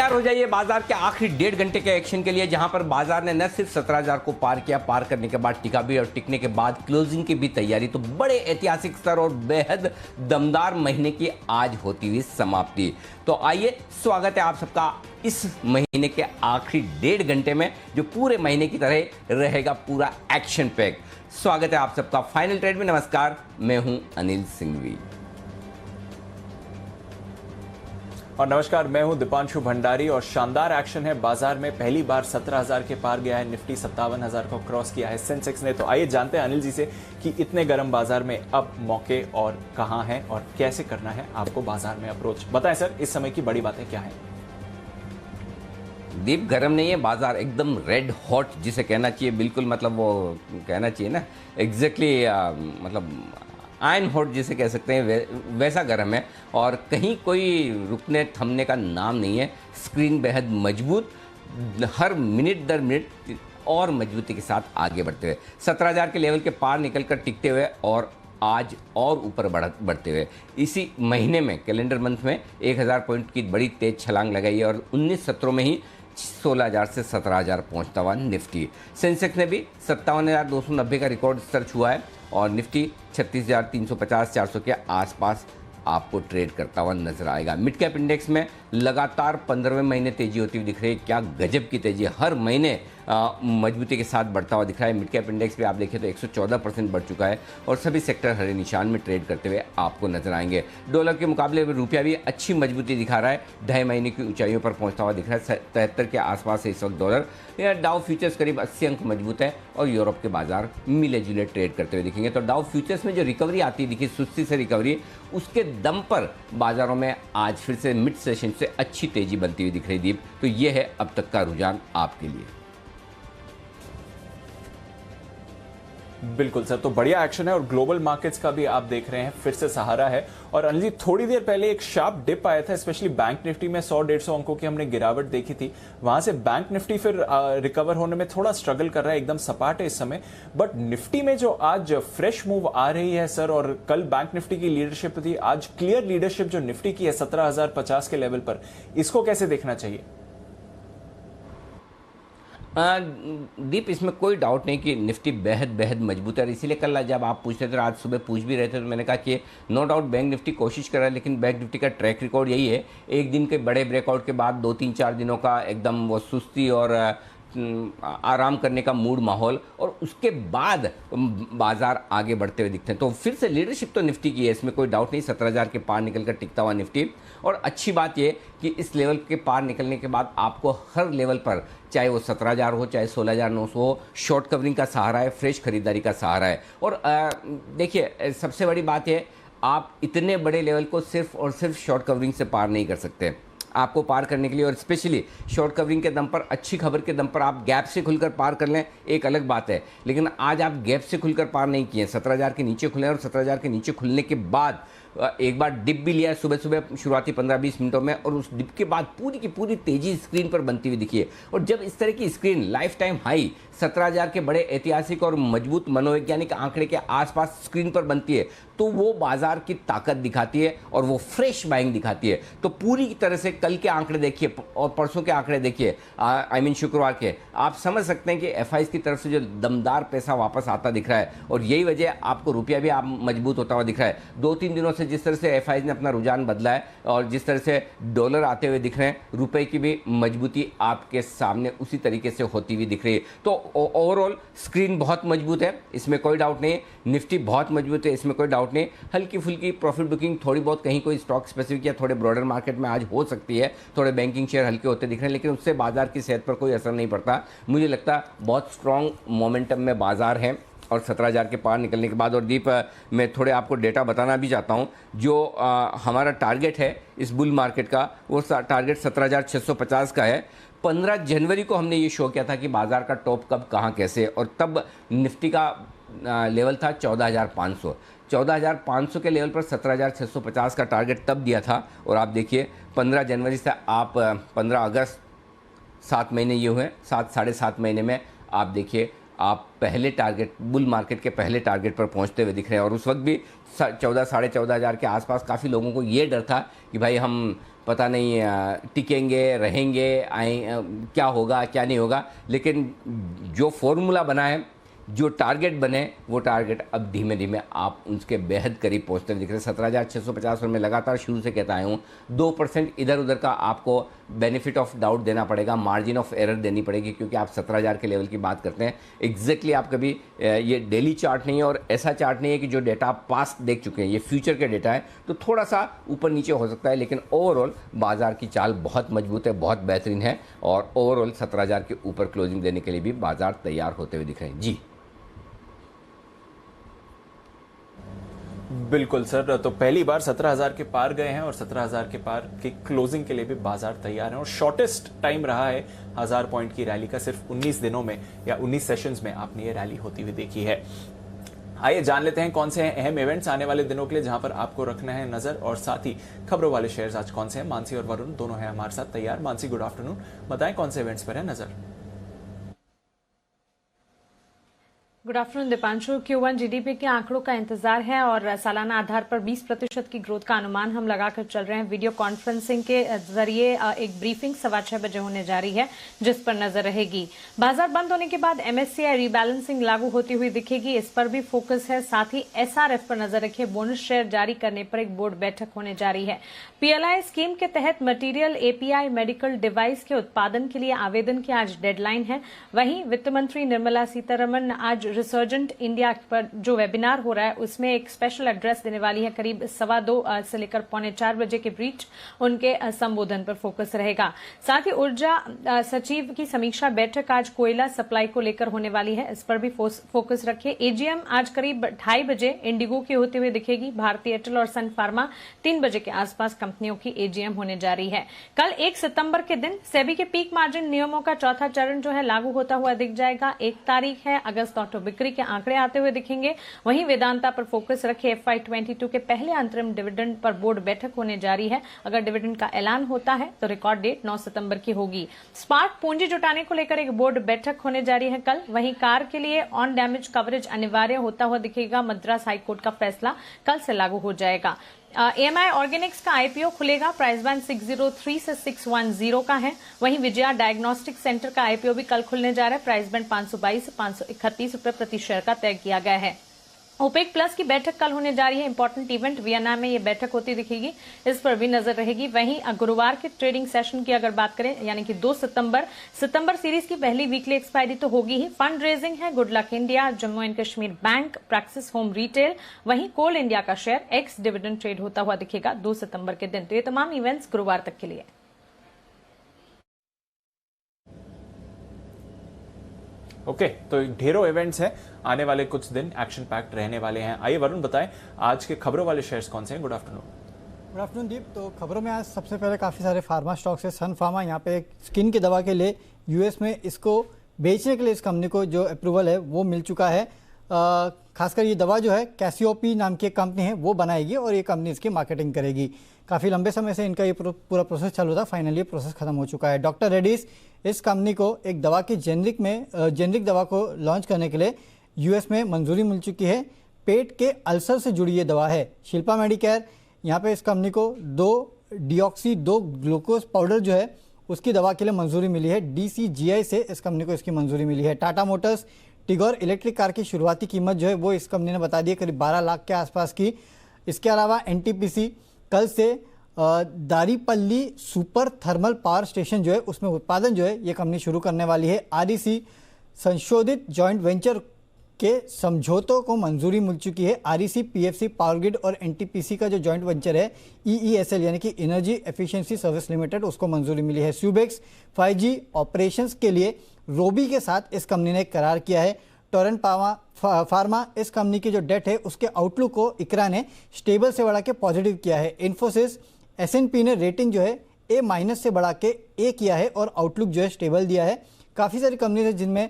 तैयार हो जाइए बाजार के आखिरी 1.5 घंटे के एक्शन के लिए, जहां पर बाजार ने न सिर्फ 17,000 को पार किया, पार करने के बाद टिका भी और टिकने के बाद क्लोजिंग की भी तैयारी। तो बड़े ऐतिहासिक स्तर और बेहद दमदार महीने की आज होती हुई समाप्ति। तो आइए, स्वागत है आप सबका इस महीने के आखिरी 1.5 घंटे में, जो पूरे महीने की तरह रहेगा पूरा एक्शन पैक। स्वागत है आप सबका फाइनल ट्रेड में। नमस्कार, मैं हूं अनिल सिंघवी। और नमस्कार, मैं हूं दीपांशु भंडारी। और शानदार एक्शन है बाजार में, पहली बार 17,000 के पार गया है, निफ्टी 57,000 को क्रॉस किया है सेंसेक्स ने। तो आइए जानते हैं अनिल जी से कि इतने गर्म बाजार में अब मौके और कहां हैं और कैसे करना है आपको बाजार में अप्रोच। बताएं सर, इस समय की बड़ी बातें क्या हैं? दीप, गर्म नहीं है बाजार, एकदम रेड हॉट जिसे कहना चाहिए। बिल्कुल, मतलब वो कहना चाहिए ना, एग्जैक्टली मतलब आयरन हॉट जिसे कह सकते हैं, वैसा गर्म है। और कहीं कोई रुकने थमने का नाम नहीं है। स्क्रीन बेहद मजबूत, हर मिनट दर मिनट और मजबूती के साथ आगे बढ़ते हुए 17,000 के लेवल के पार निकलकर टिकते हुए और आज और ऊपर बढ़ते हुए इसी महीने में, कैलेंडर मंथ में 1,000 पॉइंट की बड़ी तेज छलांग लगाई है और 19 सत्रों में ही 16,000 से 17,000 पहुंचता हुआ निफ्टी। सेंसेक्स ने भी 57,290 का रिकॉर्ड स्तर छुआ है और निफ्टी 36,350-400 के आसपास आपको ट्रेड करता हुआ नजर आएगा। मिड कैप इंडेक्स में लगातार 15वें महीने तेजी होती हुई दिख रही है। क्या गजब की तेजी, हर महीने मजबूती के साथ बढ़ता हुआ दिख रहा है। मिड कैप इंडेक्स पे आप देखें तो 114% बढ़ चुका है और सभी सेक्टर हरे निशान में ट्रेड करते हुए आपको नजर आएंगे। डॉलर के मुकाबले रुपया भी अच्छी मजबूती दिखा रहा है, 2.5 महीने की ऊंचाइयों पर पहुंचता हुआ दिख रहा है। 73 के आसपास है इस वक्त डॉलर। डाउ फ्यूचर्स करीब 80 अंक मजबूत है और यूरोप के बाजार मिले जुले ट्रेड करते हुए दिखेंगे। तो डाउ फ्यूचर्स में जो रिकवरी आती दिखी, सुस्ती से रिकवरी, उसके दम पर बाजारों में आज फिर से मिड सेशन से अच्छी तेजी बनती हुई दिख रही दीप। तो ये है अब तक का रुझान आपके लिए। बिल्कुल सर, तो बढ़िया एक्शन है और ग्लोबल मार्केट्स का भी आप देख रहे हैं फिर से सहारा है। और अनिल जी, थोड़ी देर पहले एक शार्प डिप आया था, स्पेशली बैंक निफ्टी में 100-150 अंकों की हमने गिरावट देखी थी। वहां से बैंक निफ्टी फिर रिकवर होने में थोड़ा स्ट्रगल कर रहा है, एकदम सपाट है इस समय। बट निफ्टी में जो आज फ्रेश मूव आ रही है सर, और कल बैंक निफ्टी की लीडरशिप थी, आज क्लियर लीडरशिप जो निफ्टी की है 17,050 के लेवल पर, इसको कैसे देखना चाहिए? दीप, इसमें कोई डाउट नहीं कि निफ्टी बेहद मजबूत है। और इसीलिए कल जब आप पूछ रहे थे, आज सुबह पूछ भी रहे थे, तो मैंने कहा कि नो डाउट बैंक निफ्टी कोशिश कर रहा है, लेकिन बैंक निफ्टी का ट्रैक रिकॉर्ड यही है, एक दिन के बड़े ब्रेकआउट के बाद 2-3-4 दिनों का एकदम वो सुस्ती और आराम करने का मूड माहौल, और उसके बाद बाजार आगे बढ़ते हुए दिखते हैं। तो फिर से लीडरशिप तो निफ्टी की है, इसमें कोई डाउट नहीं। 17,000 के पार निकलकर टिकता हुआ निफ्टी। और अच्छी बात ये कि इस लेवल के पार निकलने के बाद आपको हर लेवल पर, चाहे वो 17,000 हो, चाहे 16,900 हो, शॉर्ट कवरिंग का सहारा है, फ्रेश खरीदारी का सहारा है। और देखिए, सबसे बड़ी बात है, आप इतने बड़े लेवल को सिर्फ और सिर्फ शॉर्ट कवरिंग से पार नहीं कर सकते। आपको पार करने के लिए, और स्पेशली शॉर्ट कवरिंग के दम पर, अच्छी खबर के दम पर आप गैप से खुलकर पार कर लें, एक अलग बात है। लेकिन आज आप गैप से खुलकर पार नहीं किए, 17,000 के नीचे खुले और 17,000 के नीचे खुलने के बाद एक बार डिप भी लिया सुबह सुबह शुरुआती 15-20 मिनटों में, और उस डिप के बाद पूरी की पूरी तेजी स्क्रीन पर बनती हुई दिखी है। और जब इस तरह की स्क्रीन लाइफ टाइम हाई 17,000 के बड़े ऐतिहासिक और मजबूत मनोवैज्ञानिक आंकड़े के आसपास स्क्रीन पर बनती है, तो वो बाजार की ताकत दिखाती है और वो फ्रेश बाइंग दिखाती है। तो पूरी तरह से कल के आंकड़े देखिए और परसों के आंकड़े देखिए, शुक्रवार के, आप समझ सकते हैं कि एफआईज की तरफ से जो दमदार पैसा वापस आता दिख रहा है। और यही वजह, आपको रुपया भी आप मजबूत होता हुआ दिख रहा है। 2-3 दिनों से जिस तरह से एफआईज ने अपना रुझान बदला है और जिस तरह से डॉलर आते हुए दिख रहे हैं, रुपए की भी मजबूती आपके सामने उसी तरीके से होती हुई दिख रही है। तो ओवरऑल स्क्रीन बहुत मजबूत है, इसमें कोई डाउट नहीं है। निफ्टी बहुत मजबूत है, इसमें कोई डाउट नहीं। हल्की फुल्की प्रॉफिट बुकिंग थोड़ी बहुत कहीं कोई स्टॉक स्पेसिफिक या थोड़े ब्रॉडर मार्केट में आज हो सकती है, थोड़े बैंकिंग शेयर हल्के होते दिख रहे हैं, लेकिन उससे बाजार की सेहत पर कोई असर नहीं पड़ता। मुझे लगता है बहुत स्ट्रांग मोमेंटम में बाजार है और 17,000 के पार निकलने के बाद। और दीप, मैं थोड़े आपको डेटा बताना भी चाहता हूं। जो हमारा टारगेट है इस बुल मार्केट का, वो टारगेट 17,650 का है। 15 जनवरी को हमने ये शो किया था कि बाजार का टॉप कब, कहाँ, कैसे, और तब निफ्टी का लेवल था 14,500। 14,500 के लेवल पर 17,650 का टारगेट तब दिया था। और आप देखिए 15 जनवरी से आप 15 अगस्त, 7 महीने ये हुए, 7 साढ़े 7 महीने में आप देखिए आप पहले टारगेट, बुल मार्केट के पहले टारगेट पर पहुंचते हुए दिख रहे हैं। और उस वक्त भी 14 साढ़े 14 हज़ार के आसपास काफ़ी लोगों को ये डर था कि भाई हम पता नहीं टिकेंगे, रहेंगे, क्या होगा क्या नहीं होगा। लेकिन जो फॉर्मूला बना है, जो टारगेट बने, वो टारगेट अब धीमे धीमे आप उसके बेहद करीब पहुंचते दिख रहे हैं। 17,650 में लगातार शुरू से कहता आया हूँ, 2% इधर उधर का आपको बेनिफिट ऑफ डाउट देना पड़ेगा, मार्जिन ऑफ एरर देनी पड़ेगी, क्योंकि आप 17,000 के लेवल की बात करते हैं। एग्जैक्टली आप कभी ये डेली चार्ट नहीं है और ऐसा चार्ट नहीं है कि जो डेटा आप पास्ट देख चुके हैं, ये फ्यूचर के डेटा है, तो थोड़ा सा ऊपर नीचे हो सकता है। लेकिन ओवरऑल बाजार की चाल बहुत मजबूत है, बहुत बेहतरीन है और ओवरऑल 17,000 के ऊपर क्लोजिंग देने के लिए भी बाजार तैयार होते हुए दिख रहे हैं। जी बिल्कुल सर, तो पहली बार 17,000 के पार गए हैं और 17,000 के पार की क्लोजिंग के लिए भी बाजार तैयार है। और शॉर्टेस्ट टाइम रहा है 1000 पॉइंट की रैली का, सिर्फ 19 दिनों में या 19 सेशंस में आपने ये रैली होती हुई देखी है। आइए जान लेते हैं कौन से हैं अहम इवेंट्स आने वाले दिनों के लिए जहां पर आपको रखना है नजर, और साथ ही खबरों वाले शेयर्स आज कौन से हैं। मानसी और वरुण दोनों हैं हमारे साथ तैयार। मानसी, गुड आफ्टरनून, बताएं कौन से इवेंट्स पर है नजर। Good afternoon Deepanshu. Q1 GDP के आंकड़ों का इंतजार है और सालाना आधार पर 20% की ग्रोथ का अनुमान हम लगाकर चल रहे हैं। वीडियो कॉन्फ्रेंसिंग के जरिए एक ब्रीफिंग 6:15 बजे होने जा रही है, जिस पर नजर रहेगी। बाजार बंद होने के बाद MSCI रीबैलेंसिंग लागू होती हुई दिखेगी, इस पर भी फोकस है। साथ ही SRF पर नजर रखिए, बोनस शेयर जारी करने पर एक बोर्ड बैठक होने जा रही है। PLI स्कीम के तहत मटीरियल API मेडिकल डिवाइस के उत्पादन के लिए आवेदन की आज डेडलाइन है। वहीं वित्त मंत्री निर्मला सीतारमण आज रिसर्जेंट इंडिया पर जो वेबिनार हो रहा है उसमें एक स्पेशल एड्रेस देने वाली है। करीब 2:15 से लेकर 3:45 बजे के बीच उनके संबोधन पर फोकस रहेगा। साथ ही ऊर्जा सचिव की समीक्षा बैठक आज कोयला सप्लाई को लेकर होने वाली है, इस पर भी फोकस रखिए। AGM आज करीब 2:30 बजे इंडिगो की होते हुए दिखेगी। भारतीय एयरटेल और सन फार्मा 3 बजे के आसपास कंपनियों की AGM होने जा रही है। कल 1 सितंबर के दिन सेबी के पीक मार्जिन नियमों का चौथा चरण जो है लागू होता हुआ दिख जाएगा। 1 तारीख है, अगस्त ऑटो बिक्री के आंकड़े आते हुए दिखेंगे। वहीं वेदांता पर फोकस रखे। FY22 के पहले अंतरिम डिविडेंड पर बोर्ड बैठक होने जा रही है। अगर डिविडेंड का ऐलान होता है तो रिकॉर्ड डेट 9 सितंबर की होगी। स्मार्ट पूंजी जुटाने को लेकर एक बोर्ड बैठक होने जा रही है कल। वहीं कार के लिए ऑन डैमेज कवरेज अनिवार्य होता हुआ दिखेगा। मद्रास हाईकोर्ट का फैसला कल से लागू हो जाएगा। AMI ऑर्गेनिक्स का IPO खुलेगा। प्राइस बैंड 603 से 610 का है। वहीं विजया डायग्नोस्टिक सेंटर का IPO भी कल खुलने जा रहा है। प्राइस बैंड 522 से 531 रुपए प्रति शेयर का तय किया गया है। ओपेक प्लस की बैठक कल होने जा रही है। इंपॉर्टेंट इवेंट वियना में ये बैठक होती दिखेगी, इस पर भी नजर रहेगी। वहीं गुरुवार के ट्रेडिंग सेशन की अगर बात करें, यानी कि 2 सितंबर सीरीज की पहली वीकली एक्सपायरी तो होगी ही। फंड रेजिंग है good luck India, Jammu and Kashmir bank, praxis home retail, वहीं कोल इंडिया का शेयर एक्स डिविडेंड ट्रेड होता हुआ दिखेगा 2 सितंबर के दिन। तो ये तमाम इवेंट्स गुरुवार तक के लिए। ओके, तो ढेरों इवेंट्स हैं आने वाले कुछ दिन, एक्शन पैक्ड रहने वाले हैं। आइए वरुण बताएं आज के खबरों वाले शेयर्स कौन से हैं। Good afternoon. गुड आफ्टरनून दीप। तो खबरों में आज सबसे पहले काफ़ी सारे फार्मा स्टॉक्स है। सन फार्मा यहाँ पे एक स्किन की दवा के लिए US में इसको बेचने के लिए इस कंपनी को जो अप्रूवल है वो मिल चुका है। खासकर ये दवा जो है कैसियोपी नाम की एक कंपनी है वो बनाएगी और ये कंपनी इसकी मार्केटिंग करेगी। काफ़ी लंबे समय से इनका ये पूरा प्रोसेस चालू था, फाइनली ये प्रोसेस खत्म हो चुका है। डॉक्टर रेड्डीज इस कंपनी को एक दवा की जेनरिक दवा को लॉन्च करने के लिए US में मंजूरी मिल चुकी है। पेट के अल्सर से जुड़ी ये दवा है। शिल्पा मेडिकेयर यहाँ पे इस कंपनी को 2-डिऑक्सी-2 ग्लूकोज पाउडर जो है उसकी दवा के लिए मंजूरी मिली है। DCGI से इस कंपनी को इसकी मंजूरी मिली है। Tata Motors Tigor electric car की शुरुआती कीमत जो है वो इस कंपनी ने बता दी है करीब 12 लाख के आसपास की। इसके अलावा NTPC कल से दारीपल्ली सुपर थर्मल पावर स्टेशन जो है उसमें उत्पादन जो है ये कंपनी शुरू करने वाली है। REC संशोधित जॉइंट वेंचर के समझौतों को मंजूरी मिल चुकी है। REC PFC पावर ग्रिड और NTPC का जो जॉइंट वेंचर है EESL यानी कि एनर्जी एफिशिएंसी सर्विस लिमिटेड उसको मंजूरी मिली है। स्यूबेक्स 5G ऑपरेशंस के लिए रोबी के साथ इस कंपनी ने करार किया है। टोरेंट फार्मा इस कंपनी की जो डेट है उसके आउटलुक को इकरा ने स्टेबल से बढ़ा के पॉजिटिव किया है। इन्फोसिस S&P ने रेटिंग जो है A- से बढ़ा के A किया है और आउटलुक जो है स्टेबल दिया है। काफ़ी सारी कंपनी है जिनमें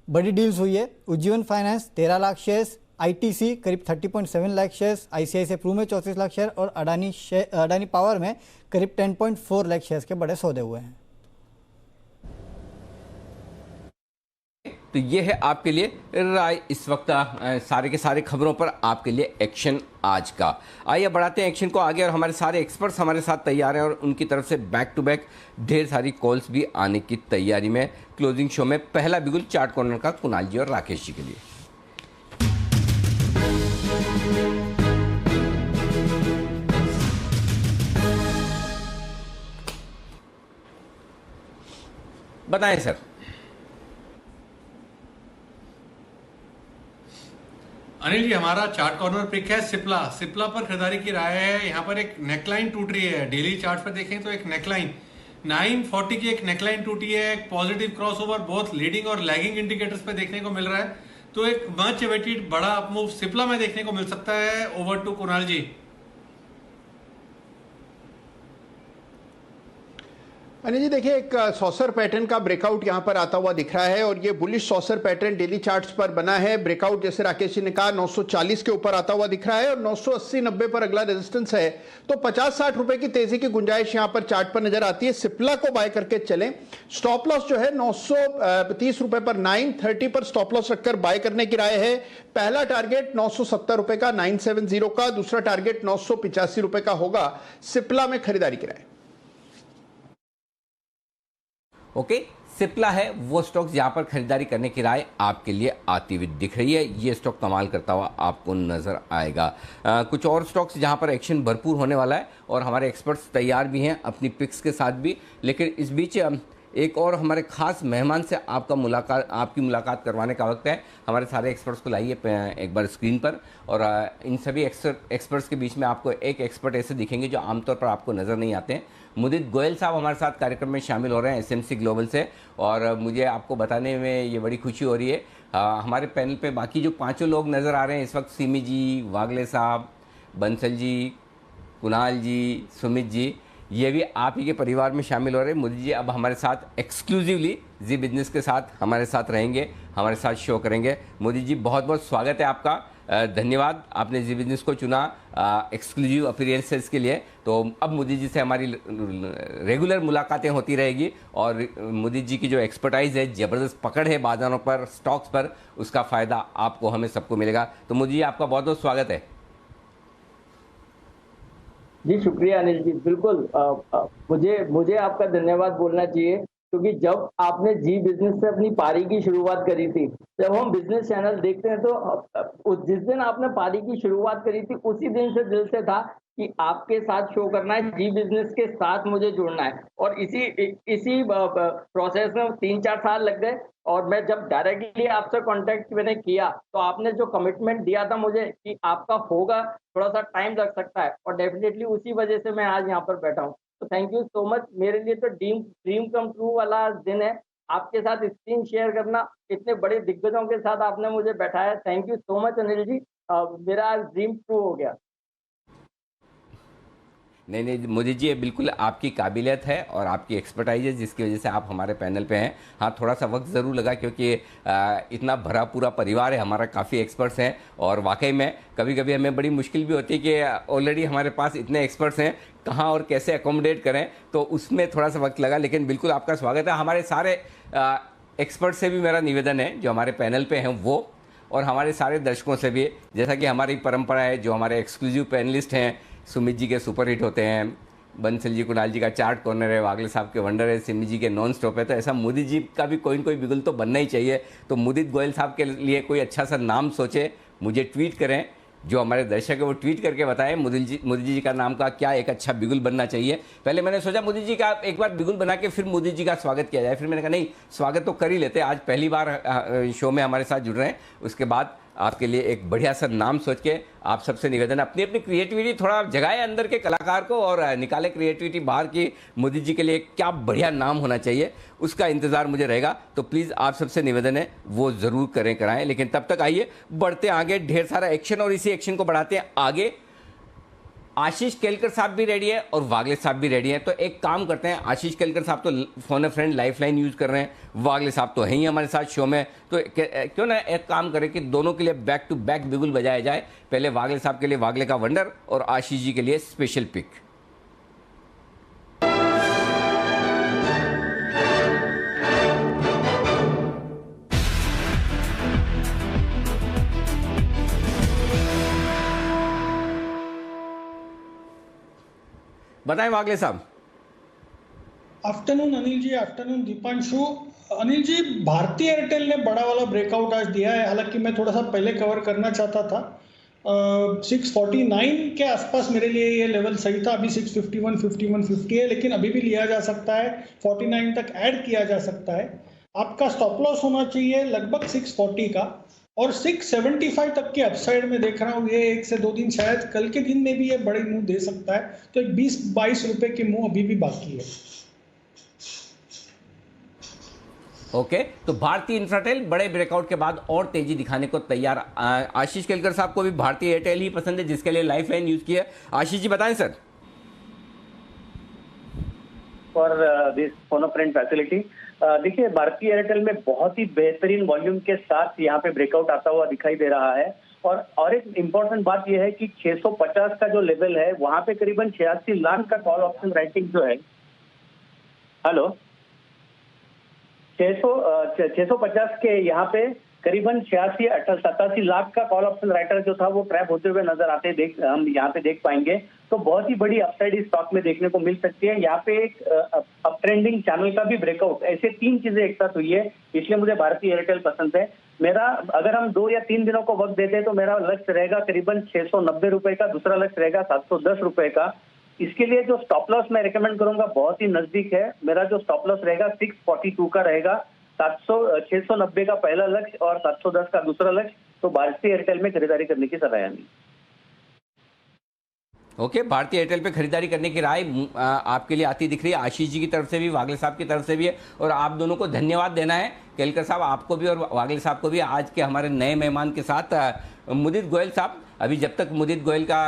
बड़ी डील्स हुई है। Ujjivan finance 13 lakh shares, ITC करीब 30.7 लाख शेयर्स, ICICI प्रू में 34 लाख शेयर और अडानी पावर में करीब 10.4 लाख शेयर्स के बड़े सौदे हुए हैं। तो ये है आपके लिए राय इस वक्त सारे के सारे खबरों पर आपके लिए एक्शन आज का। आइए बढ़ाते हैं एक्शन को आगे, और हमारे सारे एक्सपर्ट्स हमारे साथ तैयार हैं और उनकी तरफ से बैक टू बैक ढेर सारी कॉल्स भी आने की तैयारी में। क्लोजिंग शो में पहला बिगुल चार्ट कॉर्नर का कुणाल जी और राकेश जी के लिए। बताएं सर। अनिल जी, हमारा चार्ट कॉर्नर पिक है सिप्ला। सिप्ला पर खरीदारी की राय है। यहाँ पर एक नेकलाइन टूट रही है। डेली चार्ट पर देखें तो एक नेकलाइन 940 की एक नेकलाइन टूटी है। एक पॉजिटिव क्रॉसओवर बोथ लीडिंग और लैगिंग इंडिकेटर्स पे देखने को मिल रहा है। तो एक मच अवेटेड बड़ा अपमूव सिप्ला में देखने को मिल सकता है। Over to Kunal ji. अनिल जी देखिए, एक सॉसर पैटर्न का ब्रेकआउट यहां पर आता हुआ दिख रहा है और ये bullish saucer pattern daily charts पर बना है। ब्रेकआउट जैसे राकेश जी ने कहा 940 के ऊपर आता हुआ दिख रहा है और 980-90 पर अगला रेजिस्टेंस है। तो 50-60 रुपए की तेजी की गुंजाइश यहां पर चार्ट पर नजर आती है। सिप्ला को बाय करके चलें। स्टॉप लॉस जो है 930 रुपए पर 930 पर स्टॉप लॉस रखकर बाय करने की राय है। पहला टारगेट 970 रुपए का 970 का, दूसरा टारगेट 985 रुपए का होगा। सिप्ला में खरीदारी की राय। ओके, सिप्ला है वो स्टॉक्स जहां पर खरीदारी करने की राय आपके लिए आती हुई दिख रही है। ये स्टॉक कमाल करता हुआ आपको नजर आएगा। कुछ और स्टॉक्स जहां पर एक्शन भरपूर होने वाला है और हमारे एक्सपर्ट्स तैयार भी हैं अपनी पिक्स के साथ भी। लेकिन इस बीच एक और हमारे खास मेहमान से आपकी मुलाकात करवाने का वक्त है। हमारे सारे एक्सपर्ट्स को लाइए एक बार स्क्रीन पर, और इन सभी एक्सपर्ट्स के बीच में आपको एक एक्सपर्ट ऐसे दिखेंगे जो आमतौर पर आपको नज़र नहीं आते हैं। मुदित गोयल साहब हमारे साथ कार्यक्रम में शामिल हो रहे हैं एसएमसी ग्लोबल से, और मुझे आपको बताने में ये बड़ी खुशी हो रही है। हमारे पैनल पे बाकी जो पांचों लोग नज़र आ रहे हैं इस वक्त, सिमी जी, वागले साहब, बंसल जी, कुणाल जी, सुमित जी, ये भी आप ही के परिवार में शामिल हो रहे हैं। मुदित जी अब हमारे साथ एक्सक्लूसिवली जी बिजनेस के साथ हमारे साथ रहेंगे, हमारे साथ शो करेंगे। मुदित जी बहुत बहुत स्वागत है आपका। धन्यवाद, आपने जी बिजनेस को चुना एक्सक्लूसिव अपीयरेंसेस के लिए। तो अब मुदित जी से हमारी रेगुलर मुलाकातें होती रहेगी, और मुदित जी की जो एक्सपर्टाइज है, ज़बरदस्त पकड़ है बाजारों पर, स्टॉक्स पर, उसका फ़ायदा आपको हमें सबको मिलेगा। तो मुदित जी आपका बहुत बहुत स्वागत है। जी शुक्रिया अनिल जी। बिल्कुल मुझे आपका धन्यवाद बोलना चाहिए, क्योंकि जब आपने जी बिजनेस से अपनी पारी की शुरुआत करी थी, जब हम बिजनेस चैनल देखते हैं तो जिस दिन आपने पारी की शुरुआत करी थी उसी दिन से दिल से था कि आपके साथ शो करना है, जी बिजनेस के साथ मुझे जुड़ना है। और इसी प्रोसेस में 3-4 साल लग गए, और मैं जब डायरेक्टली आपसे कांटेक्ट मैंने किया तो आपने जो कमिटमेंट दिया था मुझे कि आपका होगा, थोड़ा सा टाइम लग सकता है, और डेफिनेटली उसी वजह से मैं आज यहाँ पर बैठा हूँ। तो थैंक यू सो मच। मेरे लिए तो ड्रीम कम ट्रू वाला दिन है, आपके साथ स्क्रीन शेयर करना, इतने बड़े दिग्गजों के साथ आपने मुझे बैठाया। Thank you so much Anil ji, मेरा आज ड्रीम ट्रू हो गया। नहीं मुदित जी, ये बिल्कुल आपकी काबिलियत है और आपकी एक्सपर्टाइज है जिसकी वजह से आप हमारे पैनल पे हैं। हाँ, थोड़ा सा वक्त ज़रूर लगा क्योंकि इतना भरा पूरा परिवार है हमारा, काफ़ी एक्सपर्ट्स हैं, और वाकई में कभी कभी हमें बड़ी मुश्किल भी होती है कि ऑलरेडी हमारे पास इतने एक्सपर्ट्स हैं, कहाँ और कैसे अकोमोडेट करें, तो उसमें थोड़ा सा वक्त लगा। लेकिन बिल्कुल आपका स्वागत है। हमारे सारे एक्सपर्ट से भी मेरा निवेदन है जो हमारे पैनल पे हैं वो, और हमारे सारे दर्शकों से भी, जैसा कि हमारी परंपरा है, जो हमारे एक्सक्लूसिव पैनलिस्ट हैं, सुमित जी के सुपर हिट होते हैं, बंसल जी कुणाल जी का चार्ट कॉर्नर है, वागले साहब के वंडर है, सिमी जी के नॉन स्टॉप है, तो ऐसा मुदित जी का भी कोई न कोई बिगुल तो बनना ही चाहिए। तो मुदित गोयल साहब के लिए कोई अच्छा सा नाम सोचे, मुझे ट्वीट करें, जो हमारे दर्शक है वो ट्वीट करके बताएं मुदित जी का नाम का क्या एक अच्छा बिगुल बनना चाहिए। पहले मैंने सोचा मुदित जी का एक बार बिगुल बना के फिर मुदित जी का स्वागत किया जाए, फिर मैंने कहा नहीं, स्वागत तो कर ही लेते, आज पहली बार शो में हमारे साथ जुड़ रहे हैं। उसके बाद आपके लिए एक बढ़िया सा नाम सोच के आप सबसे निवेदन, अपनी अपनी क्रिएटिविटी थोड़ा जगाए अंदर के कलाकार को और निकाले क्रिएटिविटी बाहर की। मुदित जी के लिए क्या बढ़िया नाम होना चाहिए, उसका इंतज़ार मुझे रहेगा। तो प्लीज़ आप सबसे निवेदन है वो ज़रूर कराएं। लेकिन तब तक आइए बढ़ते आगे, ढेर सारा एक्शन, और इसी एक्शन को बढ़ाते हैं आगे। आशीष केलकर साहब भी रेडी है और वागले साहब भी रेडी हैं। तो एक काम करते हैं, आशीष केलकर साहब तो फोन अ फ्रेंड लाइफलाइन यूज़ कर रहे हैं, वागले साहब तो हैं ही हमारे साथ शो में, तो क्यों ना एक काम करें कि दोनों के लिए बैक टू बैक बिगुल बजाया जाए। पहले वागले साहब के लिए वागले का वंडर और आशीष जी के लिए स्पेशल पिक। बताएं वागले साहब। Afternoon Anil ji, afternoon Deepanshu. अनिल जी, भारतीय एयरटेल ने बड़ा वाला ब्रेकआउट आज दिया है, हालांकि मैं थोड़ा सा पहले कवर करना चाहता था। 649 के आसपास मेरे लिए ये लेवल सही था। अभी 651, 5150 है, लेकिन अभी भी लिया जा सकता है, 49 तक ऐड किया जा सकता है। आपका स्टॉप लॉस होना चाहिए लगभग 640 का, और 675 तक के अपसाइड में देख रहा हूँ। ये 1 से 2 दिन, शायद कल के दिन में भी ये बड़े मुंह दे सकता है, तो 20-22 रुपए के मुंह अभी भी बाकी है। ओके, तो भारतीय इंफ्राटेल बड़े ब्रेकआउट के बाद और तेजी दिखाने को तैयार। आशीष केलकर साहब को भी भारतीय एयरटेल ही पसंद है, जिसके लिए लाइफलाइन यूज किया है। आशीष जी बताएं sir. For this phone a friend facility, देखिए भारतीय एयरटेल में बहुत ही बेहतरीन वॉल्यूम के साथ यहाँ पे ब्रेकआउट आता हुआ दिखाई दे रहा है। और एक इम्पोर्टेंट बात यह है कि 650 का जो लेवल है वहां पे करीबन 86 लाख का कॉल ऑप्शन राइटिंग जो है, हेलो, 650 के यहाँ पे करीबन 87 लाख का कॉल ऑप्शन राइटर जो था वो ट्रैप होते हुए नजर आते हम यहाँ पे देख पाएंगे। तो बहुत ही बड़ी अपसाइड इस स्टॉक में देखने को मिल सकती है। यहाँ पे एक अप ट्रेंडिंग चैनल का भी ब्रेकआउट, ऐसे 3 चीजें एक साथ हुई है, इसलिए मुझे भारतीय एयरटेल पसंद है। मेरा अगर हम 2 या 3 दिनों को वक्त देते हैं तो मेरा लक्ष्य रहेगा करीबन 690 रुपए का, दूसरा लक्ष्य रहेगा 710 रुपए का। इसके लिए जो स्टॉप लॉस मैं रिकमेंड करूंगा बहुत ही नजदीक है। मेरा जो स्टॉप लॉस रहेगा 642 का रहेगा, 690 का पहला लक्ष्य और 710 का दूसरा लक्ष्य। तो भारतीय एयरटेल में खरीदारी करने की सलाह नहीं। ओके, भारतीय एयरटेल पे खरीदारी करने की राय आपके लिए आती दिख रही है। आशीष जी की तरफ से भी, वागले साहब की तरफ से भी है, और आप दोनों को धन्यवाद देना है, केलकर साहब आपको भी और वागले साहब को भी, आज के हमारे नए मेहमान के साथ मुदित गोयल साहब। अभी जब तक मुदित गोयल का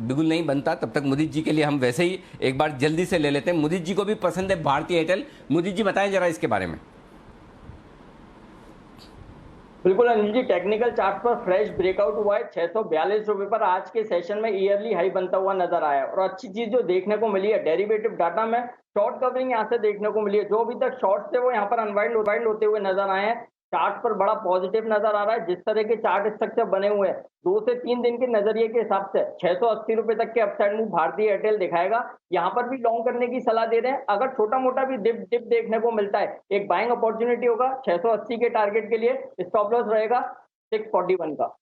बिगुल नहीं बनता तब तक मुदित जी के लिए हम वैसे ही एक बार जल्दी से ले लेते हैं। मुदित जी को भी पसंद है भारतीय एयरटेल। मुदित जी बताएं जरा इसके बारे में। बिल्कुल अनिल जी, टेक्निकल चार्ट पर फ्रेश ब्रेकआउट हुआ है 642 रुपए पर। आज के सेशन में ईयरली हाई बनता हुआ नजर आया, और अच्छी चीज जो देखने को मिली है, डेरिवेटिव डाटा में शॉर्ट कवरिंग यहाँ से देखने को मिली है। जो अभी तक शॉर्ट थे वो यहाँ पर अनवाइल्ड होते हुए नजर आए हैं। चार्ट पर बड़ा पॉजिटिव नजर आ रहा है। जिस तरह के चार्ट स्ट्रक्चर बने हुए हैं, 2 से 3 दिन के नजरिए के हिसाब से 680 रुपए तक के अपसाइड मूव भारतीय एयरटेल दिखाएगा। यहाँ पर भी लॉन्ग करने की सलाह दे रहे हैं। अगर छोटा मोटा भी डिप देखने को मिलता है, एक बाइंग अपॉर्चुनिटी होगा 680 के टारगेट के लिए। स्टॉप लॉस रहेगा 641 का।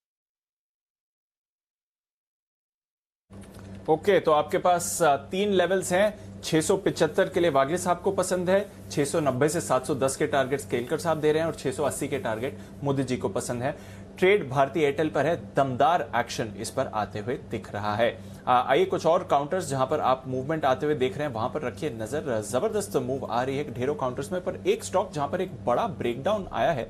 ओके, तो आपके पास 3 लेवल्स हैं। 675 के लिए वागले साहब को पसंद है, 690 से 710 के टारगेट केलकर साहब दे रहे हैं, और 680 के टारगेट मोदी जी को पसंद है। ट्रेड भारतीय एयरटेल पर है, दमदार एक्शन इस पर आते हुए दिख रहा है। आइए कुछ और काउंटर्स जहां पर आप मूवमेंट आते हुए देख रहे हैं वहां पर रखिए नजर। जबरदस्त मूव आ रही है ढेरों काउंटर्स में, पर एक स्टॉक जहां पर एक बड़ा ब्रेकडाउन आया है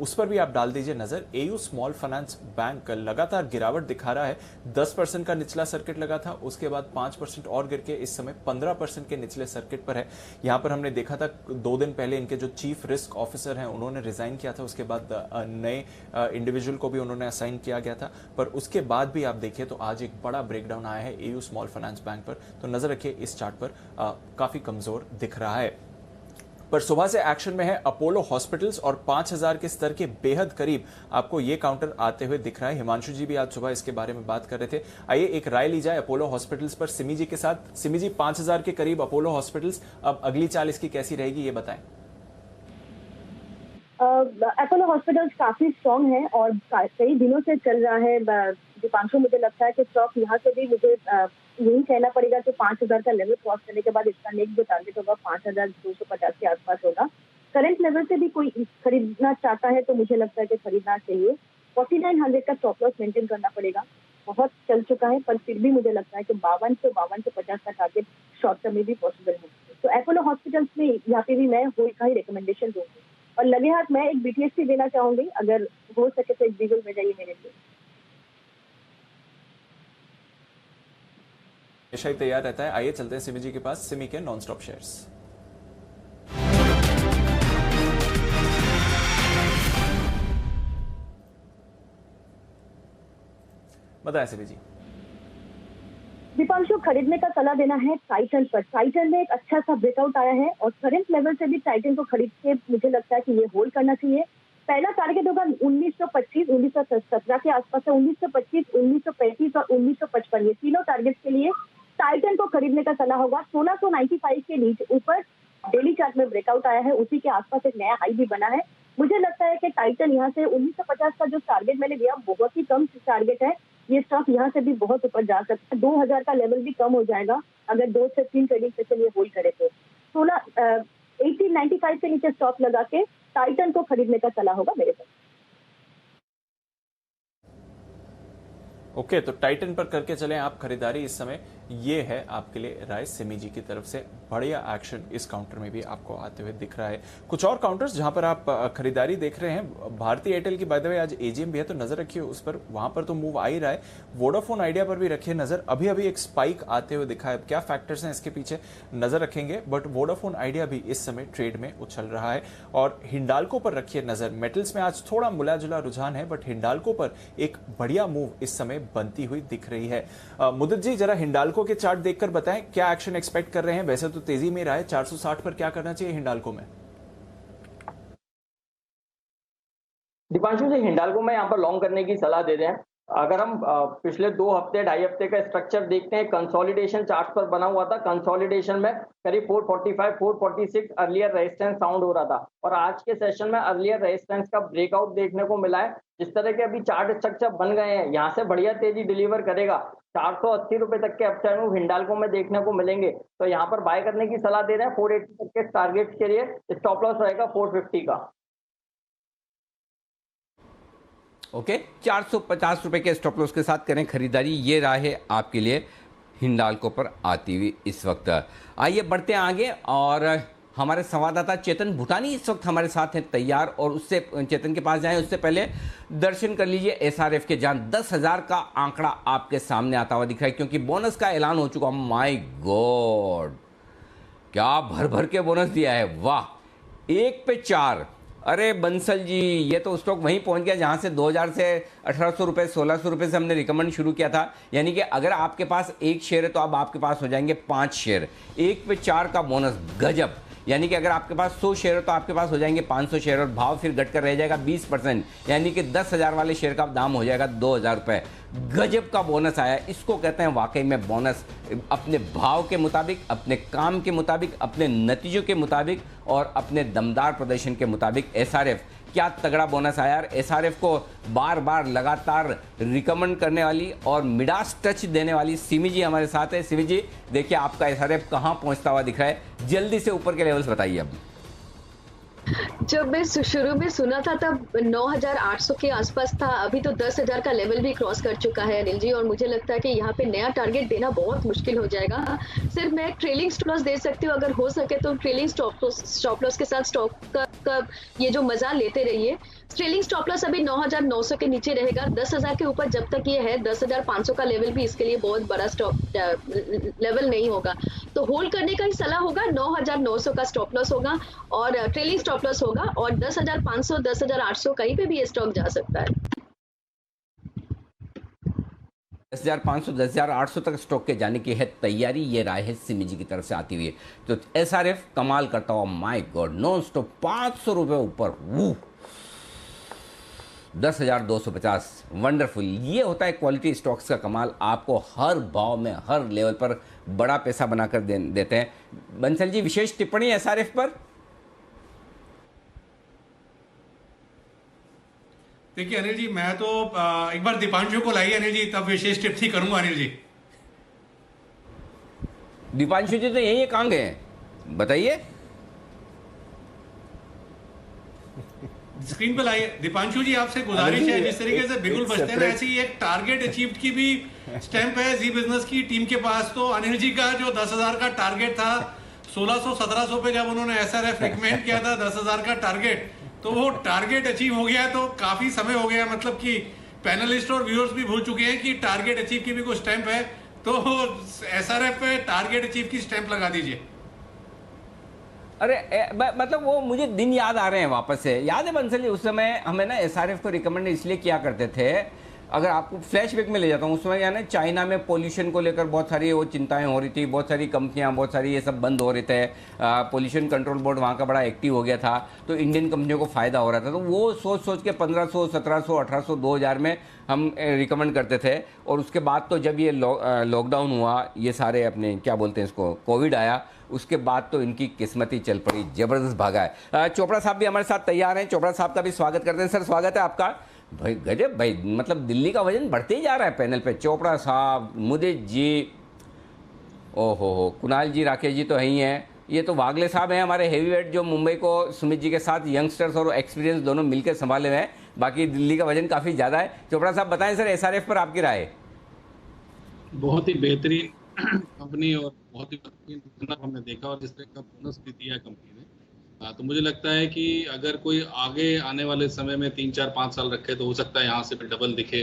उस पर भी आप डाल दीजिए नजर। एयू स्मॉल फाइनेंस बैंक लगातार गिरावट दिखा रहा है। 10% का निचला सर्किट लगा था, उसके बाद 5% और गिर के इस समय 15% के निचले सर्किट पर है। यहां पर हमने देखा था 2 दिन पहले इनके जो चीफ रिस्क ऑफिसर हैं उन्होंने रिजाइन किया था, उसके बाद नए इंडिविजुअल को भी उन्होंने असाइन किया गया था, पर उसके बाद भी आप देखिए तो आज एक बड़ा ब्रेकडाउन आया है एयू स्मॉल फाइनेंस बैंक पर। तो नजर रखिए इस चार्ट पर, काफी कमजोर दिख रहा है। पर सुबह से एक्शन में है अपोलो हॉस्पिटल्स, और 5000 के स्तर के बेहद करीब आपको ये काउंटर आते हुए दिख रहा है। हिमांशु जी भी आज सुबह इसके बारे में बात कर रहे थे। आइए एक राय ली जाए अपोलो हॉस्पिटल्स पर सिमी जी के साथ। सिमी जी, 5000 के करीब अपोलो हॉस्पिटल्स, अब अगली चाल इसकी कैसी रहेगी ये बताएं। अपोलो हॉस्पिटल्स काफी स्ट्रॉन्ग है और कई दिनों से चल रहा है। दीपांशु, मुझे लगता है कि स्टॉक यहाँ से भी मुझे यही कहना पड़ेगा कि 5000 का लेवल क्रॉस करने के बाद इसका नेक्स्ट जो टारगेट होगा 5250 के आसपास होगा। करंट लेवल से भी कोई खरीदना चाहता है तो मुझे लगता है कि खरीदना चाहिए। 4900 का स्टॉप लॉस मेंटेन करना पड़ेगा। बहुत चल चुका है, पर फिर भी मुझे लगता है कि 52 से 50 का टारगेट शॉर्ट टर्म में भी पॉसिबल है। तो अपोलो हॉस्पिटल्स में यहाँ पे भी मैं होल्ड का ही रिकमेंडेशन दूंगी, और लगे हाथ मैं एक बीटीएससी देना चाहूंगी, अगर हो सके तो एक बिगुल में जाइए मेरे लिए। हमेशा ही तैयार रहता है। आइए चलते हैं सिमी जी के पास, सिमी के नॉन स्टॉप शेयर्स। बताएं सिमी जी। दीपांशु, खरीदने का सलाह देना है टाइटन पर। टाइटन में एक अच्छा सा ब्रेकआउट आया है और करंट लेवल से भी टाइटन को खरीद के मुझे लगता है कि ये होल्ड करना चाहिए। पहला टारगेट होगा 1925, 1917 के आसपास है। 1925, 1935 और 1955 ये तीनों टारगेट के लिए टाइटन को खरीदने का सलाह होगा। 1695 के नीचे ऊपर डेली चार्ट में ब्रेकआउट आया है, उसी के आसपास एक नया हाई भी बना है। मुझे लगता है कि टाइटन यहाँ से 1950 का जो टारगेट मैंने दिया बहुत ही कम टारगेट है, ये स्टॉक यहाँ से भी बहुत ऊपर जा सकता है। 2000 का लेवल भी कम हो जाएगा अगर 2 से 3 ट्रेडिंग सेशन ये होल्ड करे तो। 1895 के नीचे स्टॉप लगा के टाइटन को खरीदने का सलाह होगा मेरे पास। ओके, तो टाइटन पर करके चलें आप खरीदारी इस समय। ये है आपके लिए राय सिमी जी की तरफ से। बढ़िया एक्शन इस काउंटर में भी आपको आते हुए दिख रहा है। कुछ और काउंटर्स जहां पर आप खरीदारी देख रहे हैं, भारतीय एयरटेल की बाय द वे आज एजीएम भी है तो नजर रखिए उस पर, वहां पर तो मूव आ ही रहा है। वोडाफोन आइडिया पर भी रखिए नजर, अभी अभी एक स्पाइक आते हुए दिखा है। क्या फैक्टर्स हैं इसके पीछे नजर रखेंगे, बट वोडाफोन आइडिया भी इस समय ट्रेड में उछल रहा है। और हिंडाल्को पर रखिए नजर, मेटल्स में आज थोड़ा मिला जुला रुझान है, बट हिंडाल्को पर एक बढ़िया मूव इस समय बनती हुई दिख रही है। मुदित जी, जरा हिंडाल्को के चार्ट देखकर बताएं क्या एक्शन एक्सपेक्ट कर रहे हैं। वैसे तो तेजी में रहा है, 460 पर क्या करना चाहिए हिंडाल्को में? दीपांशु जी, हिंडाल्को में यहाँ पर लॉन्ग करने की सलाह दे रहे हैं। अगर हम पिछले 2 हफ्ते 2.5 हफ्ते का स्ट्रक्चर देखते हैं, कंसोलिडेशन चार्ट पर बना हुआ था। कंसोलिडेशन में करीब 445 446 अर्लियर रेजिस्टेंस साउंड हो रहा था, और आज के सेशन में अर्लियर रेजिस्टेंस का ब्रेकआउट देखने को मिला है। जिस तरह के अभी चार्ट स्ट्रक्चर बन गए हैं, यहाँ से बढ़िया तेजी डिलीवर करेगा। 480 रुपए तक के अपसाइड मूव हिंडाल्को में देखने को मिलेंगे, तो यहाँ पर बाय करने की सलाह दे रहे हैं। 480 तक के टारगेट के लिए स्टॉप लॉस रहेगा 450 का। ओके, 450 रुपए के स्टॉप लॉस के साथ करें खरीदारी। ये राह है आपके लिए हिंडाल्को पर आती हुई इस वक्त। आइए बढ़ते हैं आगे, और हमारे संवाददाता चेतन भूटानी इस वक्त हमारे साथ हैं तैयार, और उससे चेतन के पास जाएं उससे पहले दर्शन कर लीजिए एसआरएफ के। जहां 10,000 का आंकड़ा आपके सामने आता हुआ दिख रहा है, क्योंकि बोनस का ऐलान हो चुका। माय गॉड, क्या भर भर के बोनस दिया है, वाह, 1 पे 4। अरे बंसल जी, ये तो स्टॉक वहीं पहुंच गया जहां से 2000 से 1800 रुपये 1600 रुपये से हमने रिकमेंड शुरू किया था। यानी कि अगर आपके पास 1 शेयर है तो अब आपके पास हो जाएंगे 5 शेयर। 1 पे 4 का बोनस, गजब। यानी कि अगर आपके पास 100 शेयर है तो आपके पास हो जाएंगे 500 शेयर, और भाव फिर घटकर रह जाएगा 20%। यानी कि 10,000 वाले शेयर का दाम हो जाएगा 2,000 रुपये। गजब का बोनस आया। इसको कहते हैं वाकई में बोनस। अपने भाव के मुताबिक, अपने काम के मुताबिक, अपने नतीजों के मुताबिक और अपने दमदार प्रदर्शन के मुताबिक एसआरएफ, क्या तगड़ा बोनस आया। एसआरएफ को बार बार लगातार रिकमेंड करने वाली और मिडास टच देने वाली सिमी जी हमारे साथ है। सिमी जी, देखिए आपका एसआरएफ कहां पहुंचता हुआ दिख रहा है, जल्दी से ऊपर के लेवल्स बताइए। अब जब मैं शुरू में सुना था तब 9,800 के आसपास था, अभी तो 10,000 का लेवल भी क्रॉस कर चुका है अनिल जी, और मुझे लगता है कि यहाँ पे नया टारगेट देना बहुत मुश्किल हो जाएगा। सिर्फ मैं ट्रेलिंग स्टॉप लॉस दे सकती हूँ, अगर हो सके तो ट्रेलिंग स्टॉप लॉस के साथ स्टॉक का ये जो मजा लेते रहिए। ट्रेलिंग स्टॉप लॉस अभी 9,900 के नीचे रहेगा। 10,000 के ऊपर जब तक ये है, 10,500 का लेवल भी इसके लिए बहुत बड़ा स्टॉप लेवल नहीं होगा, तो होल्ड करने का ही सलाह होगा। 9,900 का स्टॉप लॉस होगा और ट्रेलिंग स्टॉप लॉस होगा, और 10,500 10,800 कहीं पे भी ये स्टॉक जा सकता है। 10,500 10,800 तक स्टॉक के जाने की है तैयारी। ये राय है सिमी जी की तरफ से आती हुई। तो एसआरएफ कमाल करता हुआ, माय गॉड, नॉन स्टॉप 500 रुपये ऊपर, 10,250, वंडरफुल। ये होता है क्वालिटी स्टॉक्स का कमाल। आपको हर भाव में, हर लेवल पर बड़ा पैसा बनाकर देते हैं। बंसल जी, विशेष टिप्पणी एसआरएफ पर? देखिए अनिल जी, मैं तो एक बार दीपांशु को लाइए अनिल जी, तब विशेष टिप्पणी करूंगा अनिल जी। दीपांशु जी तो यही कहाँ गए, बताइए। स्क्रीन पे लाइए दीपांशु जी, आपसे गुजारिश है, जिस तरीके से बिल्कुल बचते हैं ऐसे ही एक टारगेट अचीव्ड की भी स्टैंप है जी बिजनेस की टीम के पास। तो अनिल जी का जो 10,000 का टारगेट था, 1600-1700 पे जब उन्होंने एसआरएफ रिकमेंड किया था 10,000 का टारगेट, तो वो टारगेट अचीव हो गया है। तो काफी समय हो गया, मतलब कि पैनलिस्ट और व्यूअर्स भी भूल चुके हैं कि टारगेट अचीव की भी कोई स्टैंप है। तो एसआरएफ पे टारगेट अचीव की स्टैंप लगा दीजिए। अरे मतलब वो मुझे दिन याद आ रहे हैं वापस से। याद है बंसल जी, उस समय हमें ना एसआरएफ को रिकमेंड इसलिए किया करते थे अगर आपको फ्लैशबैक में ले जाता हूँ, उसमें क्या ना, चाइना में पोल्यूशन को लेकर बहुत सारी वो चिंताएं हो रही थी, बहुत सारी कंपनियां, बहुत सारी ये सब बंद हो रहे थे, पोल्यूशन कंट्रोल बोर्ड वहाँ का बड़ा एक्टिव हो गया था, तो इंडियन कंपनियों को फ़ायदा हो रहा था। तो वो सोच सोच के 1500, 1700, 1800, 2000 में हम रिकमेंड करते थे। और उसके बाद तो जब ये लॉकडाउन हुआ, ये सारे अपने क्या बोलते हैं इसको, कोविड आया, उसके बाद तो इनकी किस्मत ही चल पड़ी, ज़बरदस्त भागा है। चोपड़ा साहब भी हमारे साथ तैयार हैं, चोपड़ा साहब का भी स्वागत करते हैं। सर स्वागत है आपका। भाई गजब भाई, मतलब दिल्ली का वजन बढ़ते ही जा रहा है पैनल पे। चोपड़ा साहब, मुदित जी, ओहो, कुणाल जी, राकेश जी तो यही हैं। ये तो वागले साहब हैं हमारे हेवीवेट, जो मुंबई को सुमित जी के साथ यंगस्टर्स और एक्सपीरियंस दोनों मिलकर संभाले हुए हैं। बाकी दिल्ली का वजन काफ़ी ज़्यादा है। चोपड़ा साहब बताएं सर, SRF पर आपकी राय। बहुत ही बेहतरीन कंपनी और बहुत ही बेहतरीन हमने देखा, और जिस तरह का बोनस भी दिया है कंपनी ने, तो मुझे लगता है कि अगर कोई आगे आने वाले समय में 3, 4, 5 साल रखे तो हो सकता है यहाँ से डबल दिखे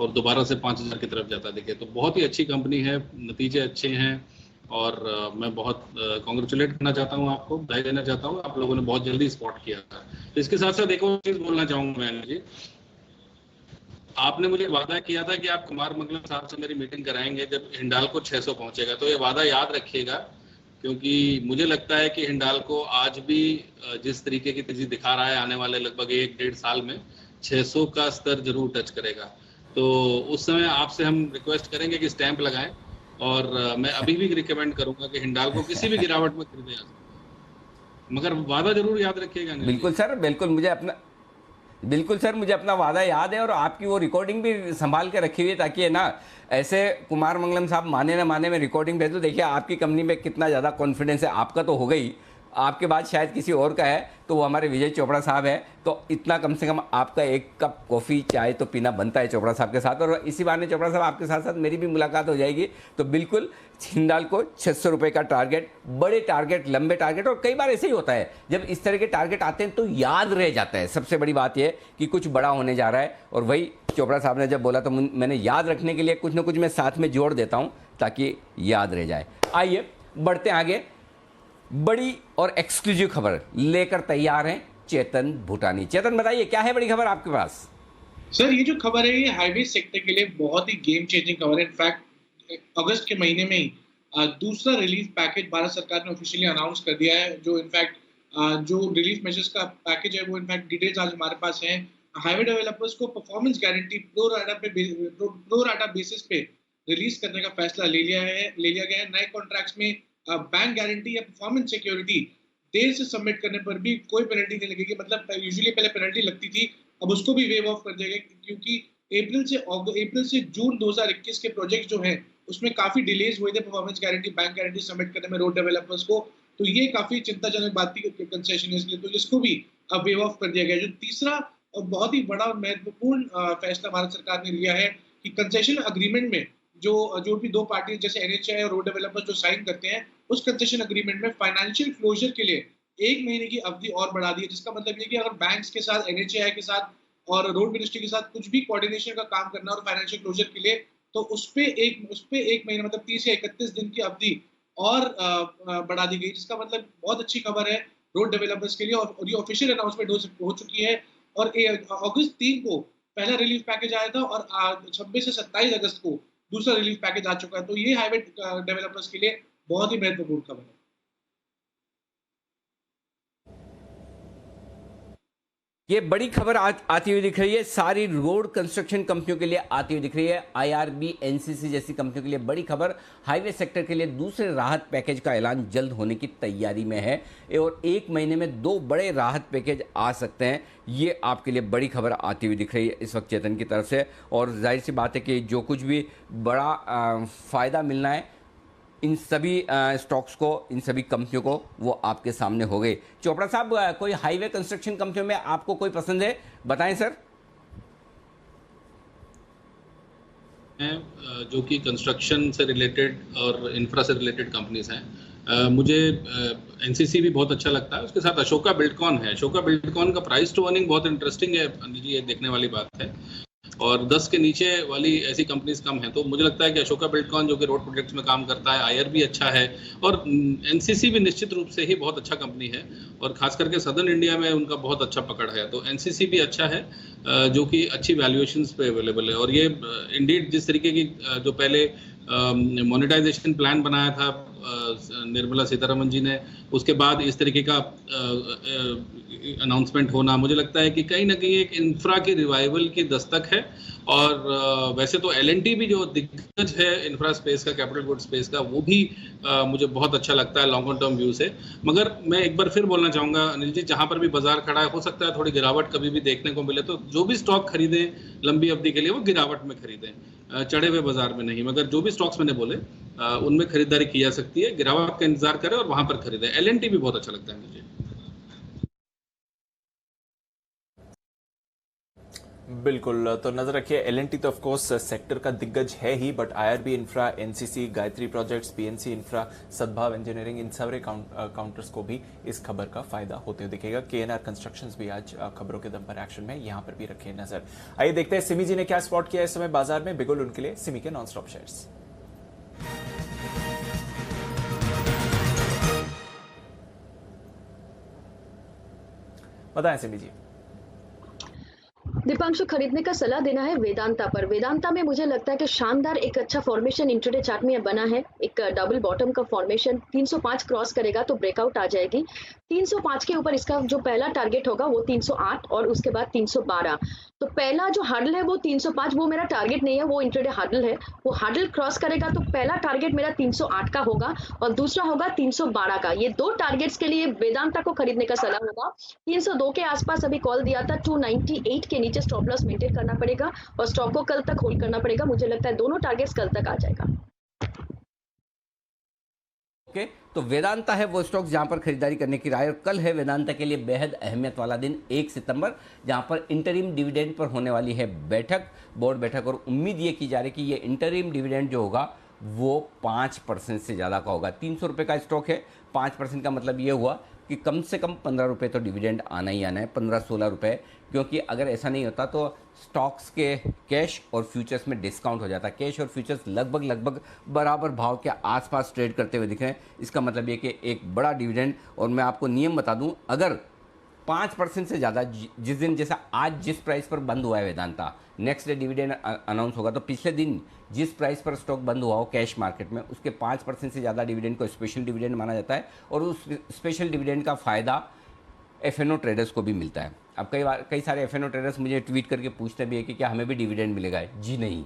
और दोबारा से 5000 की तरफ जाता दिखे। तो बहुत ही अच्छी कंपनी है, नतीजे अच्छे हैं, और मैं बहुत कॉन्ग्रेचुलेट करना चाहता हूँ, आपको बधाई देना चाहता हूँ, आप लोगों ने बहुत जल्दी स्पॉट किया था। तो इसके साथ साथ एक और चीज़ बोलना चाहूँगा मैं जी, आपने मुझे वादा किया था कि आप कुमार मंगलम साहब से मेरी मीटिंग कराएंगे जब हिंडाल्को 600 पहुंचेगा। तो ये वादा याद रखिएगा, क्योंकि मुझे लगता है कि हिंडाल्को आज भी जिस तरीके की तेजी दिखा रहा है, आने वाले लगभग 1-1.5 साल में 600 का स्तर जरूर टच करेगा। तो उस समय आपसे हम रिक्वेस्ट करेंगे कि स्टैंप लगाएं, और मैं अभी भी रिकमेंड करूंगा कि हिंडाल्को किसी भी गिरावट में खरीदे जा सकते हैं, मगर वादा जरूर याद रखिएगा। बिल्कुल सर, बिल्कुल सर, मुझे अपना वादा याद है, और आपकी वो रिकॉर्डिंग भी संभाल के रखी हुई है, ताकि है ना, ऐसे कुमार मंगलम साहब माने ना माने में रिकॉर्डिंग भेज दो। देखिए आपकी कंपनी में कितना ज़्यादा कॉन्फिडेंस है, आपका तो हो गई, आपके बाद शायद किसी और का है, तो वो हमारे विजय चोपड़ा साहब है। तो इतना कम से कम आपका एक कप कॉफ़ी चाय तो पीना बनता है चोपड़ा साहब के साथ, और इसी बहाने चोपड़ा साहब आपके साथ साथ मेरी भी मुलाकात हो जाएगी। तो बिल्कुल हिंडाल्को 600 रुपये का टारगेट, बड़े टारगेट, लंबे टारगेट, और कई बार ऐसे ही होता है, जब इस तरह के टारगेट आते हैं तो याद रह जाता है। सबसे बड़ी बात यह कि कुछ बड़ा होने जा रहा है, और वही चोपड़ा साहब ने जब बोला तो मैंने याद रखने के लिए कुछ ना कुछ मैं साथ में जोड़ देता हूँ ताकि याद रह जाए। आइए बढ़ते आगे, बड़ी और एक्सक्लूसिव खबर लेकर तैयार हैं चेतन भूटानी। चेतन बताइए, क्या है बड़ी खबर आपके पास? सर ये जो खबर है ये हाईवे सेक्टर के लिए बहुत ही गेम चेंजिंग खबर है। इनफैक्ट अगस्त के महीने में ही दूसरा रिलीफ पैकेज भारत सरकार ने ऑफिशियली अनाउंस कर दिया है। जो इनफैक्ट जो रिलीफ मेजर्स का पैकेज है वो इनफैक्ट डिटेल्स आज हमारे पास हैं। हाईवे डेवलपर्स को performance guarantee pro rata basis पे रिलीज करने का फैसला ले लिया गया है। नए कॉन्ट्रैक्ट्स में बैंक गारंटी या परफॉर्मेंस सिक्योरिटी देर से सबमिट करने पर भी कोई पेनल्टी नहीं लगेगी। मतलब यूजुअली पहले पेनल्टी लगती थी, अब उसको भी वेव ऑफ कर दिया गया, क्योंकि अप्रैल से जून 2021 के प्रोजेक्ट जो हैं उसमें काफी डिलेज हुए थे performance guarantee, bank guarantee submit करने में रोड डेवलपर्स को। तो ये काफी चिंताजनक बात थी कंसेशन इसलिए, तो इसको भी अब वेव ऑफ कर दिया गया। जो तीसरा और बहुत ही बड़ा और महत्वपूर्ण फैसला भारत सरकार ने लिया है कि कंसेशन अग्रीमेंट में जो भी दो पार्टी जैसे NHAI और रोड डेवलपर्स जो साइन करते हैं, उस कंसेशन अग्रीमेंट में फाइनेंशियल क्लोजर के लिए 1 महीने की अवधि और बढ़ा दी है। जिसका मतलब ये कि अगर बैंक्स के साथ, NHAI के साथ और रोड मिनिस्ट्री के साथ कुछ भी कोऑर्डिनेशन का काम करना और फाइनेंशियल क्लोजर के लिए, तो उस पे एक महीना मतलब 30 या 31 दिन की अवधि और बढ़ा दी गई। जिसका मतलब बहुत अच्छी खबर है रोड डेवलपर्स के लिए, और ये ऑफिशियल अनाउंसमेंट हो चुकी है। और अगस्त 3 को पहला रिलीफ पैकेज आया था और 26 से 27 अगस्त को दूसरा रिलीफ पैकेज आ चुका है। तो ये हाईवे डेवलपर्स के लिए बहुत ही महत्वपूर्ण खबर है। ये बड़ी खबर आती हुई दिख रही है, सारी रोड कंस्ट्रक्शन कंपनियों के लिए आती हुई दिख रही है। IRB, NCC जैसी कंपनियों के लिए बड़ी खबर। हाईवे सेक्टर के लिए दूसरे राहत पैकेज का ऐलान जल्द होने की तैयारी में है, और 1 महीने में 2 बड़े राहत पैकेज आ सकते हैं। ये आपके लिए बड़ी खबर आती हुई दिख रही है इस वक्त चेतन की तरफ से। और जाहिर सी बात है कि जो कुछ भी बड़ा फ़ायदा मिलना है इन सभी स्टॉक्स को, इन सभी कंपनियों को, वो आपके सामने हो गए। चोपड़ा साहब, कोई हाईवे कंस्ट्रक्शन कंपनियों में आपको कोई पसंद है, बताएं सर। जो कि कंस्ट्रक्शन से रिलेटेड और इंफ्रा से रिलेटेड कंपनीज हैं, मुझे NCC भी बहुत अच्छा लगता है। उसके साथ अशोका बिल्डकॉन है। अशोका बिल्डकॉन का प्राइस टू अर्निंग बहुत इंटरेस्टिंग है जी, ये देखने वाली बात है। और 10 के नीचे वाली ऐसी कंपनीज कम है। तो मुझे लगता है कि अशोका बिल्डकॉन जो कि रोड प्रोजेक्ट्स में काम करता है, आयर भी अच्छा है और एनसीसी भी निश्चित रूप से ही बहुत अच्छा कंपनी है और खास करके सदर्न इंडिया में उनका बहुत अच्छा पकड़ है। तो एनसीसी भी अच्छा है जो कि अच्छी वैल्यूएशंस पे अवेलेबल है। और ये इंडीड जिस तरीके की जो पहले मोनेटाइजेशन प्लान बनाया था निर्मला सीतारमन जी ने, उसके बाद इस तरीके का अनाउंसमेंट होना, मुझे लगता है कि कहीं ना कहीं एक इंफ्रा की रिवाइवल की दस्तक है। और वैसे तो एलएनटी भी जो दिग्गज है इंफ्रा स्पेस का, कैपिटल गुड स्पेस का, वो भी मुझे बहुत अच्छा लगता है लॉन्ग टर्म व्यू से। मगर मैं एक बार फिर बोलना चाहूँगा अनिल जी, जहाँ पर भी बाजार खड़ा है, हो सकता है थोड़ी गिरावट कभी भी देखने को मिले, तो जो भी स्टॉक खरीदें लंबी अवधि के लिए वो गिरावट में खरीदें, चढ़े हुए बाजार में नहीं। मगर जो भी स्टॉक्स मैंने बोले उनमें खरीदारी की जा सकती है, गिरावट का इंतजार करें और वहां पर खरीदें। एलएनटी भी बहुत अच्छा लगता है मुझे। बिल्कुल, तो नजर रखिए एलएनटी तो ऑफ कोर्स सेक्टर का दिग्गज है ही, but IRB infra, NCC, Gayatri projects, PNC infra, Sadbhav engineering, इन सारे काउंटर्स को भी इस खबर का फायदा होते हुए दिखेगा। केएनआर कंस्ट्रक्शंस भी आज खबरों के दम पर एक्शन में, यहां पर भी रखिए नजर। आइए देखते हैं सिमी जी ने क्या स्पॉट किया इस समय बाजार में। बिगुल उनके लिए सिमी के नॉन स्टॉप शेयर्स। बताएं सिमी जी। दीपांशु, खरीदने का सलाह देना है वेदांता पर। वेदांता में मुझे लगता है कि शानदार एक अच्छा फॉर्मेशन इंट्राडे चार्ट में बना है, एक डबल बॉटम का फॉर्मेशन। 305 क्रॉस करेगा तो ब्रेकआउट आ जाएगी। 305 के ऊपर इसका जो पहला टारगेट होगा वो 308 और उसके बाद 312। तो पहला जो हर्डल है वो 305, वो मेरा टारगेट नहीं है, वो इंट्राडे हर्डल है। वो हर्डल क्रॉस करेगा तो पहला टारगेट मेरा 308 का होगा और दूसरा होगा 312 का। ये दो टारगेट्स के लिए वेदांता को खरीदने का सलाह होगा। 302 के आसपास अभी कॉल दिया था, 298 के नीचे स्टॉप लॉस मेंटेन करना पड़ेगा और स्टॉक को कल तक होल्ड करना पड़ेगा। मुझे लगता है दोनों टारगेट्स कल तक आ जाएगा। तो वेदांता है वो स्टॉक्स जहां पर खरीदारी करने की राय। और कल है वेदांता के लिए बेहद अहमियत वाला दिन, 1 सितंबर, जहां पर इंटरिम डिविडेंड पर होने वाली है बैठक, बोर्ड बैठक। और उम्मीद ये की जा रही है कि ये इंटरिम डिविडेंड जो होगा वो 5% से ज़्यादा का होगा। 300 रुपये का स्टॉक है, 5% का मतलब ये हुआ कि कम से कम 15 रुपये तो डिविडेंड आना ही आना है, 15-16 रुपये। क्योंकि अगर ऐसा नहीं होता तो स्टॉक्स के कैश और फ्यूचर्स में डिस्काउंट हो जाता है। कैश और फ्यूचर्स लगभग बराबर भाव के आसपास ट्रेड करते हुए दिख रहे हैं। इसका मतलब ये कि एक बड़ा डिविडेंड। और मैं आपको नियम बता दूं, अगर 5% से ज़्यादा जिस दिन, जैसा आज जिस प्राइस पर बंद हुआ है Vedanta, next day dividend announce होगा, तो पिछले दिन जिस प्राइस पर स्टॉक बंद हुआ हो कैश मार्केट में, उसके 5% से ज़्यादा डिविडेंड को स्पेशल डिविडेंड माना जाता है। और उस स्पेशल डिविडेंड का फ़ायदा एफएनओ ट्रेडर्स को भी मिलता है। अब कई सारे एफएनओ ट्रेडर्स मुझे ट्वीट करके पूछते भी है कि क्या हमें भी डिविडेंड मिलेगा। जी नहीं,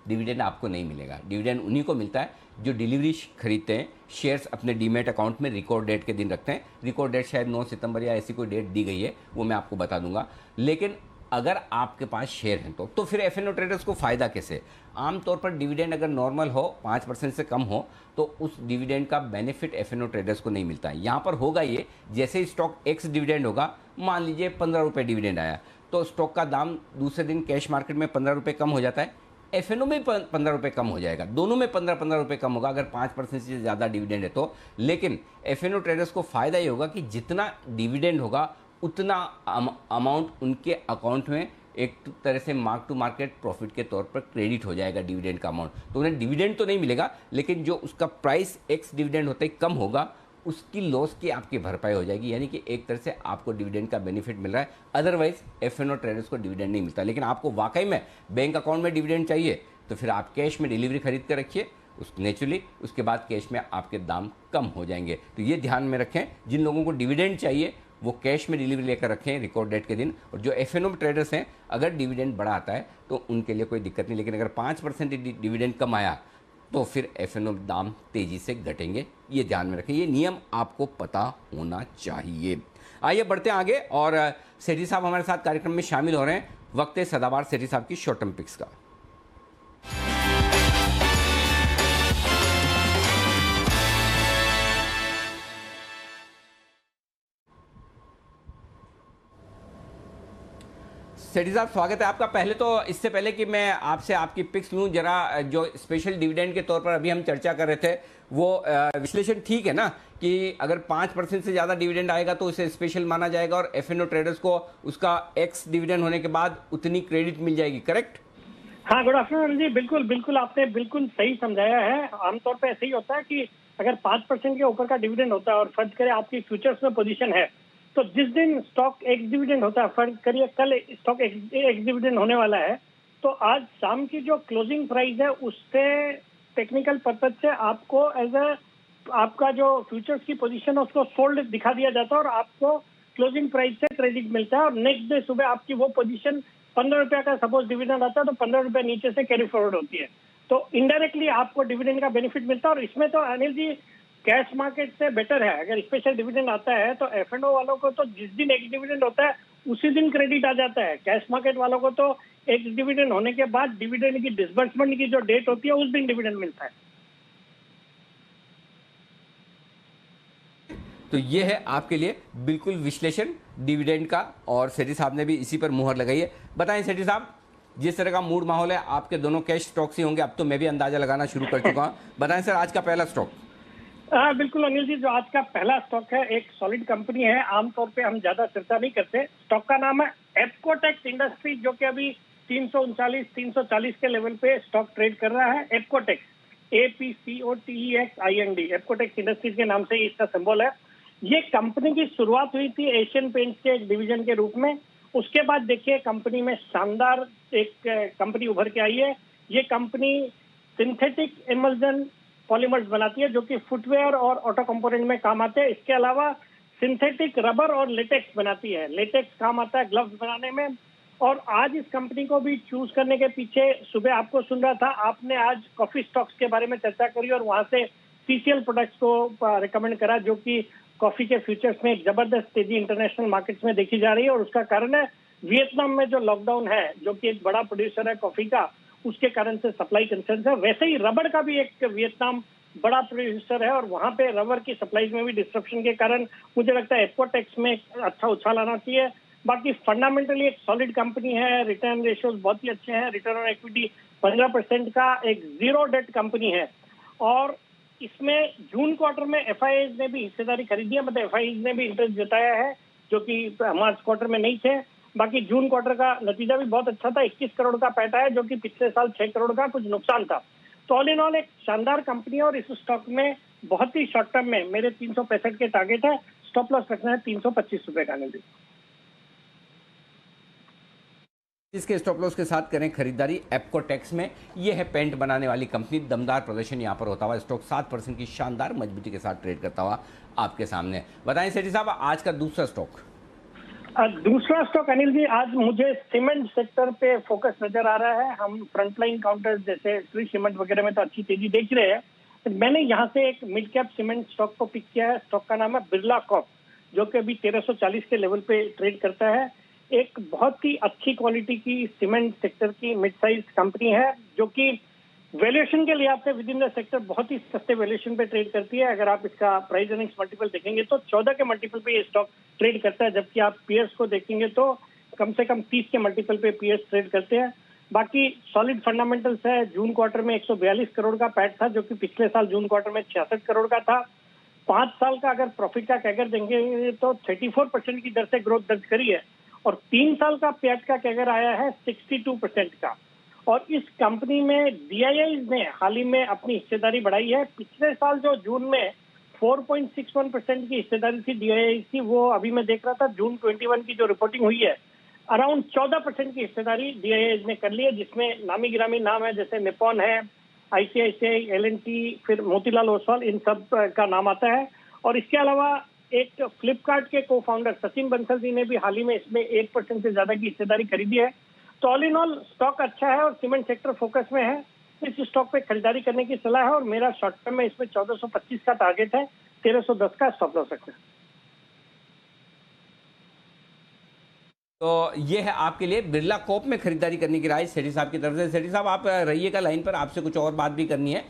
डिविडेंड आपको नहीं मिलेगा। डिविडेंड उन्हीं को मिलता है जो डिलीवरी खरीदते हैं, शेयर्स अपने डीमेट अकाउंट में रिकॉर्ड डेट के दिन रखते हैं। रिकॉर्ड डेट शायद 9 सितंबर या ऐसी कोई डेट दी गई है, वो मैं आपको बता दूंगा। लेकिन अगर आपके पास शेयर हैं तो फिर एफएनओ ट्रेडर्स को फ़ायदा कैसे? आमतौर पर डिविडेंड अगर नॉर्मल हो, 5% से कम हो, तो उस डिविडेंड का बेनिफिट एफएनओ ट्रेडर्स को नहीं मिलता है। यहाँ पर होगा ये, जैसे ही स्टॉक एक्स डिविडेंड होगा, मान लीजिए 15 रुपये डिविडेंड आया, तो स्टॉक का दाम दूसरे दिन कैश मार्केट में 15 रुपये कम हो जाता है, एफएनओ में 15 रुपये कम हो जाएगा। दोनों में 15-15 रुपये कम होगा अगर 5% से ज़्यादा डिविडेंड है तो। लेकिन एफएनओ ट्रेडर्स को फ़ायदा ये होगा कि जितना डिविडेंड होगा उतना अमाउंट उनके अकाउंट में एक तरह से मार्क टू मार्केट प्रॉफिट के तौर पर क्रेडिट हो जाएगा डिविडेंड का अमाउंट। तो उन्हें डिविडेंड तो नहीं मिलेगा, लेकिन जो उसका प्राइस एक्स डिविडेंड होते ही कम होगा, उसकी लॉस की आपकी भरपाई हो जाएगी। यानी कि एक तरह से आपको डिविडेंड का बेनिफिट मिल रहा है। अदरवाइज एफएनओ ट्रेडर्स को डिविडेंड नहीं मिलता। लेकिन आपको वाकई में बैंक अकाउंट में डिविडेंड चाहिए तो फिर आप कैश में डिलीवरी खरीद कर रखिए, नेचुरली उसके बाद कैश में आपके दाम कम हो जाएंगे। तो ये ध्यान में रखें, जिन लोगों को डिविडेंड चाहिए वो कैश में डिलीवरी लेकर रखें रिकॉर्ड डेट के दिन। और जो एफएनओ ट्रेडर्स हैं, अगर डिविडेंड बड़ा आता है तो उनके लिए कोई दिक्कत नहीं। लेकिन अगर 5% डिविडेंड कम आया तो फिर एफएनओ दाम तेजी से घटेंगे। ये ध्यान में रखें, ये नियम आपको पता होना चाहिए। आइए बढ़ते हैं आगे और सेठी साहब हमारे साथ कार्यक्रम में शामिल हो रहे हैं। वक्त है सदाबहार सेठी साहब की शॉर्ट टर्म पिक्स का। सेठी साहब स्वागत है आपका। पहले तो इससे पहले कि मैं आपसे आपकी पिक्स लूं, जरा जो स्पेशल डिविडेंड के तौर पर अभी हम चर्चा कर रहे थे वो विश्लेषण ठीक है ना कि अगर 5% से ज़्यादा डिविडेंड आएगा तो उसे स्पेशल माना जाएगा और एफएनओ ट्रेडर्स को उसका एक्स डिविडेंड होने के बाद उतनी क्रेडिट मिल जाएगी, करेक्ट? हाँ, गुड आफ्टरनून जी। बिल्कुल बिल्कुल आपने बिल्कुल सही समझाया है। आमतौर पर ऐसे ही होता है कि अगर 5% के ऊपर का डिविडेंड होता है और फर्ज करें आपकी फ्यूचर्स में पोजीशन है, तो जिस दिन स्टॉक एक्स डिविडेंड होता है, फर्ज करिए कल स्टॉक एक्स डिविडेंड होने वाला है, तो आज शाम की जो क्लोजिंग प्राइस है उससे टेक्निकल पर्पज से आपको एज ए आपका जो फ्यूचर्स की पोजीशन है उसको सोल्ड दिखा दिया जाता है और आपको क्लोजिंग प्राइस से क्रेडिट मिलता है और नेक्स्ट डे सुबह आपकी वो पोजीशन 15 रुपया का सपोज डिविडेंड आता है तो 15 रुपये नीचे से कैरी फॉरवर्ड होती है, तो इनडायरेक्टली आपको डिविडेंड का बेनिफिट मिलता है। और इसमें तो अनिल जी कैश मार्केट से बेटर है। अगर स्पेशल डिविडेंड आता है तो एफएनओ वालों को तो जिस दिन एक्स डिविडेंड होता है उसी दिन क्रेडिट आ जाता है। कैश मार्केट वालों को तो एक्स डिविडेंड होने के बाद डिविडेंड की डिसबर्समेंट की जो डेट होती है उस दिन डिविडेंड मिलता है। तो ये है आपके लिए बिल्कुल विश्लेषण डिविडेंड का और सेठी साहब ने भी इसी पर मुहर लगाई है। बताएं सेठी साहब, जिस तरह का मूड माहौल है आपके दोनों कैश स्टॉक्स ही होंगे, अब तो मैं भी अंदाजा लगाना शुरू कर चुका हूँ। बताएं सर आज का पहला स्टॉक। बिल्कुल अनिल जी, जो आज का पहला स्टॉक है एक सॉलिड कंपनी है, आमतौर पे हम ज्यादा चर्चा नहीं करते। स्टॉक का नाम है एप्कोटेक्स इंडस्ट्रीज, जो कि अभी 339-340 के लेवल पे स्टॉक ट्रेड कर रहा है। एप्कोटेक्स APCOTEXIND एप्कोटेक्स इंडस्ट्रीज के नाम से ही इसका सिंबल है। ये कंपनी की शुरुआत हुई थी एशियन पेंट्स के एक डिवीजन के रूप में। उसके बाद देखिए कंपनी में शानदार एक कंपनी उभर के आई है। ये कंपनी सिंथेटिक इमल्जन पॉलीमर्स बनाती है जो कि फुटवेयर और ऑटो कंपोनेंट में काम आते हैं। इसके अलावा सिंथेटिक रबर और लेटेक्स बनाती है। लेटेक्स काम आता है ग्लव्स बनाने में। और आज इस कंपनी को भी चूज करने के पीछे, सुबह आपको सुन रहा था, आपने आज कॉफी स्टॉक्स के बारे में चर्चा करी और वहां से सीसीएल प्रोडक्ट्स को रिकमेंड करा, जो कि कॉफी के फ्यूचर्स में एक जबरदस्त तेजी इंटरनेशनल मार्केट्स में देखी जा रही है। और उसका कारण है वियतनाम में जो लॉकडाउन है, जो कि एक बड़ा प्रोड्यूसर है कॉफी का, उसके कारण से सप्लाई कंसर्न है। वैसे ही रबर का भी एक वियतनाम बड़ा प्रोड्यूसर है और वहां पे रबर की सप्लाई में भी डिस्ट्रप्शन के कारण मुझे लगता है एप्कोटेक्स में अच्छा उछाल आना चाहिए। बाकी फंडामेंटली एक सॉलिड कंपनी है, रिटर्न रेशियोज बहुत ही अच्छे हैं, रिटर्न ऑन इक्विटी 15% का, एक जीरो डेट कंपनी है। और इसमें जून क्वार्टर में एफआईआईज ने भी हिस्सेदारी खरीदी है, मतलब एफआईआईज ने भी इंटरेस्ट जताया है जो कि मार्च क्वार्टर में नहीं थे। बाकी जून क्वार्टर का नतीजा भी बहुत अच्छा था, 21 करोड़ का पैटा है जो कि पिछले साल 6 करोड़ का कुछ नुकसान था। तो ऑल इन ऑल एक शानदार कंपनी है और इस स्टॉक में बहुत ही शॉर्ट टर्म में मेरे 365 के टारगेट है, स्टॉप लॉस रखना है 325 रुपए का। नहीं इसके स्टॉप लॉस के साथ करें खरीदारी एप्कोटेक्स में। यह है पेंट बनाने वाली कंपनी। दमदार प्रदर्शन यहाँ पर होता हुआ स्टॉक 7% की शानदार मजबूती के साथ ट्रेड करता हुआ आपके सामने। बताएं सेठी साहब आज का दूसरा स्टॉक। दूसरा स्टॉक अनिल जी, आज मुझे सीमेंट सेक्टर पे फोकस नजर आ रहा है। हम फ्रंटलाइन काउंटर्स जैसे श्री सीमेंट वगैरह में तो अच्छी तेजी देख रहे हैं, मैंने यहाँ से एक मिड कैप सीमेंट स्टॉक को पिक किया है। स्टॉक का नाम है बिरला कॉर्प, जो कि अभी 1340 के लेवल पे ट्रेड करता है। एक बहुत ही अच्छी क्वालिटी की सीमेंट सेक्टर की मिड साइज कंपनी है जो कि वैल्यूएशन के लिहाज से विद इन द सेक्टर बहुत ही सस्ते वैल्यूएशन पे ट्रेड करती है। अगर आप इसका प्राइस अर्निंग्स मल्टीपल देखेंगे तो 14 के मल्टीपल पे ये स्टॉक ट्रेड करता है, जबकि आप पीएर्स को देखेंगे तो कम से कम 30 के मल्टीपल पे पीएर्स ट्रेड करते हैं। बाकी सॉलिड फंडामेंटल्स है। जून क्वार्टर में 142 करोड़ का पैट था जो कि पिछले साल जून क्वार्टर में 66 करोड़ का था। 5 साल का अगर प्रॉफिट का कैगर देंगे तो 34% की दर से ग्रोथ दर्ज करी है और 3 साल का पैट का कैगर आया है 62% का। और इस कंपनी में डीआईआईज ने हाल ही में अपनी हिस्सेदारी बढ़ाई है। पिछले साल जो जून में 4.61% की हिस्सेदारी थी डीआईआईज की, वो अभी मैं देख रहा था जून 21 की जो रिपोर्टिंग हुई है अराउंड 14% की हिस्सेदारी डीआईआईज ने कर ली है, जिसमें नामी गिरामी नाम है जैसे निपॉन है, आईसीआईसीआई, एलएनटी, फिर मोतीलाल ओसवाल, इन सब का नाम आता है। और इसके अलावा एक फ्लिपकार्ट के को फाउंडर सचिन बंसल जी ने भी हाल ही में इसमें 1% से ज्यादा की हिस्सेदारी खरीदी है। तो ऑल इन ऑल स्टॉक अच्छा है और सीमेंट सेक्टर फोकस में है। इस स्टॉक पे खरीदारी करने की सलाह है और मेरा शॉर्ट टर्म में इसमें 1425 का टारगेट है, 1310 का स्टॉप लॉस रखना है। तो ये है आपके लिए बिरला कॉर्प में खरीदारी करने की राय सेठी साहब की तरफ से। सेठी साहब आप रहिएगा लाइन पर, आपसे कुछ और बात भी करनी है।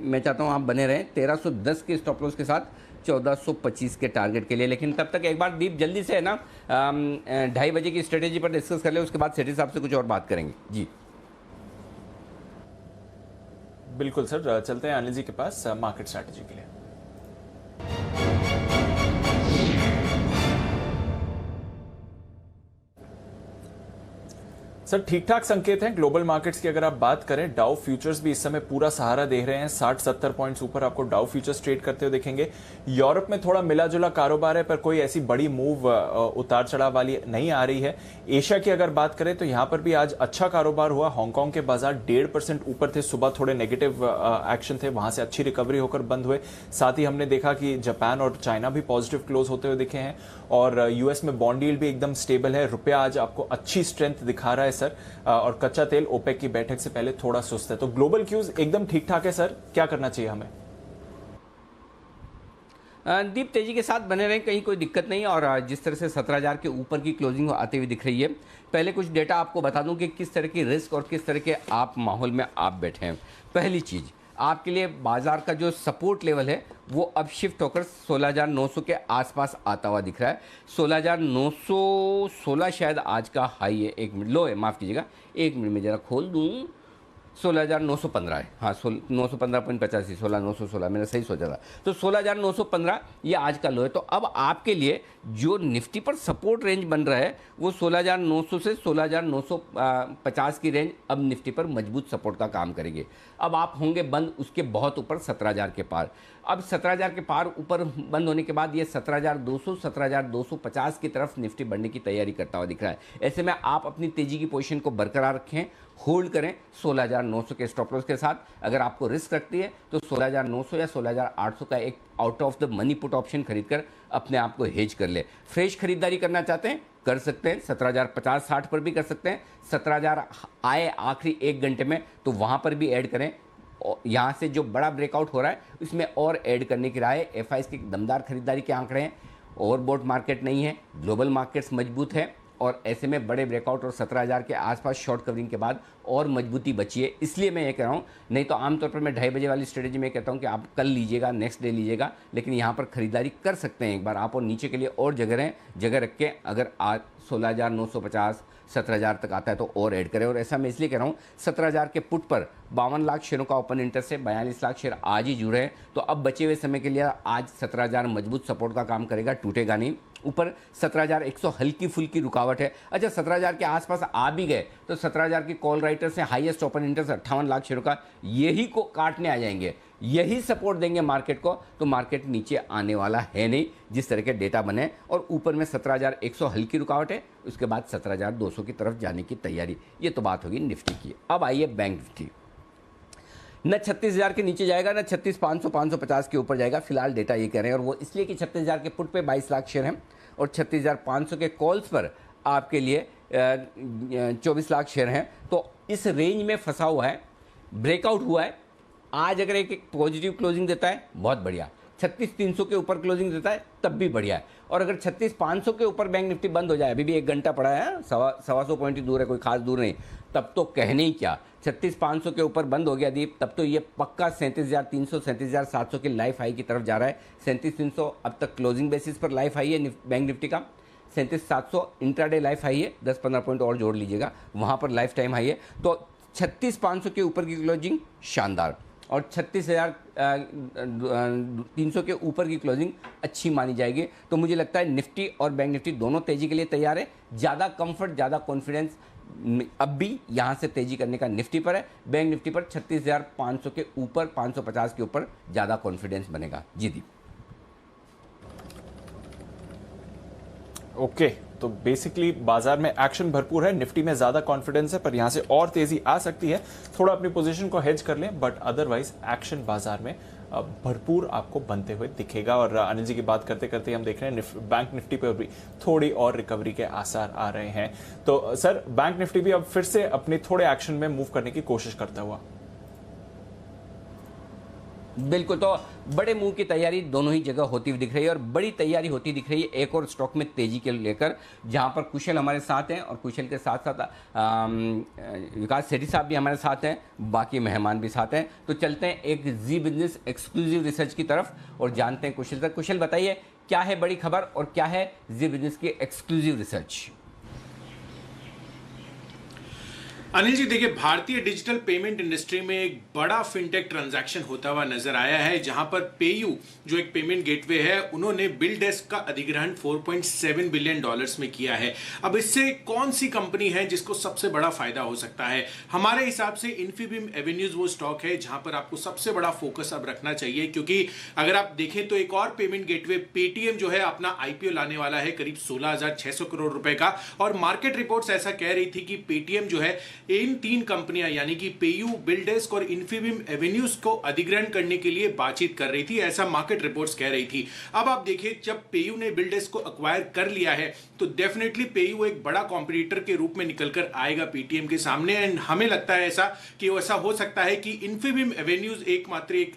मैं चाहता हूँ आप बने रहें। 1310 के स्टॉप लॉस के साथ 1425 के टारगेट के लिए। लेकिन तब तक एक बार दीप जल्दी से है ना 2:30 बजे की स्ट्रेटेजी पर डिस्कस कर ले, उसके बाद सेठी साहब से कुछ और बात करेंगे। जी बिल्कुल सर, चलते हैं अनिल जी के पास मार्केट स्ट्रैटेजी के लिए। सर ठीक ठाक संकेत हैं ग्लोबल मार्केट्स की। अगर आप बात करें, डाउ फ्यूचर्स भी इस समय पूरा सहारा दे रहे हैं। 60-70 पॉइंट्स ऊपर आपको डाउ फ्यूचर्स ट्रेड करते हुए देखेंगे। यूरोप में थोड़ा मिला जुला कारोबार है, पर कोई ऐसी बड़ी मूव उतार चढ़ाव वाली नहीं आ रही है। एशिया की अगर बात करें तो यहां पर भी आज अच्छा कारोबार हुआ। हांगकांग के बाजार 1.5% ऊपर थे, सुबह थोड़े नेगेटिव एक्शन थे, वहां से अच्छी रिकवरी होकर बंद हुए। साथ ही हमने देखा कि जापान और चाइना भी पॉजिटिव क्लोज होते हुए दिखे हैं, और यूएस में बॉन्ड यील्ड भी एकदम स्टेबल है। रुपया आज आपको अच्छी स्ट्रेंथ दिखा रहा है सर, और कच्चा तेल ओपेक की बैठक से पहले थोड़ा सुस्त है। तो ग्लोबल क्यूज एकदम ठीक ठाक है सर, क्या करना चाहिए हमें? दीप तेजी के साथ बने रहें, कहीं कोई दिक्कत नहीं। और जिस तरह से 17,000 के ऊपर की क्लोजिंग आती हुई दिख रही है, पहले कुछ डेटा आपको बता दूं कि किस तरह की रिस्क और किस तरह के आप माहौल में आप बैठे हैं। पहली चीज़ आपके लिए, बाजार का जो सपोर्ट लेवल है वो अब शिफ्ट होकर 16,900 के आसपास आता हुआ दिख रहा है। 16,916 शायद आज का हाई है, 1 मिनट लो है, माफ़ कीजिएगा, 1 मिनट में ज़रा खोल दूँ। 16,915 है, हाँ 915.85, 16,916 मैंने सही सोचा था। तो 16,915 ये आज का लो है। तो अब आपके लिए जो निफ्टी पर सपोर्ट रेंज बन रहा है वो 16,900 से 16,950 की रेंज अब निफ्टी पर मजबूत सपोर्ट का काम करेगी। अब आप होंगे बंद उसके बहुत ऊपर 17,000 के पार। अब 17,000 के पार ऊपर बंद होने के बाद ये 17,200, 17,250 की तरफ निफ्टी बढ़ने की तैयारी करता हुआ दिख रहा है। ऐसे में आप अपनी तेजी की पोजीशन को बरकरार रखें, होल्ड करें 16,900 के स्टॉप लॉस के साथ। अगर आपको रिस्क रखती है तो 16,900 या 16,800 का एक out of the money put option खरीदकर अपने आप को हेज कर ले। फ्रेश खरीदारी करना चाहते हैं कर सकते हैं, 17,050-60 पर भी कर सकते हैं। 17,000 आए आखिरी 1 घंटे में तो वहां पर भी ऐड करें। यहाँ से जो बड़ा ब्रेकआउट हो रहा है इसमें और ऐड करने की राय है। एफआईएस की दमदार खरीदारी के आंकड़े हैं, ओवरबॉट मार्केट नहीं है, ग्लोबल मार्केट्स मजबूत है, और ऐसे में बड़े ब्रेकआउट और 17,000 के आसपास शॉर्ट कवरिंग के बाद और मजबूती बची है। इसलिए मैं ये कह रहा हूँ, नहीं तो आमतौर पर मैं 2:30 बजे वाली स्ट्रेटेजी में कहता हूँ कि आप कल लीजिएगा, नेक्स्ट डे लीजिएगा, लेकिन यहाँ पर खरीदारी कर सकते हैं एक बार आप, और नीचे के लिए और जगह रख के अगर आज 16,950 17,000 तक आता है तो और ऐड करें। और ऐसा मैं इसलिए कह रहा हूँ, 17,000 के पुट पर 52 लाख शेयरों का ओपन इंटरेस्ट है, 42 लाख शेयर आज ही जुड़े हैं। तो अब बचे हुए समय के लिए आज 17,000 मजबूत सपोर्ट का काम करेगा, टूटेगा नहीं। ऊपर 17,100 हल्की फुल्की रुकावट है। अच्छा 17,000 के आसपास आ भी गए तो 17,000 की कॉल राइटर से हाईएस्ट ओपन इंटरेस्ट 58 लाख शेयरों का, यही को काटने आ जाएंगे, यही सपोर्ट देंगे मार्केट को, तो मार्केट नीचे आने वाला है नहीं जिस तरह के डेटा बने। और ऊपर में 17,100 हल्की रुकावट है, उसके बाद 17,200 की तरफ जाने की तैयारी। ये तो बात होगी निफ्टी की। अब आइए बैंक निफ्टी, न 36,000 के नीचे जाएगा न 36,500 550 के ऊपर जाएगा, फिलहाल डेटा ये कह रहे हैं। और वो इसलिए कि 36,000 के पुट पे 22 लाख शेयर हैं और 36,500 के कॉल्स पर आपके लिए 24 लाख शेयर हैं। तो इस रेंज में फंसा हुआ है, ब्रेकआउट हुआ है। आज अगर एक पॉजिटिव क्लोजिंग देता है बहुत बढ़िया, 36,300 के ऊपर क्लोजिंग देता है तब भी बढ़िया है। और अगर 36,500 के ऊपर बैंक निफ्टी बंद हो जाए, अभी भी 1 घंटा पड़ा है, 125 पॉइंट ही दूर है, कोई खास दूर नहीं, तब तो कहने ही क्या। 36,500 के ऊपर बंद हो गया दीप, तब तो ये पक्का 37,300 37,700 के लाइफ हाई की तरफ जा रहा है। 37,300 अब तक क्लोजिंग बेसिस पर लाइफ हाई है बैंक निफ्टी का, 37,700 इंट्राडे लाइफ हाई है, 10-15 पॉइंट और जोड़ लीजिएगा, वहाँ पर लाइफ टाइम हाई है। तो 36,500 के ऊपर की क्लोजिंग शानदार, और 36,300 के ऊपर की क्लोजिंग अच्छी मानी जाएगी। तो मुझे लगता है निफ्टी और बैंक निफ्टी दोनों तेजी के लिए तैयार है। ज़्यादा कंफर्ट, ज़्यादा कॉन्फिडेंस अब भी यहाँ से तेजी करने का निफ्टी पर है। बैंक निफ्टी पर 36,500 के ऊपर, 550 के ऊपर ज़्यादा कॉन्फिडेंस बनेगा। जी दी ओके, तो बेसिकली बाजार में एक्शन भरपूर है, निफ्टी में ज्यादा कॉन्फिडेंस है, पर यहां से और तेजी आ सकती है। थोड़ा अपनी पोजीशन को हेज कर लें, बट अदरवाइज एक्शन बाजार में भरपूर आपको बनते हुए दिखेगा। और अनिल जी की बात करते करते हम देख रहे हैं बैंक निफ्टी पर भी थोड़ी और रिकवरी के आसार आ रहे हैं। तो सर बैंक निफ्टी भी अब फिर से अपने थोड़े एक्शन में मूव करने की कोशिश करता हुआ। बिल्कुल, तो बड़े मूव की तैयारी दोनों ही जगह होती हुई दिख रही है और बड़ी तैयारी होती दिख रही है एक और स्टॉक में तेजी के लेकर, जहां पर कुशल हमारे साथ हैं और कुशल के साथ साथ विकास सेठी साहब भी हमारे साथ हैं, बाकी मेहमान भी साथ हैं। तो चलते हैं एक जी बिजनेस एक्सक्लूसिव रिसर्च की तरफ और जानते हैं कुशल से। कुशल बताइए क्या है बड़ी खबर और क्या है जी बिजनेस की एक्सक्लूसिव रिसर्च? अनिल जी देखिए, भारतीय डिजिटल पेमेंट इंडस्ट्री में एक बड़ा फिनटेक ट्रांजैक्शन होता हुआ नजर आया है, जहां पर पेयू जो एक पेमेंट गेटवे है, उन्होंने बिलडेस्क का अधिग्रहण $4.7 बिलियन में किया है। अब इससे कौन सी कंपनी है जिसको सबसे बड़ा फायदा हो सकता है? हमारे हिसाब से इन्फीबीम एवेन्यूज वो स्टॉक है जहां पर आपको सबसे बड़ा फोकस अब रखना चाहिए, क्योंकि अगर आप देखें तो एक और पेमेंट गेटवे पेटीएम जो है अपना आईपीओ लाने वाला है करीब 16,600 करोड़ रुपए का, और मार्केट रिपोर्ट्स ऐसा कह रही थी कि पेटीएम जो है इन 3 कंपनियां यानी कि पेयू, बिलडेस्क और इन्फीबीम एवेन्यूज को अधिग्रहण करने के लिए बातचीत कर रही थी, ऐसा मार्केट रिपोर्ट्स कह रही थी। अब आप देखिए, जब पेयू ने बिलडेस्क को एक्वायर कर लिया है तो डेफिनेटली पेयू एक बड़ा कॉम्पिटिटर के रूप में निकलकर आएगा पेटीएम के सामने। एंड हमें लगता है ऐसा कि ऐसा हो सकता है कि इन्फीबीम एवेन्यूज एकमात्र एक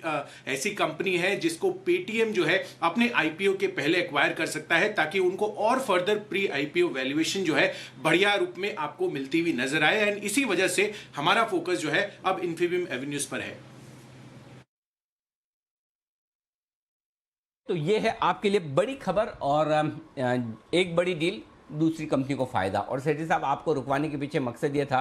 ऐसी कंपनी है जिसको पेटीएम जो है अपने आईपीओ के पहले एक्वायर कर सकता है, ताकि उनको और फर्दर प्री आईपीओ वैल्यूएशन जो है बढ़िया रूप में आपको मिलती हुई नजर आए। एंड इसी वजह से हमारा फोकस जो है अब इन्फीबीम एवेन्यूज पर है। तो ये है आपके लिए बड़ी खबर और एक बड़ी डील, दूसरी कंपनी को फायदा। और सेठी साहब, आपको रुकवाने के पीछे मकसद ये था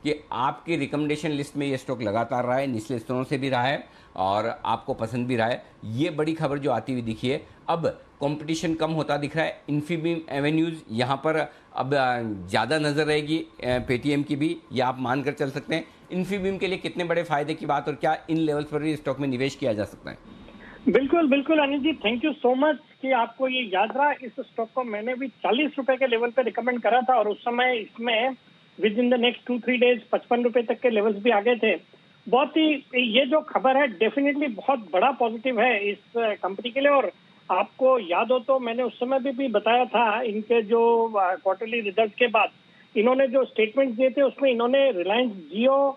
कि आपकी रिकमेंडेशन लिस्ट में ये स्टॉक लगातार रहा है, निचले स्तरों से भी रहा है और आपको पसंद भी रहा है। ये बड़ी खबर जो आती हुई दिखी है, अब कंपटीशन कम होता दिख रहा है। इन्फीबीम एवेन्यूज यहाँ पर अब ज़्यादा नज़र रहेगी पेटीएम की भी, या आप मानकर चल सकते हैं इन्फीबीम के लिए कितने बड़े फायदे की बात, और क्या इन लेवल्स पर भी स्टॉक में निवेश किया जा सकता है? बिल्कुल बिल्कुल Anil ji, thank you so much कि आपको ये याद रहा। इस स्टॉक को मैंने भी 40 रुपए के लेवल पे रिकमेंड करा था और उस समय इसमें with in the next 2-3 days 55 रुपए तक के लेवल्स भी आ गए थे। बहुत ही ये जो खबर है डेफिनेटली बहुत बड़ा पॉजिटिव है इस कंपनी के लिए। और आपको याद हो तो मैंने उस समय भी बताया था, इनके जो क्वार्टरली रिजल्ट के बाद इन्होंने जो स्टेटमेंट दिए थे उसमें इन्होंने रिलायंस जियो,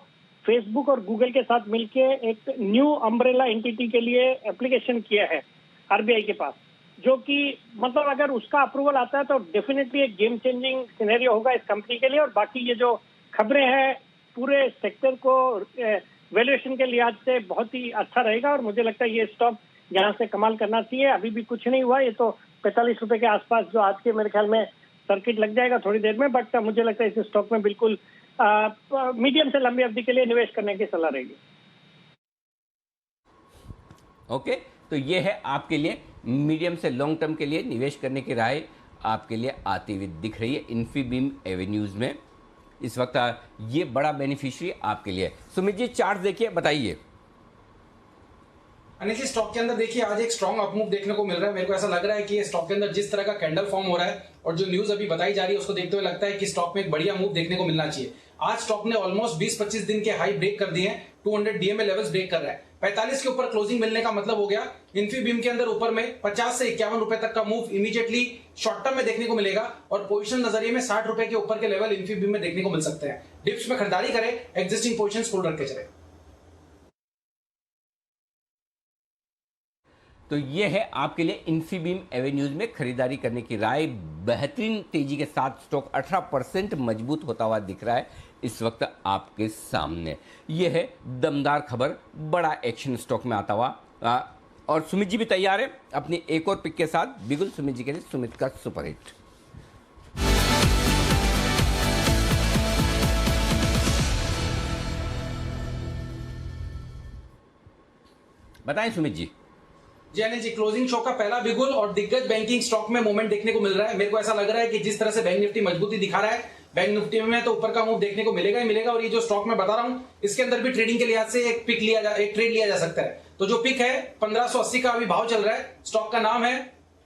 फेसबुक और गूगल के साथ मिलके एक न्यू अम्ब्रेला एंटिटी के लिए एप्लीकेशन किया है आरबीआई के पास, जो कि मतलब अगर उसका अप्रूवल आता है तो डेफिनेटली एक गेम चेंजिंग सिनेरियो होगा इस कंपनी के लिए। और बाकी ये जो खबरें हैं पूरे सेक्टर को वैल्यूएशन के लिहाज से बहुत ही अच्छा रहेगा और मुझे लगता है ये स्टॉक यहाँ से कमाल करना चाहिए। अभी भी कुछ नहीं हुआ, ये तो 45 रुपए के आसपास जो आज के मेरे ख्याल में सर्किट लग जाएगा थोड़ी देर में, बट मुझे लगता है इस स्टॉक में बिल्कुल मीडियम से लंबी अवधि के लिए निवेश करने की सलाह रहेगी। ओके, तो ये है आपके लिए मीडियम से लॉन्ग टर्म के लिए निवेश करने की राय आपके लिए आती हुई दिख रही है इन्फीबीम एवेन्यूज में। इस वक्त ये बड़ा बेनिफिशियरी आपके लिए। सुमित जी, चार्ट देखिए, बताइए। अनिल जी, स्टॉक के अंदर देखिए आज एक स्ट्रॉन्ग अपमूव देखने को मिल रहा है। मेरे को ऐसा लग रहा है कि ये स्टॉक के अंदर जिस तरह का कैंडल फॉर्म हो रहा है और जो न्यूज अभी बताई जा रही है उसको देखते हुए लगता है कि स्टॉक में एक बढ़िया मूव देखने को मिलना चाहिए। आज स्टॉक ने ऑलमोस्ट 20-25 दिन के हाई ब्रेक कर दिए हैं, 200 डीएमए लेवल्स ब्रेक कर रहा है। 45 के ऊपर क्लोजिंग मिलने का मतलब हो गया इन्फीबीम के अंदर ऊपर में 50 से 51 रुपए तक का मूव इमीडिएटली शॉर्ट टर्म में देखने को मिलेगा और पोजीशन नजरिए में 60 रुपए के ऊपर के लेवल इन्फीबीम में देखने को मिल सकते हैं। डिप्स में खरीदारी करें, एग्जिस्टिंग पोजीशंस होल्ड रख के चले। तो ये है आपके लिए इन्फीबीम एवेन्यूज में खरीदारी करने की राय। बेहतरीन तेजी के साथ स्टॉक 18% मजबूत होता हुआ दिख रहा है इस वक्त आपके सामने। ये है दमदार खबर, बड़ा एक्शन स्टॉक में आता हुआ। और सुमित जी भी तैयार है अपनी एक और पिक के साथ। बिल्कुल सुमित जी के लिए सुमित का सुपरहिट। बताएं सुमित जी। अनिल जी, क्लोजिंग शो का पहला बिगुल और दिग्गज बैंकिंग स्टॉक में मूवमेंट देखने को मिल रहा है। मेरे को ऐसा लग रहा है कि जिस तरह से बैंक निफ्टी मजबूती दिखा रहा है, बैंक निफ्टी में तो ऊपर का मूव देखने को मिलेगा ही मिलेगा। और ये जो स्टॉक मैं बता रहा हूं इसके अंदर भी ट्रेडिंग के लिहाज से एक ट्रेड लिया जा सकता है। तो जो पिक है 1580 का अभी भाव चल रहा है। स्टॉक का नाम है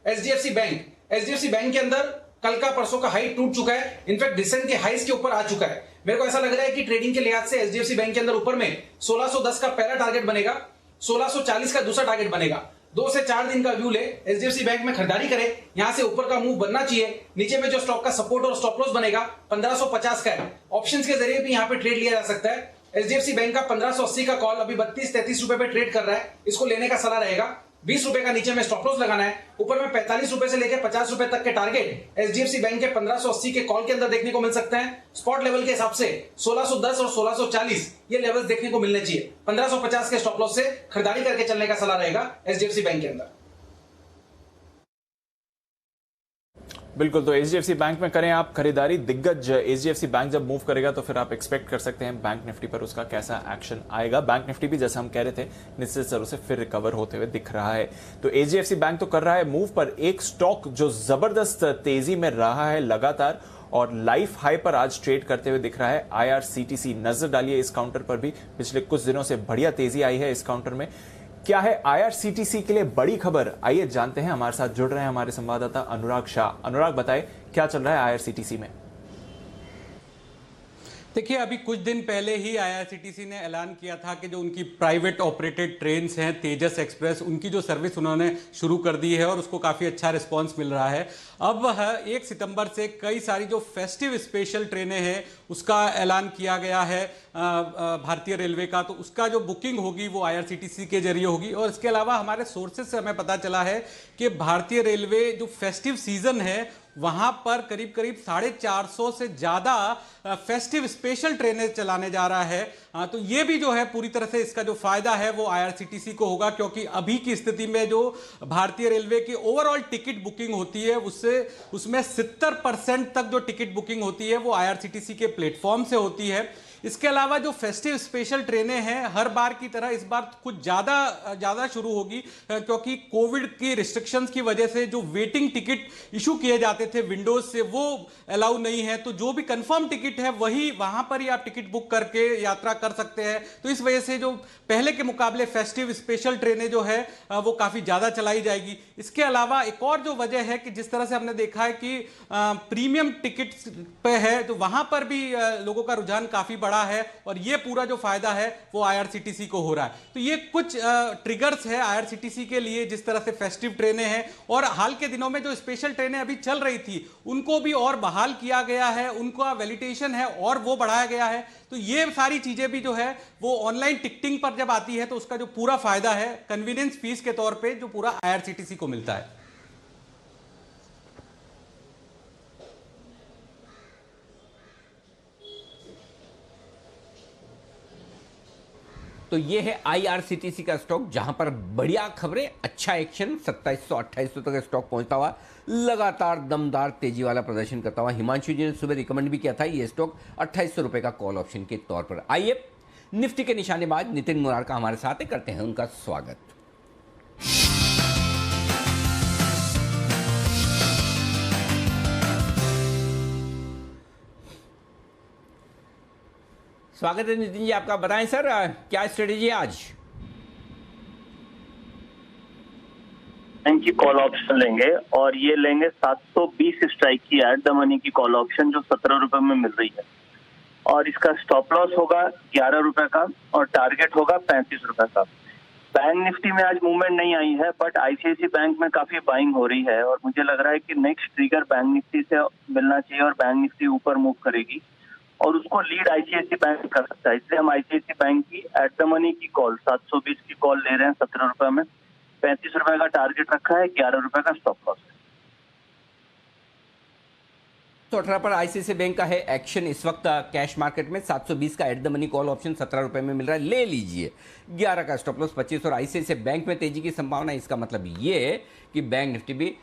एचडीएफसी बैंक। एचडीएफसी बैंक के अंदर कल का परसों का हाई टूट चुका है, इनफैक्ट रिसेंट के हाइस के ऊपर आ चुका है। मेरे को ऐसा लग रहा है कि ट्रेडिंग के लिहाज से एचडीएफसी बैंक के अंदर ऊपर में 1610 का पहला टारगेट बनेगा, 1640 का दूसरा टारगेट बनेगा। 2 से 4 दिन का व्यू ले, एचडीएफसी बैंक में खरीदारी करें, यहां से ऊपर का मूव बनना चाहिए। नीचे में जो स्टॉक का सपोर्ट और स्टॉप लॉस बनेगा 1550 का है। ऑप्शंस के जरिए भी यहां पे ट्रेड लिया जा सकता है। एचडीएफसी बैंक का 1580 का कॉल अभी 32-33 रुपए पे ट्रेड कर रहा है, इसको लेने का सलाह रहेगा। 20 रुपए का नीचे में स्टॉप लॉस लगाना है। ऊपर में 45 रुपए से लेकर 50 रुपए तक के टारगेट एचडीएफसी बैंक के 1580 के कॉल के अंदर देखने को मिल सकते हैं। स्पॉट लेवल के हिसाब से 1610 और 1640 ये लेवल्स देखने को मिलने चाहिए। 1550 के स्टॉप लॉस से खरीदारी करके चलने का सलाह रहेगा एचडीएफसी बैंक के अंदर। बिल्कुल, तो एचडीएफसी बैंक में करें आप खरीदारी। दिग्गज एचडीएफसी बैंक जब मूव करेगा तो फिर आप एक्सपेक्ट कर सकते हैं बैंक निफ्टी पर उसका कैसा एक्शन आएगा। बैंक निफ्टी भी जैसा हम कह रहे थे निश्चित स्तरों से फिर रिकवर होते हुए दिख रहा है। तो एचडीएफसी बैंक तो कर रहा है मूव, पर एक स्टॉक जो जबरदस्त तेजी में रहा है लगातार और लाइफ हाई पर आज ट्रेड करते हुए दिख रहा है, आईआरसीटीसी। नजर डालिए इस काउंटर पर भी पिछले कुछ दिनों से बढ़िया तेजी आई है इस काउंटर में। क्या है आईआरसीटीसी के लिए बड़ी खबर, आइए जानते हैं। हमारे साथ जुड़ रहे हैं हमारे संवाददाता अनुराग शाह। अनुराग, बताएं क्या चल रहा है आईआरसीटीसी में। देखिए, अभी कुछ दिन पहले ही आईआरसीटीसी ने ऐलान किया था कि जो उनकी प्राइवेट ऑपरेटेड ट्रेन्स हैं तेजस एक्सप्रेस, उनकी जो सर्विस उन्होंने शुरू कर दी है और उसको काफ़ी अच्छा रिस्पांस मिल रहा है। अब 1 सितंबर से कई सारी जो फेस्टिव स्पेशल ट्रेनें हैं उसका ऐलान किया गया है भारतीय रेलवे का, तो उसका जो बुकिंग होगी वो आईआरसीटीसी के जरिए होगी। और इसके अलावा हमारे सोर्सेज से हमें पता चला है कि भारतीय रेलवे जो फेस्टिव सीजन है वहां पर करीब 450 से ज्यादा फेस्टिव स्पेशल ट्रेनें चलाने जा रहा है। तो ये भी जो है पूरी तरह से इसका जो फायदा है वो आईआरसीटीसी को होगा, क्योंकि अभी की स्थिति में जो भारतीय रेलवे की ओवरऑल टिकट बुकिंग होती है उसमें 70% तक जो टिकट बुकिंग होती है वो आईआरसीटीसी के प्लेटफॉर्म से होती है। इसके अलावा जो फेस्टिव स्पेशल ट्रेनें हैं हर बार की तरह इस बार कुछ ज़्यादा शुरू होगी, क्योंकि कोविड की रिस्ट्रिक्शंस की वजह से जो वेटिंग टिकट इशू किए जाते थे विंडोज से वो अलाउ नहीं है। तो जो भी कंफर्म टिकट है वही वहां पर ही आप टिकट बुक करके यात्रा कर सकते हैं। तो इस वजह से जो पहले के मुकाबले फेस्टिव स्पेशल ट्रेनें जो है वो काफ़ी ज़्यादा चलाई जाएगी। इसके अलावा एक और जो वजह है कि जिस तरह से हमने देखा है कि प्रीमियम टिकट पे है तो वहां पर भी लोगों का रुझान काफ़ी बड़ा है और ये पूरा जो फायदा है वो आईआरसीटीसी को हो रहा है। तो ये कुछ ट्रिगर्स है आईआरसीटीसी के लिए, जिस तरह से फेस्टिव ट्रेनें हैं और हाल के दिनों में जो स्पेशल ट्रेनें अभी चल रही थी उनको भी और बहाल किया गया है, उनका वैलिडेशन है और वो बढ़ाया गया है। तो ये सारी चीजें भी जो है वो ऑनलाइन टिकटिंग पर जब आती है तो उसका जो पूरा फायदा है कन्वीनियंस फीस के तौर पर जो पूरा आईआरसीटीसी को मिलता है। तो ये है आईआरसीटीसी का स्टॉक जहां पर बढ़िया खबरें, अच्छा एक्शन, 2700-2800 तक स्टॉक पहुंचता हुआ लगातार दमदार तेजी वाला प्रदर्शन करता हुआ। हिमांशु जी ने सुबह रिकमेंड भी किया था ये स्टॉक 2800 रुपए का कॉल ऑप्शन के तौर पर। आइए निफ्टी के निशानेबाज नितिन मुरारका हमारे साथ है, करते हैं उनका स्वागत। स्वागत है नितिन जी आपका। बताएं सर क्या स्ट्रेटेजी है आज? बैंक की कॉल ऑप्शन लेंगे और ये लेंगे 720 स्ट्राइक की एट द मनी की कॉल ऑप्शन जो 17 रुपए में मिल रही है और इसका स्टॉप लॉस होगा 11 रुपए का और टारगेट होगा 35 रुपए का। बैंक निफ्टी में आज मूवमेंट नहीं आई है बट आईसीआईसी बैंक में काफी बाइंग हो रही है और मुझे लग रहा है कि नेक्स्ट ट्रिगर बैंक निफ्टी से मिलना चाहिए और बैंक निफ्टी ऊपर मूव करेगी और उसको लीड आईसीआईसी बैंक कर सकता है। इसलिए हम आईसीआईसी बैंक की एट द मनी की कॉल 720 की कॉल ले रहे हैं 17 रुपए में। 35 रुपए का टारगेट रखा है, 11 रुपए का स्टॉप लॉस है। तो 18 पर आईसीआईसी बैंक का है एक्शन इस वक्त कैश मार्केट में 720 का at the money call option 17 रुपए में मिल रहा है, ले लीजिए। 11 का स्टॉप लॉस 25 और आईसीआईसी बैंक में तेजी की संभावना। इसका मतलब ये है कि बैंक निफ्टी भी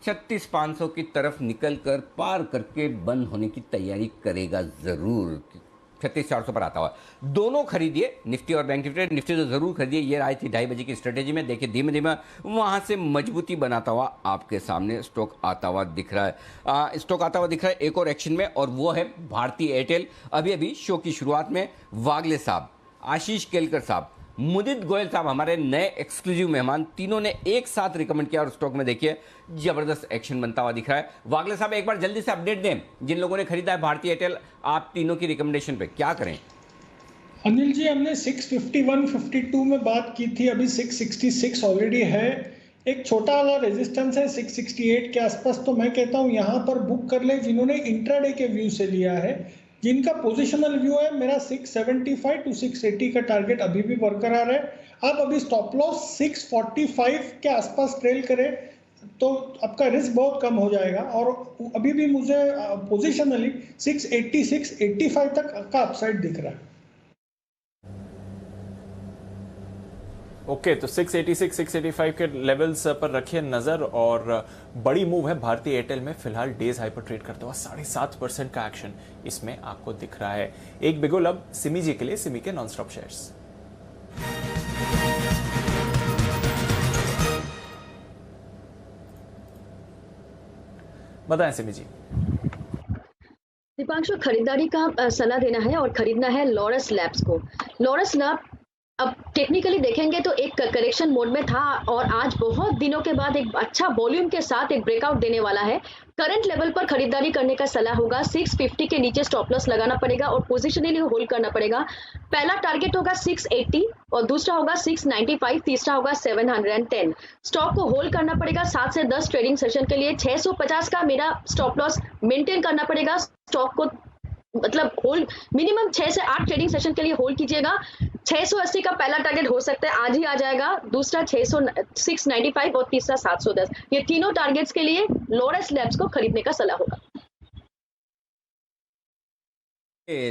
36,500 की तरफ निकलकर पार करके बंद होने की तैयारी करेगा जरूर। 36,400 पर आता हुआ दोनों खरीदिए, निफ्टी और बैंक निफ्टी। निफ्टी तो जरूर खरीदिए, ये आई थी 2:30 बजे की स्ट्रेटेजी में। देखिए धीमे धीमे वहां से मजबूती बनाता हुआ आपके सामने स्टॉक आता हुआ दिख रहा है। स्टॉक आता हुआ दिख रहा है एक और एक्शन में, और वो है भारतीय एयरटेल। अभी शो की शुरुआत में वागले साहब, आशीष केलकर साहब, मुदित गोयल साहब हमारे नए एक्सक्लूसिव मेहमान, तीनों ने एक साथ रिकमेंड किया और स्टॉक में देखिए जबरदस्त एक्शन बनता हुआ दिख रहा है। वागले साहब एक बार जल्दी से अपडेट दें, जिन लोगों ने खरीदा है भारतीय एयरटेल, आप तीनों की रिकमेंडेशन पे क्या करें? अनिल जी, हमने 651-52 में बात की थी, अभी 666 ऑलरेडी है। एक छोटा वाला रेजिस्टेंस है 668 के आसपास, तो मैं कहता हूं यहां पर बुक कर ले जिन्होंने इंट्राडे के व्यू से लिया है। जिनका पोजिशनल व्यू है मेरा 675 टू 680 का टारगेट अभी भी बरकरार है। आप अभी स्टॉप लॉस 645 के आसपास ट्रेल करें तो आपका रिस्क बहुत कम हो जाएगा, और अभी भी मुझे पोजिशनली 680 685 तक का अपसाइड दिख रहा है। ओके, तो 686 685 के लेवल्स पर रखिए नजर। और बड़ी मूव है भारतीय एयरटेल में, फिलहाल डेज हाई पर ट्रेड करते हुआ 7.5% का एक्शन इसमें आपको दिख रहा है। एक बिगुल अब सिमी जी के लिए, सिमी के नॉन स्टॉप शेयर्स। बताएं सिमी जी। दीपांशु, खरीदारी का सलाह देना है और खरीदना है लॉरस लैब्स को। लॉरस लैब अब टेक्निकली देखेंगे तो एक करेक्शन मोड में था और आज बहुत दिनों के बाद एक अच्छा वॉल्यूम के साथ एक ब्रेकआउट देने वाला है। करंट लेवल पर खरीदारी करने का सलाह होगा। 650 के नीचे स्टॉप लॉस लगाना पड़ेगा और पोजिशनली होल्ड करना पड़ेगा। पहला टारगेट होगा 680 और दूसरा होगा 695, तीसरा होगा 710। स्टॉक को होल्ड करना पड़ेगा 7 से 10 ट्रेडिंग सेशन के लिए। 650 का मेरा स्टॉप लॉस मेंटेन करना पड़ेगा। स्टॉक को मतलब होल्ड मिनिमम 6 से 8 ट्रेडिंग सेशन के लिए होल्ड कीजिएगा। 680 का पहला टारगेट हो सकता है आज ही आ जाएगा, दूसरा 695 और तीसरा 710। ये तीनों टारगेट्स के लिए लॉरस लैब्स को खरीदने का सलाह होगा।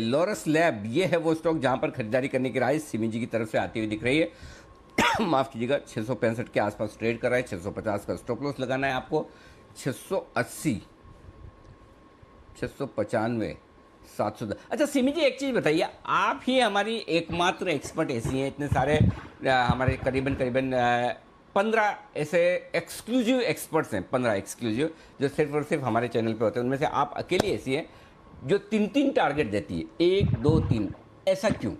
लॉरस लैब ये है वो स्टॉक जहां पर खरीदारी करने की राय सिमी जी की तरफ से आती हुई दिख रही है। माफ कीजिएगा, 665 के आसपास ट्रेड कर रहा है। 650 का स्टॉप लॉस लगाना है आपको। 680, 695, 710। अच्छा सिमी जी, एक चीज़ बताइए, आप ही हमारी एकमात्र एक्सपर्ट ऐसी हैं, इतने सारे हमारे करीबन 15 ऐसे एक्सक्लूसिव एक्सपर्ट्स हैं, 15 एक्सक्लूसिव जो सिर्फ और सिर्फ हमारे चैनल पे होते हैं। उनमें से आप अकेली ऐसी हैं जो 3 टारगेट देती है, 1 2 3। ऐसा क्यों?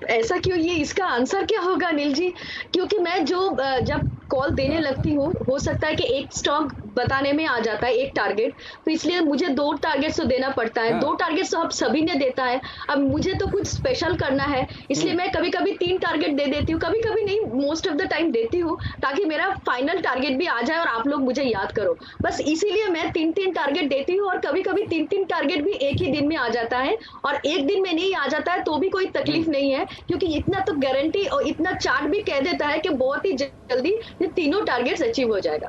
ऐसा क्यों, ये इसका आंसर क्या होगा अनिल जी? क्योंकि मैं जब कॉल देने लगती हूँ, हो सकता है कि एक स्टॉक बताने में आ जाता है, एक टारगेट, तो इसलिए मुझे 2 टारगेट्स तो देना पड़ता है। 2 टारगेट्स तो अब सभी ने देता है, अब मुझे तो कुछ स्पेशल करना है, इसलिए मैं कभी कभी 3 टारगेट दे देती हूँ, कभी कभी नहीं, मोस्ट ऑफ द टाइम देती हूँ, ताकि मेरा फाइनल टारगेट भी आ जाए और आप लोग मुझे याद करो। बस इसीलिए मैं 3 टारगेट देती हूँ और कभी कभी 3 टारगेट भी एक ही दिन में आ जाता है, और एक दिन में नहीं आ जाता है तो भी कोई तकलीफ नहीं है, क्योंकि इतना तो गारंटी और इतना चार्ट भी कह देता है कि बहुत ही जल्दी ये तीनों टारगेट्स अचीव हो जाएगा।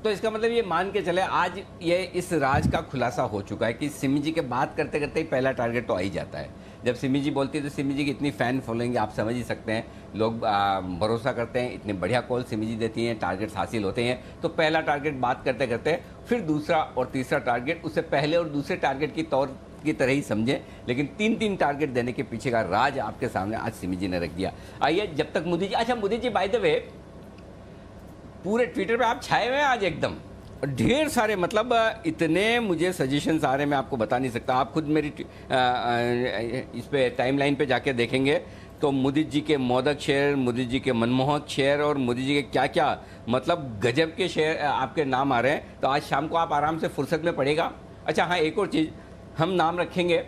तो इसका मतलब ये मान के चले आज ये इस राज का खुलासा हो चुका है कि सिमी जी के बात करते करते ही पहला टारगेट तो आ ही जाता है। जब सिमी जी बोलती है तो सिमी जी की इतनी फैन फॉलोइंग आप समझ ही सकते हैं, लोग भरोसा करते हैं, इतने बढ़िया कॉल सिमी जी देती हैं, टारगेट्स हासिल होते हैं। तो पहला टारगेट बात करते करते फिर दूसरा और तीसरा टारगेट उससे पहले और दूसरे टारगेट की तरह ही समझें, लेकिन 3 टारगेट देने के पीछे का राज आपके सामने आज सिमी जी ने रख दिया। आइए, जब तक मोदी जी, अच्छा Modi ji by the way पूरे ट्विटर पे आप छाए हुए हैं आज एकदम, ढेर सारे, मतलब इतने मुझे सजेशंस आ रहे हैं मैं आपको बता नहीं सकता। आप खुद मेरी इस पे टाइमलाइन पे जाके देखेंगे तो मोदी जी के मोदक शेयर, मोदी जी के मनमोहक शेयर और मोदी जी के क्या क्या मतलब गजब के शेयर आपके नाम आ रहे हैं। तो आज शाम को आप आराम से फुर्सत में पड़ेगा। अच्छा हाँ, एक और चीज़, हम नाम रखेंगे,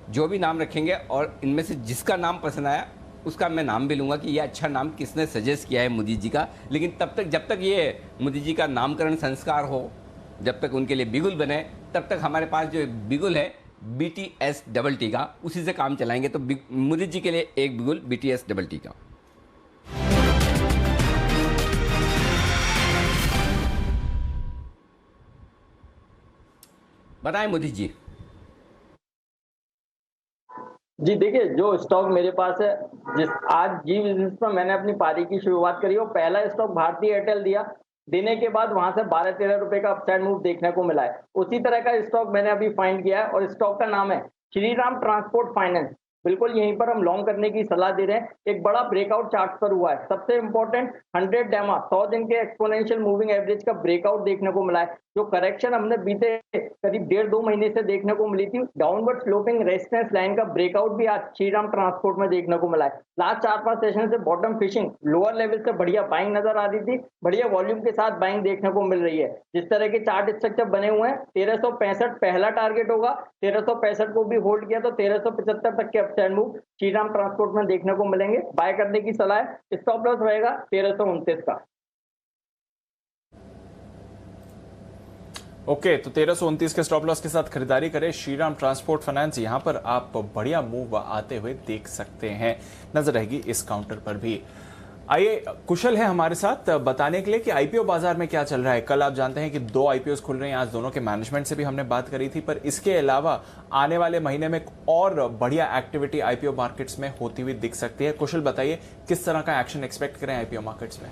जो भी नाम रखेंगे और इनमें से जिसका नाम पसंद आया उसका मैं नाम भी लूँगा कि ये अच्छा नाम किसने सजेस्ट किया है मोदी जी का। लेकिन तब तक, जब तक ये मोदी जी का नामकरण संस्कार हो, जब तक उनके लिए बिगुल बने, तब तक हमारे पास जो बिगुल है BTS का, उसी से काम चलाएंगे। तो मोदी जी के लिए एक बिगुल BTS का। बताएं मोदी जी। जी देखिए, जो स्टॉक मेरे पास है, जिस आज जी बिजनेस में मैंने अपनी पारी की शुरुआत करी, और पहला स्टॉक भारतीय एयरटेल दिया, देने के बाद वहां से 12-13 रुपए का अपसाइड मूव देखने को मिला है। उसी तरह का स्टॉक मैंने अभी फाइंड किया है और स्टॉक का नाम है श्रीराम ट्रांसपोर्ट फाइनेंस। बिल्कुल यहीं पर हम लॉन्ग करने की सलाह दे रहे हैं। एक बड़ा ब्रेकआउट चार्ट पर हुआ है। सबसे इंपॉर्टेंट 100 डेमा 100 दिन के एक्सपोनेंशियल मूविंग एवरेज का ब्रेकआउट देखने को मिला है। जो करेक्शन हमने बीते करीब 1.5-2 महीने से देखने को मिली थी, डाउनवर्ड स्लोपिंग रेजिस्टेंस लाइन का ब्रेकआउट भी आज श्रीराम ट्रांसपोर्ट में देखने को मिला है। लास्ट 4-5 सेशन से बॉटम फिशिंग लोअर लेवल से बढ़िया बाइंग नजर आ रही थी, बढ़िया वॉल्यूम के साथ बाइंग देखने को मिल रही है। जिस तरह के चार्ट स्ट्रक्चर बने हुए हैं, 1365 पहला टारगेट होगा, 1365 को भी होल्ड किया तो 1375 तक के अपसाइड मूव श्रीराम ट्रांसपोर्ट में देखने को मिलेंगे। बाय करने की सलाह है। स्टॉप लॉस रहेगा 1329 का। ओके, तो 1329 के स्टॉप लॉस के साथ खरीदारी करें श्रीराम ट्रांसपोर्ट फाइनेंस। यहां पर आप बढ़िया मूव आते हुए देख सकते हैं, नजर रहेगी इस काउंटर पर भी। आइए, कुशल है हमारे साथ बताने के लिए कि आईपीओ बाजार में क्या चल रहा है। कल आप जानते हैं कि 2 आईपीओ खुल रहे हैं, आज दोनों के मैनेजमेंट से भी हमने बात करी थी, पर इसके अलावा आने वाले महीने में और बढ़िया एक्टिविटी आईपीओ मार्केट्स में होती हुई दिख सकती है। कुशल बताइए, किस तरह का एक्शन एक्सपेक्ट करें आईपीओ मार्केट्स में?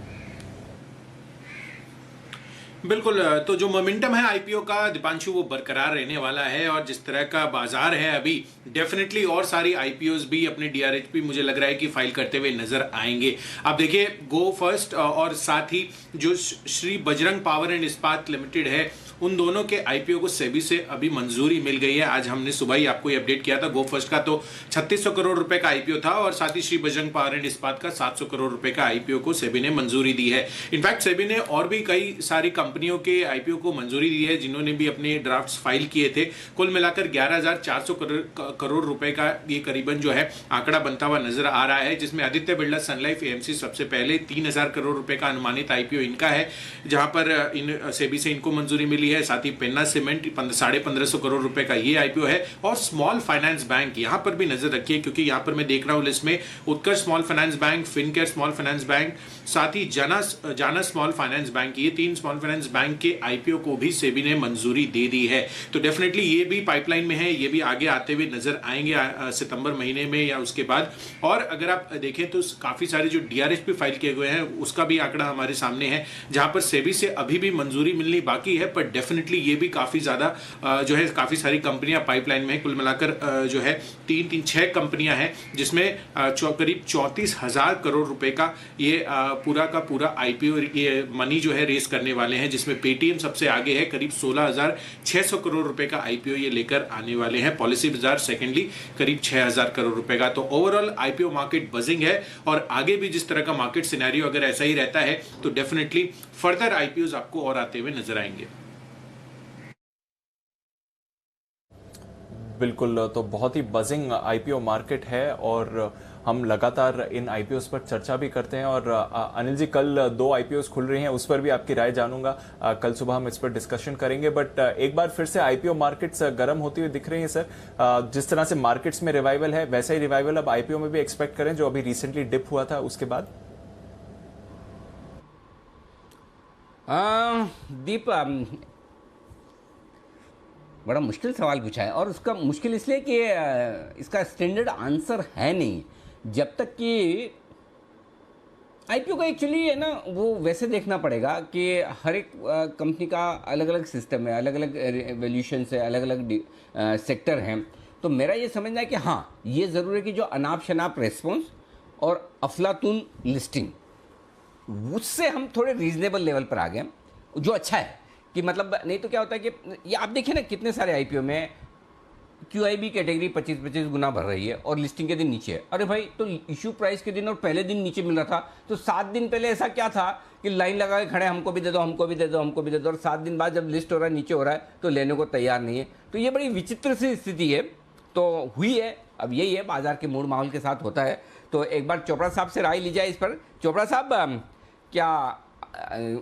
बिल्कुल, तो जो मोमेंटम है आईपीओ का दीपांशु, वो बरकरार रहने वाला है और जिस तरह का बाजार है अभी, डेफिनेटली और सारी आईपीओज भी अपने डीआरएचपी मुझे लग रहा है कि फाइल करते हुए नजर आएंगे। आप देखिए, गो फर्स्ट और साथ ही जो श्री बजरंग पावर एंड इस्पात लिमिटेड है, उन दोनों के आईपीओ को सेबी से अभी मंजूरी मिल गई है। आज हमने सुबह ही आपको ये अपडेट किया था। गो फर्स्ट का तो 3600 करोड़ रुपए का आईपीओ था और साथ ही श्री बजरंग पावर एंड इस्पात का 700 करोड़ रुपए का आईपीओ को सेबी ने मंजूरी दी है। इनफैक्ट सेबी ने और भी कई सारी कंपनियों के आईपीओ को मंजूरी दी है जिन्होंने भी अपने ड्राफ्ट्स फाइल किए थे। कुल मिलाकर 11,400 करोड़ रुपए का ये करीबन जो है आंकड़ा बनता हुआ नजर आ रहा है, जिसमें आदित्य बिरला सन लाइफ एएमसी सबसे पहले 3,000 करोड़ रुपए का अनुमानित आईपीओ इनका है, जहां पर सेबी से इनको मंजूरी मिली है। साथ ही पेन्ना सीमेंट 1550 करोड़ रुपए का ये आईपीओ है और स्मॉल फाइनेंस बैंक यहां पर भी नजर रखिए, क्योंकि यहां पर मैं देख रहा हूं लिस्ट में Utkarsh small finance bank, Fincare small finance bank, साथ ही जाना स्मॉल फाइनेंस बैंक, ये 3 स्मॉल फाइनेंस बैंक के आईपीओ को भी सेबी ने मंजूरी दे दी है। तो डेफिनेटली ये भी पाइपलाइन में है, ये भी आगे आते हुए नजर आएंगे सितंबर महीने में या उसके बाद। और अगर आप देखें तो काफी सारे जो डीआरएचपी फाइल किए हुए हैं उसका भी आंकड़ा हमारे सामने है, जहां पर सेबी से अभी भी मंजूरी मिलनी बाकी है, पर डेफिनेटली ये भी काफी ज्यादा जो है काफी सारी कंपनियां पाइपलाइन में है। कुल मिलाकर जो है 6 कंपनियां हैं, जिसमें करीब 34,000 करोड़ रुपए का ये पूरा का पूरा आईपीओ ये मनी जो है रेस करने वाले हैं, जिसमें पेटीएम सबसे आगे है, करीब 16,600 करोड़ रुपए का आईपीओ ये लेकर आने वाले हैं। पॉलिसी बाजार सेकेंडली करीब 6,000 करोड़ रुपए का। तो ओवरऑल आईपीओ मार्केट बजिंग है और आगे भी जिस तरह का मार्केट सिनेरियो अगर ऐसा ही रहता है तो डेफिनेटली फर्दर आईपीओ आपको और आते हुए नजर आएंगे। बिल्कुल, तो बहुत ही बजिंग आईपीओ मार्केट है और हम लगातार इन आईपीओस पर चर्चा भी करते हैं। और अनिल जी, कल 2 आईपीओस खुल रही हैं, उस पर भी आपकी राय जानूंगा। कल सुबह हम इस पर डिस्कशन करेंगे, बट एक बार फिर से आईपीओ मार्केट्स गर्म होती हुई दिख रही हैं सर। जिस तरह से मार्केट्स में रिवाइवल है, वैसा ही रिवाइवल अब आईपीओ में भी एक्सपेक्ट करें, जो अभी रिसेंटली डिप हुआ था उसके बाद? दीप, बड़ा मुश्किल सवाल पूछा है और उसका मुश्किल इसलिए कि इसका स्टैंडर्ड आंसर है नहीं। जब तक कि आईपीओ का एक्चुअली है ना, वो वैसे देखना पड़ेगा कि हर एक कंपनी का अलग अलग सिस्टम है, अलग अलग वैल्यूशन है, अलग अलग सेक्टर हैं। तो मेरा ये समझना है कि हाँ, ये ज़रूर है कि जो अनाप शनाप रेस्पॉन्स और अफलातून लिस्टिंग, उससे हम थोड़े रीजनेबल लेवल पर आ गए, जो अच्छा है। कि मतलब नहीं तो क्या होता है कि ये आप देखिए ना, कितने सारे आईपीओ में क्यूआईबी कैटेगरी 25-25 गुना भर रही है और लिस्टिंग के दिन नीचे है। अरे भाई, तो इशू प्राइस के दिन और पहले दिन नीचे मिल रहा था, तो 7 दिन पहले ऐसा क्या था कि लाइन लगा के खड़े, हमको भी दे दो, हमको भी दे दो, हमको भी दे दो, और 7 दिन बाद जब लिस्ट हो रहा है, नीचे हो रहा है, तो लेने को तैयार नहीं है। तो ये बड़ी विचित्र सी स्थिति है, तो हुई है। अब यही है, बाजार के मूड माहौल के साथ होता है। तो एक बार चोपड़ा साहब से राय ली जाए इस पर। चोपड़ा साहब, क्या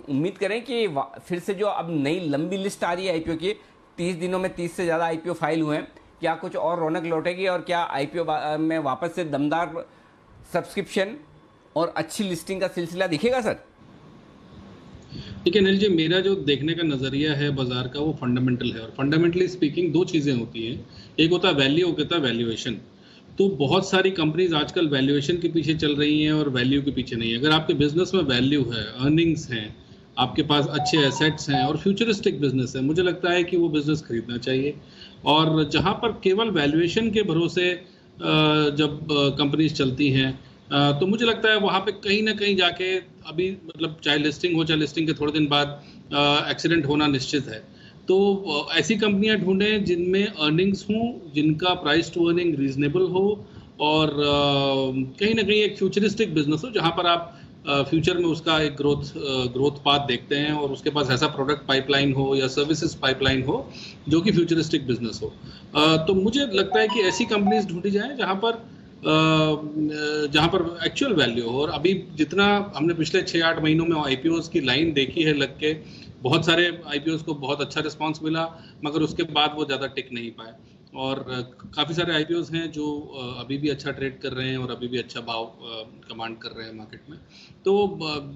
उम्मीद करें कि फिर से जो अब नई लंबी लिस्ट आ रही है आईपीओ की, 30 दिनों में 30 से ज़्यादा आईपीओ फाइल हुए हैं, क्या कुछ और रौनक लौटेगी और क्या आईपीओ में वापस से दमदार सब्सक्रिप्शन और अच्छी लिस्टिंग का सिलसिला दिखेगा सर? ठीक है अनिल जी, मेरा जो देखने का नजरिया है बाजार का, वो फंडामेंटल है। और फंडामेंटली स्पीकिंग 2 चीजें होती हैं, एक होता है वैल्यू, एक होता है वैल्यूएशन। तो बहुत सारी कंपनीज आजकल वैल्यूएशन के पीछे चल रही हैं और वैल्यू के पीछे नहीं है। अगर आपके बिजनेस में वैल्यू है, अर्निंग्स हैं, आपके पास अच्छे एसेट्स हैं और फ्यूचरिस्टिक बिजनेस है, मुझे लगता है कि वो बिजनेस खरीदना चाहिए। और जहां पर केवल वैल्यूएशन के भरोसे जब कंपनीज चलती हैं, तो मुझे लगता है वहां पे कहीं ना कहीं जाके अभी मतलब चाहे लिस्टिंग हो, चाहे लिस्टिंग के थोड़े दिन बाद एक्सीडेंट होना निश्चित है। तो ऐसी कंपनियां ढूंढें जिनमें अर्निंग्स हों, जिनका प्राइस टू अर्निंग रीजनेबल हो और कहीं ना कहीं एक फ्यूचरिस्टिक बिजनेस हो, जहां पर आप फ्यूचर में उसका एक ग्रोथ पाथ देखते हैं और उसके पास ऐसा प्रोडक्ट पाइपलाइन हो या सर्विसेज पाइपलाइन हो जो कि फ्यूचरिस्टिक बिजनेस हो। तो मुझे लगता है कि ऐसी कंपनीज ढूंढी जाएं जहां पर एक्चुअल वैल्यू हो। और अभी जितना हमने पिछले 6-8 महीनों में आईपीओज की लाइन देखी है लग के, बहुत सारे आईपीओस को बहुत अच्छा रिस्पांस मिला, मगर उसके बाद वो ज़्यादा टिक नहीं पाए। और काफ़ी सारे आईपीओस हैं जो अभी भी अच्छा ट्रेड कर रहे हैं और अभी भी अच्छा भाव कमांड कर रहे हैं मार्केट में। तो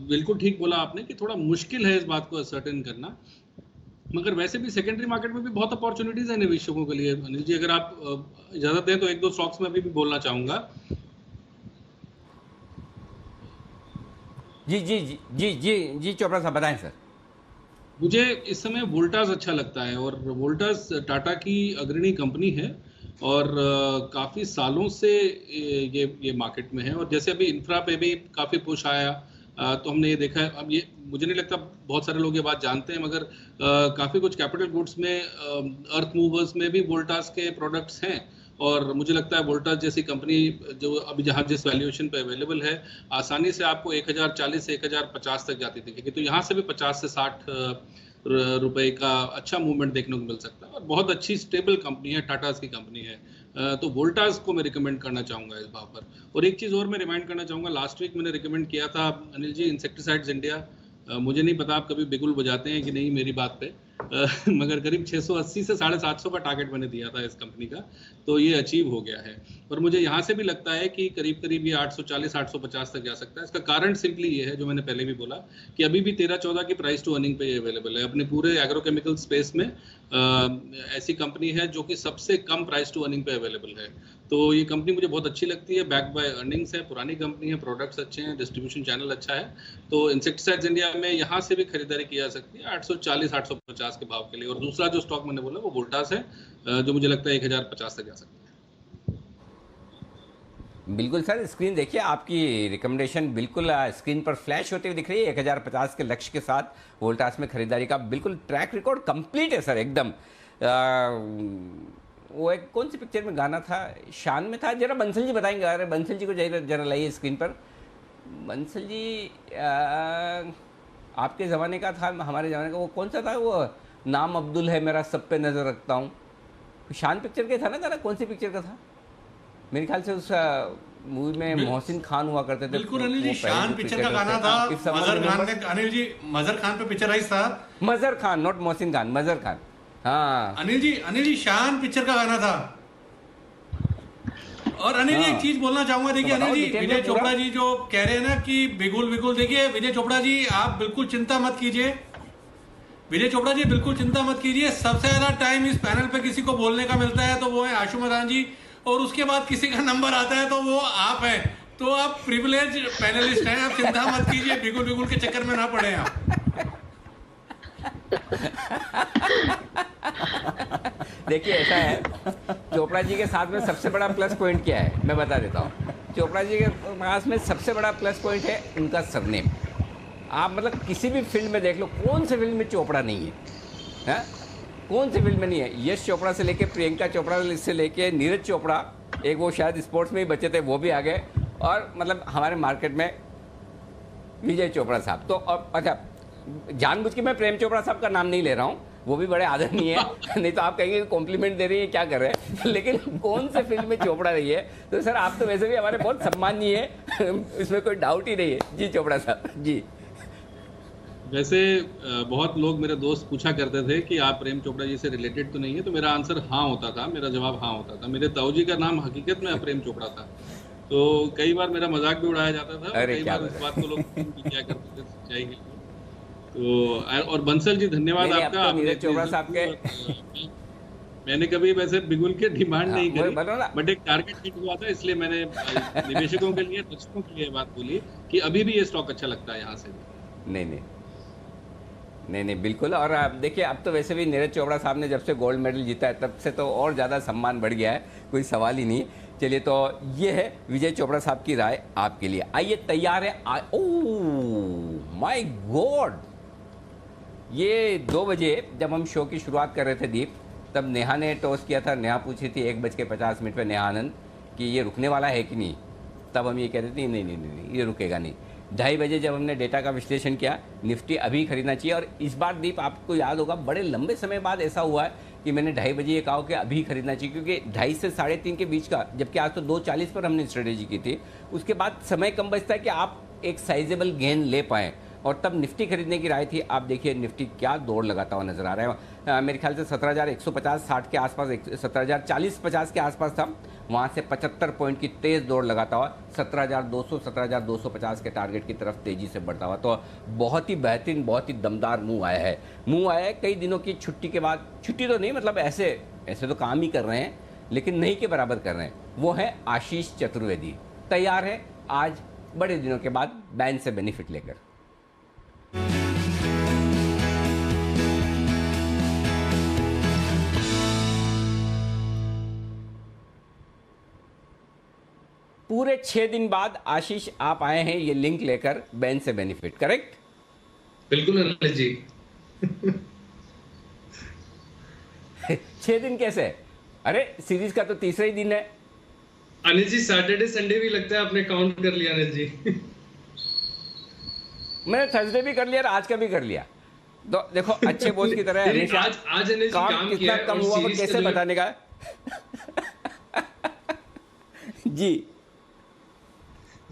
बिल्कुल ठीक बोला आपने कि थोड़ा मुश्किल है इस बात को असर्टेन करना, मगर वैसे भी सेकेंडरी मार्केट में भी बहुत अपॉर्चुनिटीज है निवेशकों के लिए। अनिल जी, अगर आप इजाजत दें तो एक दो स्टॉक्स में अभी भी बोलना चाहूंगा। जी जी जी जी जी जी चोपड़ा साहब बताएं सर। मुझे इस समय वोल्टास अच्छा लगता है, और वोल्टास टाटा की अग्रणी कंपनी है और काफ़ी सालों से ये मार्केट में है। और जैसे अभी इंफ्रा पे भी काफ़ी पुश आया, तो हमने ये देखा है। अब ये मुझे नहीं लगता बहुत सारे लोग ये बात जानते हैं, मगर काफ़ी कुछ कैपिटल गुड्स में, अर्थ मूवर्स में भी वोल्टास के प्रोडक्ट्स हैं। और मुझे लगता है वोल्टास जैसी कंपनी जो अभी जहाँ जिस वैल्यूएशन पे अवेलेबल है, आसानी से आपको 1040 से 1050 तक जाती दिखेगी। तो यहाँ से भी 50 से 60 रुपए का अच्छा मूवमेंट देखने को मिल सकता है। और बहुत अच्छी स्टेबल कंपनी है, टाटास की कंपनी है। तो वोल्टास को मैं रिकमेंड करना चाहूँगा इस भाव पर। और एक चीज़ और मैं रिमाइंड करना चाहूँगा, लास्ट वीक मैंने रिकमेंड किया था अनिल जी, इंसेक्टिसाइड्स इंडिया। मुझे नहीं पता आप कभी बिगुल बजाते हैं कि नहीं मेरी बात पे, मगर करीब 680 से 750 का टारगेट मैंने दिया था इस कंपनी का, तो ये अचीव हो गया है। और मुझे यहाँ से भी लगता है कि करीब करीब ये 840-850 तक जा सकता है। इसका कारण सिंपली ये है, जो मैंने पहले भी बोला, कि अभी भी 13-14 की प्राइस टू अर्निंग पे अवेलेबल है। अपने पूरे एग्रोकेमिकल स्पेस में ऐसी कंपनी है जो कि सबसे कम प्राइस टू अर्निंग पे अवेलेबल है। तो ये कंपनी मुझे बहुत अच्छी लगती है, बैक बाय अर्निंग्स है, पुरानी कंपनी है, प्रोडक्ट्स अच्छे हैं, डिस्ट्रीब्यूशन चैनल अच्छा है। तो इंसेक्टिसाइड्स इंडिया में यहाँ से भी खरीदारी की जा सकती है 840-850 के भाव के लिए। और दूसरा जो स्टॉक मैंने बोला वो वोल्टास है, जो मुझे लगता है 1050 तक जा सकता है। बिल्कुल सर, स्क्रीन देखिए, आपकी रिकमेंडेशन बिल्कुल स्क्रीन पर फ्लैश होते हुए दिख रही है। 1050 के लक्ष्य के साथ वोल्टास में खरीदारी का बिल्कुल ट्रैक रिकॉर्ड कंप्लीट है सर एकदम। वो एक कौन सी पिक्चर में गाना था, शान में था, जरा बंसल जी बताएंगे। अरे बंसल जी को जरा लाइए स्क्रीन पर। बंसल जी आपके ज़माने का था, हमारे ज़माने का वो कौन सा था, वो नाम अब्दुल है मेरा, सब पे नज़र रखता हूँ, शान पिक्चर के था ना गाना, कौन सी पिक्चर का था? मेरे ख्याल से उस मूवी में मोहसिन खान हुआ करते थे। बिल्कुल अनिल जी, शान पिक्चर का गाना था। मजर खान ने, अनिल जी मजर खान पे पिक्चराइज था। मजर खान, नॉट मोहसिन खान, मजर खान। हाँ अनिल जी शान पिक्चर का गाना था। और अनिल जी एक चीज बोलना चाहूंगा, देखिए अनिल जी, विजय चोपड़ा जी जो कह रहे हैं ना कि बिगुल बिगुल, देखिए विजय चोपड़ा जी आप बिल्कुल चिंता मत कीजिए। विजय चोपड़ा जी बिल्कुल चिंता मत कीजिए। सबसे ज्यादा टाइम इस पैनल पे किसी को बोलने का मिलता है तो वो है आशु मदान जी, और उसके बाद किसी का नंबर आता है तो वो आप हैं। तो आप प्रिविलेज पैनलिस्ट हैं, आप चिंता मत कीजिए, बिगुल बिगुल के चक्कर में ना पड़े आप। देखिए ऐसा है, चोपड़ा जी के साथ में सबसे बड़ा प्लस पॉइंट क्या है मैं बता देता हूँ। चोपड़ा जी के पास में सबसे बड़ा प्लस पॉइंट है उनका सरनेम। आप मतलब किसी भी फील्ड में देख लो, कौन से फील्ड में चोपड़ा नहीं है, है? कौन से फील्ड में नहीं है? यश चोपड़ा से लेके प्रियंका चोपड़ा से लेके नीरज चोपड़ा, एक वो शायद स्पोर्ट्स में ही बचे थे, वो भी आ गए। और मतलब हमारे मार्केट में विजय चोपड़ा साहब तो, और अच्छा जानबूझ के मैं प्रेम चोपड़ा साहब का नाम नहीं ले रहा हूँ, वो भी बड़े आदरणीय है नहीं तो आप कहेंगे कॉम्प्लीमेंट दे रही है क्या कर रहे हैं लेकिन कौन से फील्ड में चोपड़ा रही है, तो सर आप तो वैसे भी हमारे बहुत सम्माननीय है, इसमें कोई डाउट ही नहीं है। जी चोपड़ा साहब जी। वैसे बहुत लोग, मेरे दोस्त पूछा करते थे कि आप प्रेम चोपड़ा जी से रिलेटेड तो नहीं है, तो मेरा आंसर हाँ होता था, मेरा जवाब हाँ होता था। मेरे ताऊ जी का नाम हकीकत में प्रेम चोपड़ा था, तो कई बार मेरा मजाक भी उड़ाया जाता था, कई बार इस बात को लोग क्या करते थे सच्चाई के। तो और बंसल जी धन्यवाद आपका। नीरज चोपड़ा साहब के मैंने कभी वैसे बिगुल के डिमांड नहीं करी, बट एक टारगेट हिट हुआ था, इसलिए मैंने निवेशकों के लिए, दर्शकों के लिए बात बोली कि अभी भी ये स्टॉक अच्छा लगता है यहाँ से भी। नहीं बिल्कुल। और आप देखिए, अब तो वैसे भी नीरज चोपड़ा साहब ने जब से गोल्ड मेडल जीता है तब से तो और ज़्यादा सम्मान बढ़ गया है, कोई सवाल ही नहीं। चलिए, तो ये है विजय चोपड़ा साहब की राय आपके लिए। आइए, तैयार है? ओह माय गॉड, ये 2 बजे जब हम शो की शुरुआत कर रहे थे दीप, तब नेहा ने टॉस किया था। नेहा पूछी थी 1:50 पे नेहा आनंद कि ये रुकने वाला है कि नहीं, तब हम ये कह रहे थे नहीं ये रुकेगा नहीं। 2:30 बजे जब हमने डेटा का विश्लेषण किया, निफ्टी अभी खरीदना चाहिए। और इस बार दीप आपको याद होगा, बड़े लंबे समय बाद ऐसा हुआ है कि मैंने 2:30 बजे ये कहा कि अभी खरीदना चाहिए, क्योंकि 2:30 से 3:30 के बीच का, जबकि आज तो 2:40 पर हमने स्ट्रेटेजी की थी, उसके बाद समय कम बचता है कि आप एक साइजेबल गेन ले पाएँ। और तब निफ्टी खरीदने की राय थी। आप देखिए निफ्टी क्या दौड़ लगाता हुआ नजर आ रहा है। मेरे ख्याल से 17,150 60 के आसपास, 17,040-50 के आसपास था, वहाँ से 75 पॉइंट की तेज दौड़ लगाता हुआ 17,200 17,250 के टारगेट की तरफ तेजी से बढ़ता हुआ। तो बहुत ही बेहतरीन, बहुत ही दमदार मूव आया है कई दिनों की छुट्टी के बाद। छुट्टी तो नहीं, मतलब ऐसे तो काम ही कर रहे हैं, लेकिन नहीं के बराबर कर रहे हैं। वो है आशीष चतुर्वेदी, तैयार है आज बड़े दिनों के बाद बैन से बेनिफिट लेकर। पूरे 6 दिन बाद आशीष आप आए हैं ये लिंक लेकर बैन से बेनिफिट, करेक्ट? बिल्कुल अनिल जी। 6 दिन कैसे? अरे सीरीज का तो तीसरा ही दिन है अनिल जी। सैटरडे संडे भी लगता है आपने काउंट कर लिया अनिल जी। मैंने थर्सडे भी कर लिया और आज का भी कर लिया। तो देखो अच्छे बोझ की तरह हमेशा आज अनिल जी काम कितना कम हुआ वो कैसे बताने का। जी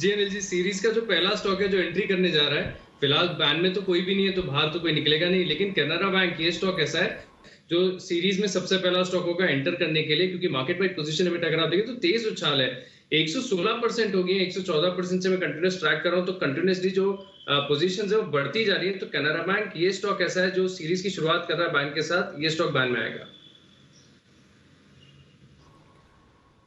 अनिल जी, सीरीज का जो पहला स्टॉक है जो एंट्री करने जा रहा है, फिलहाल बैन में तो कोई भी नहीं है, तो बाहर तो कोई निकलेगा नहीं, लेकिन कैनरा बैंक ये स्टॉक ऐसा है जो सीरीज में सबसे पहला स्टॉक होगा एंटर करने के लिए, क्योंकि मार्केट वाइड पोजीशन में अगर आप देखें तो तेज उछाल है। 116% हो गई है, 114% से मैं कंटिन्यूस ट्रैक कर रहा हूं, तो कंटिन्यूसली जो पोजीशंस है वो बढ़ती जा रही है। तो कैनरा बैंक ये स्टॉक ऐसा है जो सीरीज की शुरुआत कर रहा है बैंक के साथ, ये स्टॉक बैन में आएगा।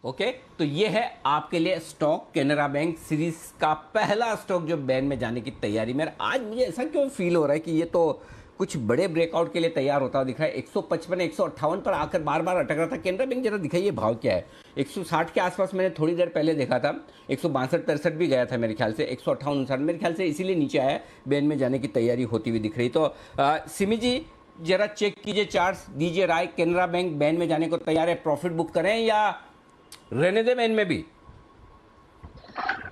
ओके, तो ये है आपके लिए स्टॉक कैनरा बैंक सीरीज का पहला स्टॉक जो बैन में जाने की तैयारी में। आज मुझे ऐसा क्यों फील हो रहा है कि ये तो कुछ बड़े ब्रेकआउट के लिए तैयार होता दिख रहा है। 155 158 पर आकर बार बार अटक रहा था। कैनरा बैंक जरा दिखाइए भाव क्या है। 160 के आसपास मैंने थोड़ी देर पहले देखा था, 162-63 भी गया था मेरे ख्याल से, 158-59 मेरे ख्याल से इसीलिए नीचे आया, बैन में जाने की तैयारी होती हुई दिख रही। तो सिमी जी जरा चेक कीजिए चार्ट्स, दीजिए राय। कैनरा बैंक बैन में जाने को तैयार है, प्रॉफिट बुक करें या रहने दे बैन में भी?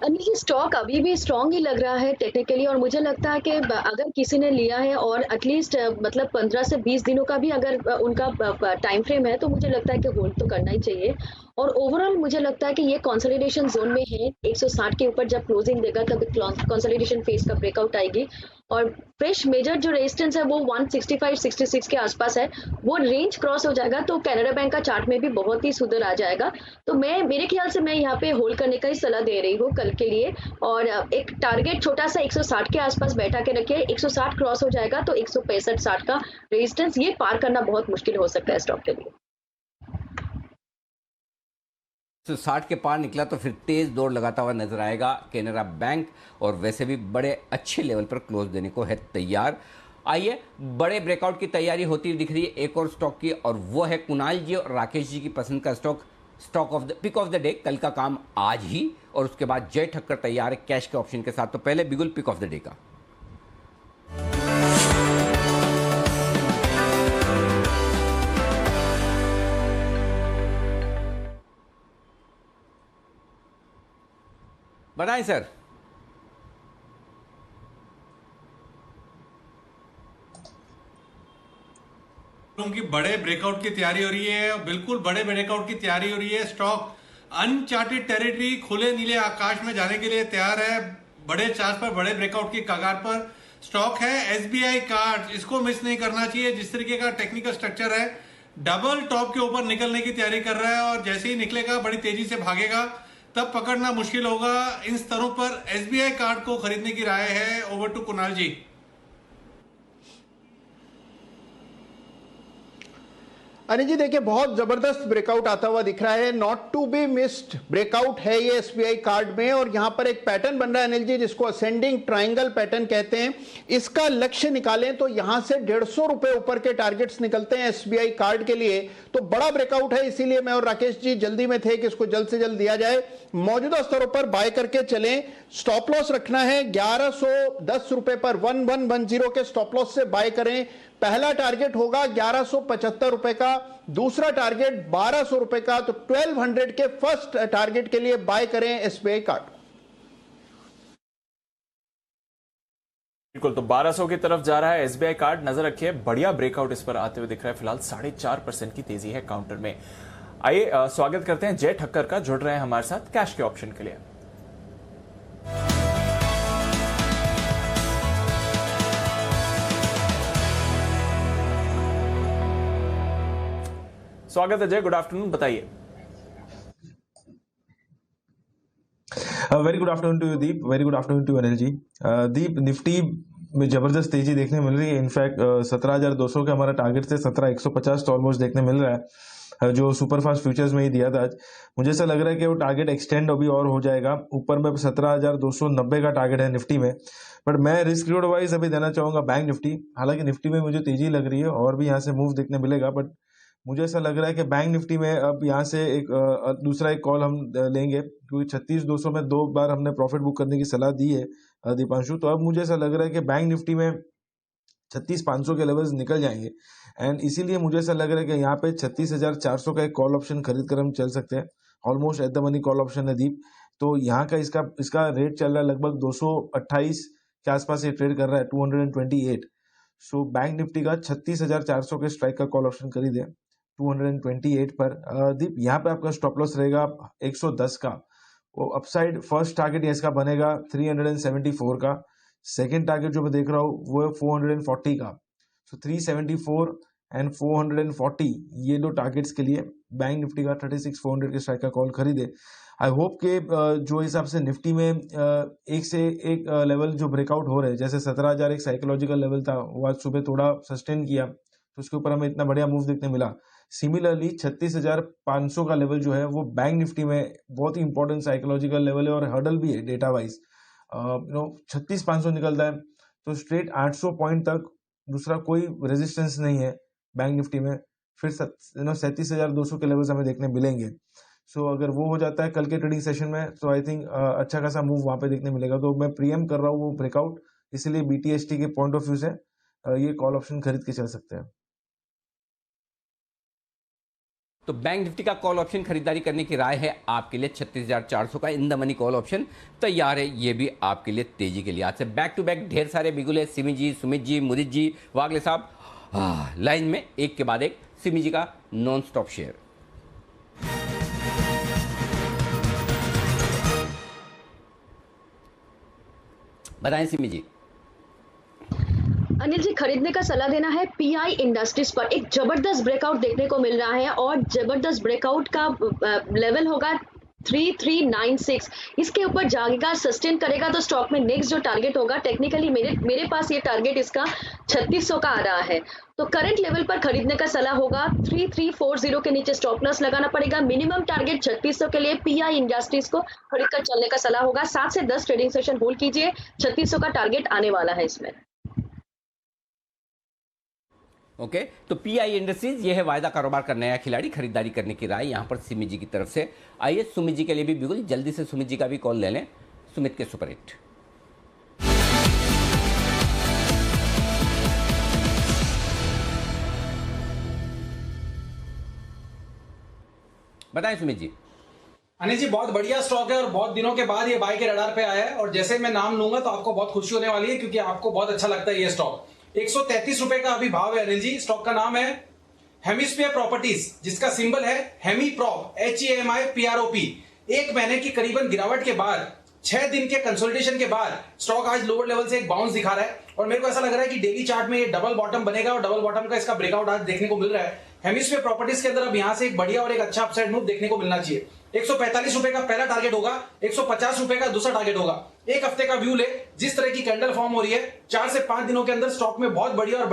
अनिल, स्टॉक अभी भी स्ट्रॉन्ग ही लग रहा है टेक्निकली, और मुझे लगता है कि अगर किसी ने लिया है और एटलीस्ट मतलब 15 से 20 दिनों का भी अगर उनका टाइम फ्रेम है, तो मुझे लगता है कि होल्ड तो करना ही चाहिए। और ओवरऑल मुझे लगता है कि ये कंसोलिडेशन जोन में है। 160 के ऊपर जब क्लोजिंग देगा तब कंसोलिडेशन फेज का ब्रेकआउट आएगी, और फ्रेश मेजर जो रेजिस्टेंस है वो 165-66 के आसपास है, वो रेंज क्रॉस हो जाएगा तो कैनरा बैंक का चार्ट में भी बहुत ही सुधर आ जाएगा। तो मेरे ख्याल से मैं यहाँ पे होल्ड करने का ही सलाह दे रही हूँ कल के लिए, और एक टारगेट छोटा सा 160 के आसपास बैठा के रखिए। 160 क्रॉस हो जाएगा तो 165-60 का रेजिस्टेंस ये पार करना बहुत मुश्किल हो सकता है स्टॉक के लिए। तो 60 के पार निकला तो फिर तेज दौड़ लगाता हुआ नजर आएगा कैनरा बैंक, और वैसे भी बड़े अच्छे लेवल पर क्लोज देने को है तैयार। आइए, बड़े ब्रेकआउट की तैयारी होती हुई दिख रही है एक और स्टॉक की, और वो है कुणाल जी और राकेश जी की पसंद का stock of the pick of the day. कल का काम आज ही, और उसके बाद जय ठक्कर तैयार है कैश के ऑप्शन के साथ। तो पहले बिगुल पिक ऑफ द डे का। बताएं सर। उनकी बड़े ब्रेकआउट की तैयारी हो रही है, बिल्कुल बड़े ब्रेकआउट की तैयारी हो रही है। स्टॉक अनचार्टेड टेरिटरी, खुले नीले आकाश में जाने के लिए तैयार है। बड़े चार्ट पर बड़े ब्रेकआउट की कगार पर स्टॉक है एसबीआई कार्ड, इसको मिस नहीं करना चाहिए। जिस तरीके का टेक्निकल स्ट्रक्चर है, डबल टॉप के ऊपर निकलने की तैयारी कर रहा है, और जैसे ही निकलेगा बड़ी तेजी से भागेगा, तब पकड़ना मुश्किल होगा। इन स्तरों पर एसबीआई कार्ड को खरीदने की राय है। Over to Kunal ji. अनिल जी देखिए, बहुत जबरदस्त ब्रेकआउट आता हुआ दिख रहा है, not to be missed breakout है ये एसबीआई कार्ड में, और यहां पर एक पैटर्न बन रहा है अनिल जी जिसको असेंडिंग ट्रायंगल पैटर्न कहते हैं। इसका लक्ष्य निकालें तो यहां से 150 रुपए ऊपर के टारगेट्स निकलते हैं एसबीआई कार्ड के लिए, तो बड़ा ब्रेकआउट है। इसीलिए मैं और राकेश जी जल्दी में थे कि इसको जल्द से जल्द दिया जाए। मौजूदा स्तरों पर बाय करके चलें। स्टॉप लॉस रखना है 1110 रुपए पर, 1110 के स्टॉप लॉस से बाय करें। पहला टारगेट होगा 1175 रुपए का, दूसरा टारगेट 1200 रुपए का, तो 1200 के फर्स्ट टारगेट के लिए बाय करें एसबीआई कार्ड। बिल्कुल, तो 1200 की तरफ जा रहा है एसबीआई कार्ड, नजर रखिए। बढ़िया ब्रेकआउट इस पर आते हुए दिख रहा है। फिलहाल 4.5% की तेजी है काउंटर में। आइए स्वागत करते हैं जय ठक्कर का, जुड़ रहे हैं हमारे साथ कैश के ऑप्शन के लिए। स्वागत है जय, गुड आफ्टरनून, बताइए। Very good afternoon to you Deep, very good afternoon to Anil ji. Deep, Nifty में जबरदस्त तेजी देखने मिल रही है। इनफैक्ट 17,200 का हमारा टारगेट से 17,150 ऑलमोस्ट देखने मिल रहा है, जो सुपर फास्ट फ्यूचर्स में ही दिया था आज। मुझे ऐसा लग रहा है कि वो टारगेट एक्सटेंड अभी और हो जाएगा। ऊपर में 17,290 का टारगेट है निफ्टी में, बट मैं रिस्क रिवॉर्ड वाइज अभी देना चाहूंगा बैंक निफ्टी। हालांकि निफ्टी में मुझे तेजी लग रही है और भी यहाँ से मूव देखने मिलेगा, बट मुझे ऐसा लग रहा है कि बैंक निफ्टी में अब यहाँ से दूसरा एक कॉल हम लेंगे, क्योंकि 36,200 में 2 बार हमने प्रॉफिट बुक करने की सलाह दी है दीपांशु। तो अब मुझे ऐसा लग रहा है कि बैंक निफ्टी में 36,500 के लेवल्स निकल जाएंगे, एंड इसीलिए मुझे ऐसा लग रहा है कि यहाँ पे 36,400 का एक कॉल ऑप्शन खरीद कर हम चल सकते हैं। Almost at the money call option है दीप। तो यहाँ का इसका रेट चल रहा है लगभग 228 के आसपास ये ट्रेड कर रहा है, 228। सो बैंक निफ्टी का 36,400 के स्ट्राइक का कॉल ऑप्शन खरीदे 228 पर। दीप, यहाँ पे आपका स्टॉप लॉस रहेगा 110 का। वो अपसाइड फर्स्ट टारगेट इसका बनेगा 374 का। सेकंड टारगेट जो मैं देख रहा हूँ वो है 440 का। सो 374 एंड 440 ये 2 टारगेट्स के लिए बैंक निफ्टी का 36,400 के स्ट्राइक का कॉल खरीदे। आई होप के जो हिसाब से निफ्टी में एक से एक लेवल जो ब्रेकआउट हो रहे हैं, जैसे 17,000 एक साइकोलॉजिकल लेवल था, वो आज सुबह थोड़ा सस्टेन किया तो उसके ऊपर हमें इतना बढ़िया मूव देखने मिला। सिमिलरली 36,500 का लेवल जो है वो बैंक निफ्टी में बहुत ही इंपॉर्टेंट साइकोलॉजिकल लेवल है और हर्डल भी है डेटा वाइज। 36,500 निकलता है तो स्ट्रेट 800 पॉइंट तक दूसरा कोई रेजिस्टेंस नहीं है बैंक निफ्टी में। फिर 37,200 के लेवल्स हमें देखने मिलेंगे। सो अगर वो हो जाता है कल के ट्रेडिंग सेशन में तो आई थिंक अच्छा खासा मूव वहां पे देखने मिलेगा। तो मैं प्रीएम कर रहा हूँ वो ब्रेकआउट, इसीलिए BTST के पॉइंट ऑफ व्यू से ये कॉल ऑप्शन खरीद के चल सकते हैं। तो बैंक निफ्टी का कॉल ऑप्शन खरीदारी करने की राय है आपके लिए। 36,400 का in the money call option तैयार है, ये भी आपके लिए तेजी के लिए। आज से बैक टू बैक ढेर सारे बिगुल है। सिमी जी, सुमित जी, मुदित जी, वागले साहब लाइन में एक के बाद एक। सिमी जी का नॉन स्टॉप शेयर। बताएं सिमी जी। अनिल जी, खरीदने का सलाह देना है PI इंडस्ट्रीज पर। एक जबरदस्त ब्रेकआउट देखने को मिल रहा है और जबरदस्त ब्रेकआउट का लेवल होगा 3396। इसके ऊपर जाएगा, सस्टेन करेगा तो स्टॉक में नेक्स्ट जो टारगेट होगा, टेक्निकली मेरे पास ये टारगेट इसका 3600 का आ रहा है। तो करंट लेवल पर खरीदने का सलाह होगा। 3340 के नीचे स्टॉप लॉस लगाना पड़ेगा। मिनिमम टारगेट 3600 के लिए PI इंडस्ट्रीज को खरीद कर चलने का सलाह होगा। 7 से 10 ट्रेडिंग सेशन होल्ड कीजिए, 3600 का टारगेट आने वाला है इसमें। ओके, तो PI इंडस्ट्रीज ये है वायदा कारोबार का नया खिलाड़ी, खरीदारी करने की राय यहाँ पर सुमित जी की तरफ से। आइए सुमित जी के लिए भी बिल्कुल जल्दी से सुमित जी का भी कॉल ले लें। सुमित के सुपर हिट। बताएं सुमित जी। अनिल जी, बहुत बढ़िया स्टॉक है और बहुत दिनों के बाद ये बाय के रडार पे आया है और जैसे मैं नाम लूंगा तो आपको बहुत खुशी होने वाली है क्योंकि आपको बहुत अच्छा लगता है ये स्टॉक। 133 रुपए का अभी भाव है अनिल जी। स्टॉक का नाम है हेमिस्फीयर प्रॉपर्टीज, जिसका सिंबल है हेमी प्रॉप, HEMIPROP। एक महीने की करीबन गिरावट के बाद, 6 दिन के कंसोलिडेशन के बाद स्टॉक आज लोअर लेवल से एक बाउंस दिखा रहा है और मेरे को ऐसा लग रहा है कि डेली चार्ट में ये डबल बॉटम बनेगा और डबल बॉटम का इसका ब्रेकआउट आज देखने को मिल रहा है। हेमिस्फीयर प्रॉपर्टीज के अंदर अब यहां से एक बढ़िया और एक अच्छा अपसाइड मूव देखने को मिलना चाहिए। 145 रुपए का पहला टारगेट होगा, 150 रुपए का दूसरा टारगेट होगा। एक हफ्ते का व्यू ले, जिस तरह की कैंडल फॉर्म हो रही है, 4 से 5 दिनों के अंदर स्टॉक में बहुत बढ़िया और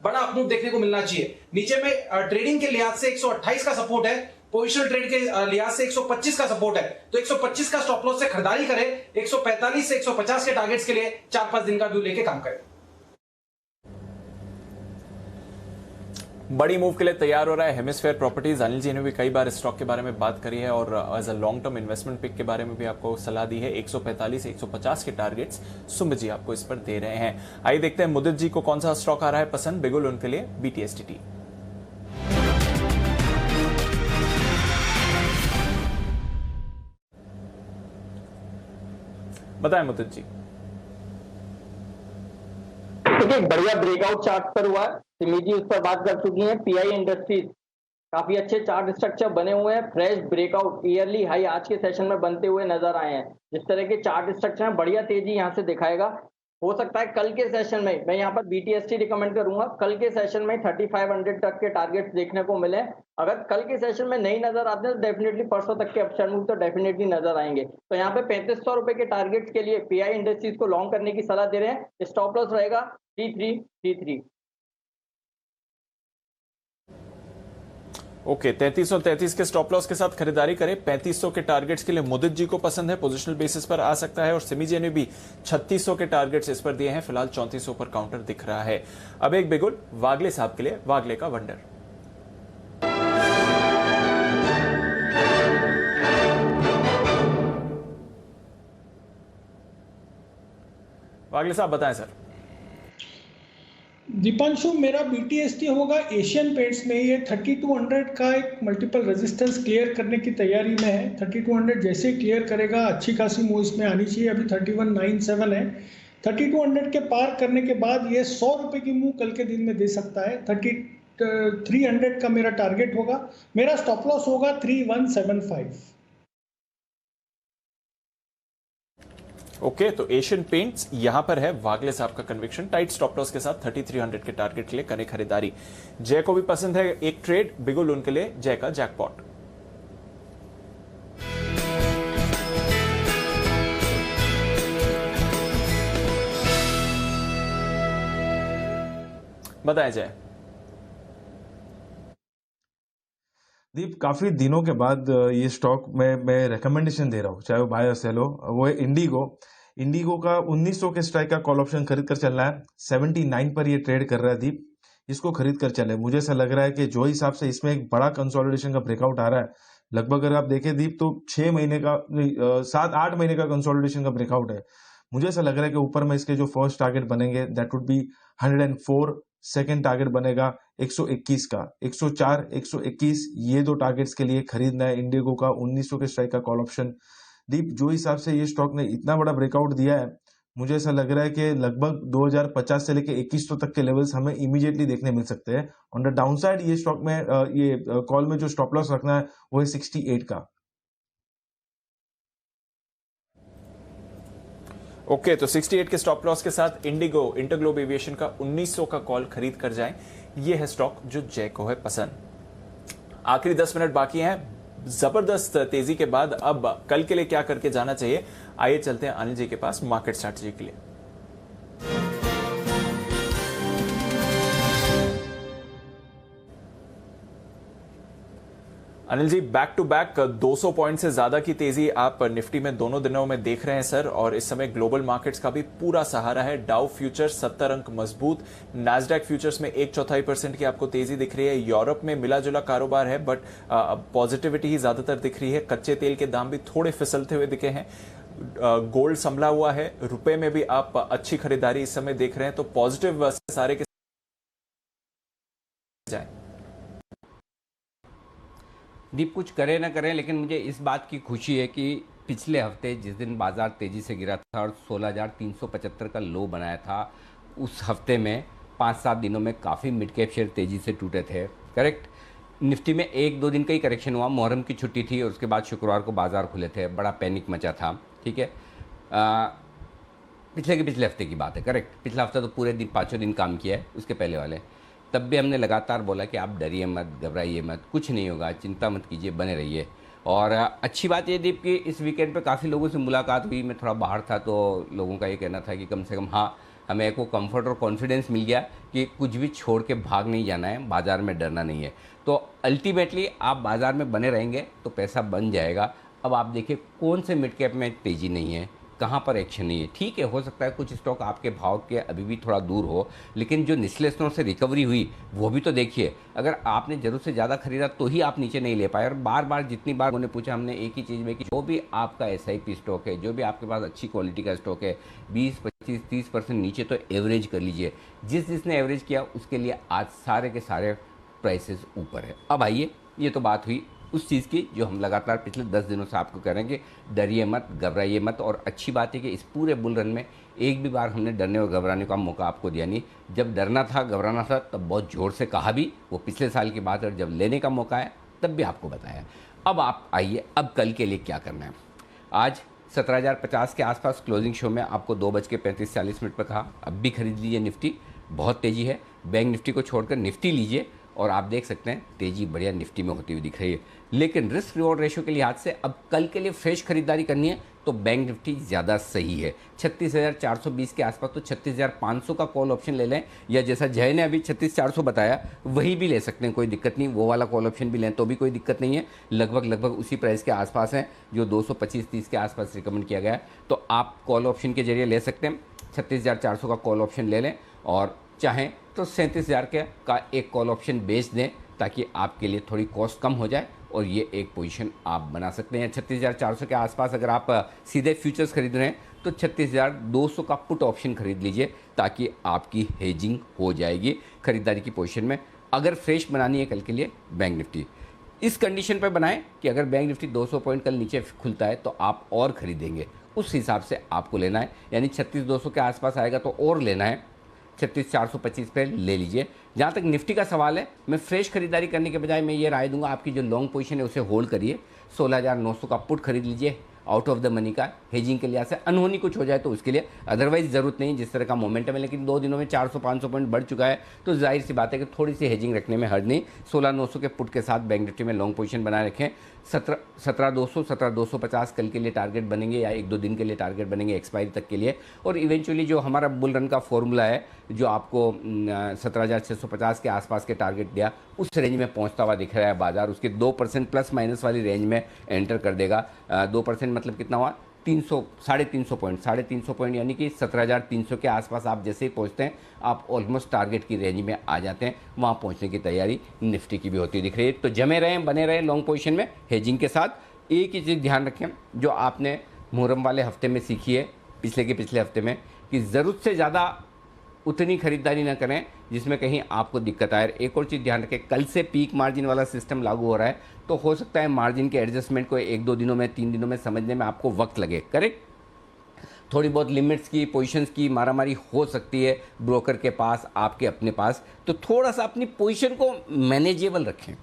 बड़ा अपमूव देखने को मिलना चाहिए। नीचे में ट्रेडिंग के लिहाज से 128 का सपोर्ट है, पोजिशनल ट्रेड के लिहाज से 125 का सपोर्ट है। तो 125 का स्टॉप लॉस से खरीदारी करें, 145 से 150 के टारगेट्स के लिए 4-5 दिन का व्यू लेके काम करें। बड़ी मूव के लिए तैयार हो रहा है हेमिस्फीयर प्रॉपर्टीज। अनिल जी ने भी कई बार स्टॉक के बारे में बात करी है और as a long term investment pick के बारे में भी आपको सलाह दी है। 145 150 के टारगेट्स सुमित जी आपको इस पर दे रहे हैं। आइए देखते हैं मुदित जी को कौन सा स्टॉक आ रहा है पसंद। बिगुल उनके लिए BTST। बताएं मुदित जी। देखिए, बढ़िया ब्रेकआउट चार्ट पर हुआ है। सिमी जी उस पर बात कर चुकी हैं। PI इंडस्ट्रीज काफी अच्छे चार्ट स्ट्रक्चर बने हुए हैं। फ्रेश ब्रेकआउट ईयरली हाई आज के सेशन में बनते हुए नजर आए हैं। जिस तरह के चार्ट स्ट्रक्चर है, बढ़िया तेजी यहां से दिखाएगा। हो सकता है कल के सेशन में, मैं यहाँ पर BTST रिकमेंड करूंगा, कल के सेशन में 3500 तक के टारगेट्स देखने को मिले। अगर कल के सेशन में नहीं नजर आते तो डेफिनेटली परसों तक के अपसाइड मूव तो डेफिनेटली नजर आएंगे। तो यहाँ पे 3500 रुपए के टारगेट्स के लिए PI इंडस्ट्रीज को लॉन्ग करने की सलाह दे रहे हैं। स्टॉप लॉस रहेगा 3333। ओके, 3333 के स्टॉप लॉस के साथ खरीदारी करें। 3500 के टारगेट्स के लिए मुदित जी को पसंद है, पोजिशनल बेसिस पर आ सकता है। और सिमी जी ने भी 3600 के टारगेट्स इस पर दिए हैं। फिलहाल 3400 पर काउंटर दिख रहा है। अब एक बिगुल वागले साहब के लिए, वागले का वंडर। वागले साहब बताएं सर। दीपांशु, मेरा BTST होगा एशियन पेंट्स में। ये 3200 का एक मल्टीपल रेजिस्टेंस क्लियर करने की तैयारी में है। 3200 जैसे क्लियर करेगा अच्छी खासी मूव इसमें आनी चाहिए। अभी 3197 है। 3200 के पार करने के बाद ये 100 रुपए की मूव कल के दिन में दे सकता है। 3300 का मेरा टारगेट होगा। मेरा स्टॉप लॉस होगा 3175। ओके, तो एशियन पेंट्स यहां पर है वागले साहब का कन्विक्शन। टाइट स्टॉप लॉस के साथ 3300 के टारगेट के लिए करें खरीदारी। जय को भी पसंद है एक ट्रेड, बिगुल उनके लिए जय का जैकपॉट। बताएं जय। दीप, काफी दिनों के बाद ये स्टॉक में मैं रिकमेंडेशन दे रहा हूँ, चाहे वो बाय और सेल हो। वो है इंडिगो। इंडिगो का 1900 के स्ट्राइक का कॉल ऑप्शन खरीद कर चलना है। 79 पर ये ट्रेड कर रहा है दीप, इसको खरीद कर चले। मुझे ऐसा लग रहा है कि जो हिसाब से इसमें एक बड़ा कंसोलिडेशन का ब्रेकआउट आ रहा है, लगभग अगर आप देखें दीप तो 6 महीने का 7-8 महीने का कंसोलिडेशन का ब्रेकआउट है। मुझे ऐसा लग रहा है कि ऊपर में इसके जो फर्स्ट टारगेट बनेंगे that would be 104, second target बनेगा 121 का। 104, 121 ये दो टारगेट्स के लिए खरीदना है इंडिगो का 1900 के स्ट्राइक का कॉल ऑप्शन। दीप, जो हिसाब से ये स्टॉक ने इतना बड़ा ब्रेकआउट दिया है, मुझे ऐसा लग रहा है कि लगभग 2050 से लेकर 2100 तक के लेवल्स हमें इमीडिएटली देखने मिल सकते हैं। ऑन द डाउनसाइड ये स्टॉक में ये कॉल में जो स्टॉप लॉस रखना है वो है 68 का। ओके, तो 68 के स्टॉप लॉस के साथ इंडिगो, इंटरग्लोब एविएशन का 1900 का कॉल खरीद कर जाएं। ये है स्टॉक जो जय को है पसंद। आखिरी 10 मिनट बाकी हैं। जबरदस्त तेजी के बाद अब कल के लिए क्या करके जाना चाहिए, आइए चलते हैं अनिल जी के पास मार्केट स्ट्रैटेजी के लिए। Anil ji, back to back 200 point से ज्यादा की तेजी आप निफ्टी में दोनों दिनों में देख रहे हैं सर। और इस समय ग्लोबल मार्केट्स का भी पूरा सहारा है। डाउ फ्यूचर्स 70 अंक मजबूत, नैस्डैक फ्यूचर्स में 1/4% की आपको तेजी दिख रही है। यूरोप में मिला जुला कारोबार है बट पॉजिटिविटी ही ज्यादातर दिख रही है। कच्चे तेल के दाम भी थोड़े फिसलते हुए दिखे हैं। गोल्ड संभला हुआ है। रुपए में भी आप अच्छी खरीदारी इस समय देख रहे हैं। तो पॉजिटिव सारे के जाए। दीप, कुछ करें ना करें, लेकिन मुझे इस बात की खुशी है कि पिछले हफ्ते जिस दिन बाजार तेजी से गिरा था और 16,375 का लो बनाया था, उस हफ्ते में 5-7 दिनों में काफ़ी मिड कैप शेयर तेजी से टूटे थे। करेक्ट। निफ्टी में 1-2 दिन का ही करेक्शन हुआ। मुहर्रम की छुट्टी थी और उसके बाद शुक्रवार को बाजार खुले थे, बड़ा पैनिक मचा था। ठीक है, पिछले हफ्ते की बात है। करेक्ट। पिछला हफ्ता तो पूरे दिन 5 दिन काम किया है, उसके पहले वाले। तब भी हमने लगातार बोला कि आप डरिए मत, घबराइए मत, कुछ नहीं होगा, चिंता मत कीजिए, बने रहिए। और अच्छी बात ये दीप कि इस वीकेंड पे काफ़ी लोगों से मुलाकात हुई। मैं थोड़ा बाहर था तो लोगों का ये कहना था कि कम से कम हाँ, हमें एक वो कंफर्ट और कॉन्फिडेंस मिल गया कि कुछ भी छोड़ के भाग नहीं जाना है, बाज़ार में डरना नहीं है। तो अल्टीमेटली आप बाज़ार में बने रहेंगे तो पैसा बन जाएगा। अब आप देखिए कौन से मिड कैप में तेज़ी नहीं है, कहाँ पर एक्शन नहीं है। ठीक है, हो सकता है कुछ स्टॉक आपके भाव के अभी भी थोड़ा दूर हो, लेकिन जो निचले स्तरों से रिकवरी हुई वो भी तो देखिए। अगर आपने जरूरत से ज़्यादा खरीदा तो ही आप नीचे नहीं ले पाए। और बार बार जितनी बार उन्होंने पूछा, हमने एक ही चीज़ में कि जो भी आपका SIP स्टॉक है, जो भी आपके पास अच्छी क्वालिटी का स्टॉक है, 20-25-30% नीचे तो एवरेज कर लीजिए। जिसने एवरेज किया उसके लिए आज सारे के सारे प्राइसेस ऊपर है। अब आइए, ये तो बात हुई उस चीज़ की जो हम लगातार पिछले 10 दिनों से आपको कह रहे हैं कि डरिए मत, घबराइए मत। और अच्छी बात है कि इस पूरे बुल रन में एक भी बार हमने डरने और घबराने का मौका आपको दिया नहीं। जब डरना था, घबराना था, तब बहुत ज़ोर से कहा भी, वो पिछले साल की बात है। और जब लेने का मौका है तब भी आपको बताया। अब आप आइए, अब कल के लिए क्या करना है। आज 17,050 के आसपास क्लोजिंग शो में आपको 2:35-40 पर कहा, अब भी खरीद लीजिए। निफ्टी बहुत तेज़ी है, बैंक निफ्टी को छोड़कर निफ्टी लीजिए और आप देख सकते हैं तेज़ी बढ़िया निफ्टी में होती हुई दिख रही है। लेकिन रिस्क रिवॉर्ड रेशियो के लिहाज से अब कल के लिए फ्रेश खरीदारी करनी है तो बैंक निफ्टी ज़्यादा सही है। 36,420 के आसपास तो 36,500 का कॉल ऑप्शन ले लें, या जैसा जय ने अभी 36,400 बताया वही भी ले सकते हैं, कोई दिक्कत नहीं। वो वाला कॉल ऑप्शन भी लें तो भी कोई दिक्कत नहीं है, लगभग उसी प्राइस के आसपास है जो 225-30 के आसपास रिकमेंड किया गया है। तो आप कॉल ऑप्शन के जरिए ले सकते हैं, 36,400 का कॉल ऑप्शन ले लें और चाहें तो 37,000 का एक कॉल ऑप्शन बेच दें ताकि आपके लिए थोड़ी कॉस्ट कम हो जाए और ये एक पोजीशन आप बना सकते हैं। 36,400 के आसपास अगर आप सीधे फ्यूचर्स खरीद रहे हैं तो 36,200 का पुट ऑप्शन खरीद लीजिए ताकि आपकी हेजिंग हो जाएगी खरीदारी की पोजीशन में। अगर फ्रेश बनानी है कल के लिए बैंक निफ्टी इस कंडीशन पर बनाएं कि अगर बैंक निफ्टी 200 पॉइंट कल नीचे खुलता है तो आप और खरीदेंगे, उस हिसाब से आपको लेना है। यानी 36,200 के आसपास आएगा तो और लेना है, 36,425 पे ले लीजिए। जहाँ तक निफ्टी का सवाल है, मैं फ्रेश खरीदारी करने के बजाय मैं ये राय दूंगा आपकी जो लॉन्ग पोजीशन है उसे होल्ड करिए। 16,900 का पुट खरीद लीजिए आउट ऑफ द मनी का, हेजिंग के लिहाज से अनहोनी कुछ हो जाए तो उसके लिए, अदरवाइज ज़रूरत नहीं जिस तरह का मोमेंटम है। लेकिन 2 दिनों में 400-500 पॉइंट बढ़ चुका है तो जाहिर सी बात है कि थोड़ी सी हेजिंग रखने में हर्ज नहीं। 16,900 के पुट के साथ बैंक निफ्टी में लॉन्ग पोजीशन बनाए रखें। 17,200 17,250 कल के लिए टारगेट बनेंगे या 1-2 दिन के लिए टारगेट बनेंगे एक्सपायरी तक के लिए। और इवेंचुअली जो हमारा बुल रन का फॉर्मूला है जो आपको 17,650 के आसपास के टारगेट दिया उस रेंज में पहुंचता हुआ दिख रहा है बाजार, उसके 2% प्लस माइनस वाली रेंज में एंटर कर देगा। 2% मतलब कितना हुआ, 300-350 पॉइंट, 350 पॉइंट यानी कि 17,300 के आसपास आप जैसे ही पहुंचते हैं आप ऑलमोस्ट टारगेट की रेंज में आ जाते हैं। वहां पहुंचने की तैयारी निफ्टी की भी होती दिख रही है। तो जमे रहें, बने रहें लॉन्ग पोजीशन में हेजिंग के साथ। एक ही चीज़ ध्यान रखें जो आपने मुहर्रम वाले हफ्ते में सीखी है, पिछले हफ्ते में, कि ज़रूरत से ज़्यादा उतनी खरीदारी ना करें जिसमें कहीं आपको दिक्कत आए। एक और चीज़ ध्यान रखें, कल से पीक मार्जिन वाला सिस्टम लागू हो रहा है तो हो सकता है मार्जिन के एडजस्टमेंट को 1-2 दिनों में 3 दिनों में समझने में आपको वक्त लगे। करेक्ट, थोड़ी बहुत लिमिट्स की पोजीशंस की मारामारी हो सकती है ब्रोकर के पास, आपके अपने पास, तो थोड़ा सा अपनी पोजीशन को मैनेजेबल रखें।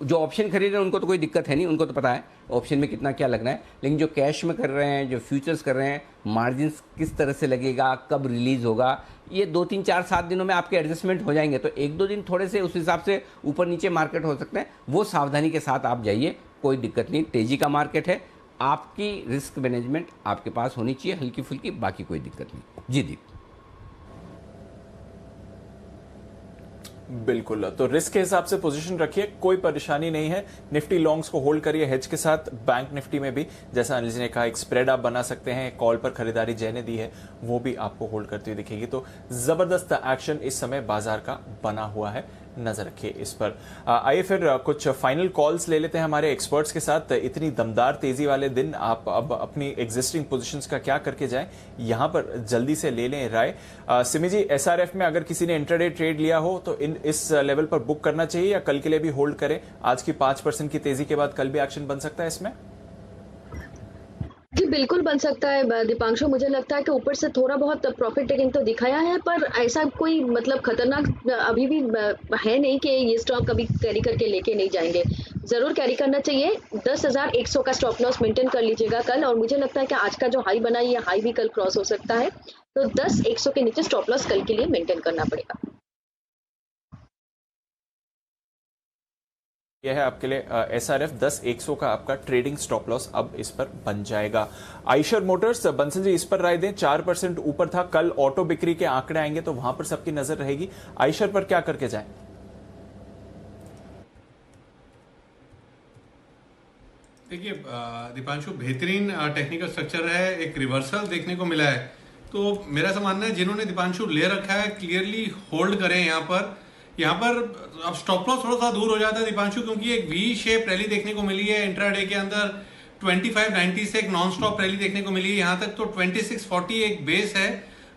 जो ऑप्शन खरीद रहे हैं उनको तो कोई दिक्कत है नहीं, उनको तो पता है ऑप्शन में कितना क्या लगना है। लेकिन जो कैश में कर रहे हैं, जो फ्यूचर्स कर रहे हैं, मार्जिन्स किस तरह से लगेगा, कब रिलीज़ होगा, ये 2-3-4-7 दिनों में आपके एडजस्टमेंट हो जाएंगे। तो 1-2 दिन थोड़े से उस हिसाब से ऊपर नीचे मार्केट हो सकते हैं, वो सावधानी के साथ आप जाइए, कोई दिक्कत नहीं। तेज़ी का मार्केट है, आपकी रिस्क मैनेजमेंट आपके पास होनी चाहिए हल्की फुल्की, बाकी कोई दिक्कत नहीं। जी दीप। बिल्कुल, तो रिस्क के हिसाब से पोजीशन रखिए, कोई परेशानी नहीं है। निफ्टी लॉन्ग्स को होल्ड करिए हेज के साथ। बैंक निफ्टी में भी जैसा अनिल जी ने कहा एक स्प्रेड आप बना सकते हैं, कॉल पर खरीदारी जय ने दी है वो भी आपको होल्ड करती हुई दिखेगी। तो जबरदस्त एक्शन इस समय बाजार का बना हुआ है, नजर रखिए इस पर। आइए फिर कुछ फाइनल कॉल्स ले लेते हैं हमारे एक्सपर्ट्स के साथ। इतनी दमदार तेजी वाले दिन आप अब अपनी एग्जिस्टिंग पोजीशंस का क्या करके जाएं, यहां पर जल्दी से ले लें राय। सिमी जी, एसआरएफ में अगर किसी ने इंट्राडे ट्रेड लिया हो तो इस लेवल पर बुक करना चाहिए या कल के लिए भी होल्ड करें? आज की 5% की तेजी के बाद कल भी एक्शन बन सकता है इसमें? जी बिल्कुल बन सकता है दीपांशु। मुझे लगता है कि ऊपर से थोड़ा बहुत प्रॉफिट टेकिंग तो दिखाया है, पर ऐसा कोई मतलब खतरनाक अभी भी है नहीं कि ये स्टॉक कभी कैरी करके लेके नहीं जाएंगे। जरूर कैरी करना चाहिए। 10,100 का स्टॉप लॉस मेंटेन कर लीजिएगा कल, और मुझे लगता है कि आज का जो हाई बना ये हाई भी कल क्रॉस हो सकता है, तो 10,100 के नीचे स्टॉप लॉस कल के लिए मेंटेन करना पड़ेगा। यह है आपके लिए एसआरएफ 10,100 का आपका ट्रेडिंग स्टॉप लॉस अब इस पर बन जाएगा। आइशर मोटर्स, बंसल जी इस पर राय दें। 4% ऊपर था, कल ऑटो बिक्री के आंकड़े आएंगे तो वहां पर सबकी नजर रहेगी। आइशर पर क्या करके जाएं? देखिए दीपांशु, बेहतरीन टेक्निकल स्ट्रक्चर है, एक रिवर्सल देखने को मिला है, तो मेरा ऐसा मानना है जिन्होंने दीपांशु ले रखा है क्लियरली होल्ड करें। यहाँ पर अब स्टॉप लॉस थोड़ा सा दूर हो जाता है दीपांशु, क्योंकि एक वी शेप रैली देखने को मिली है इंट्राडे के अंदर। 2590 से एक नॉन स्टॉप रैली देखने को मिली है, यहाँ तक तो 2640 एक बेस है,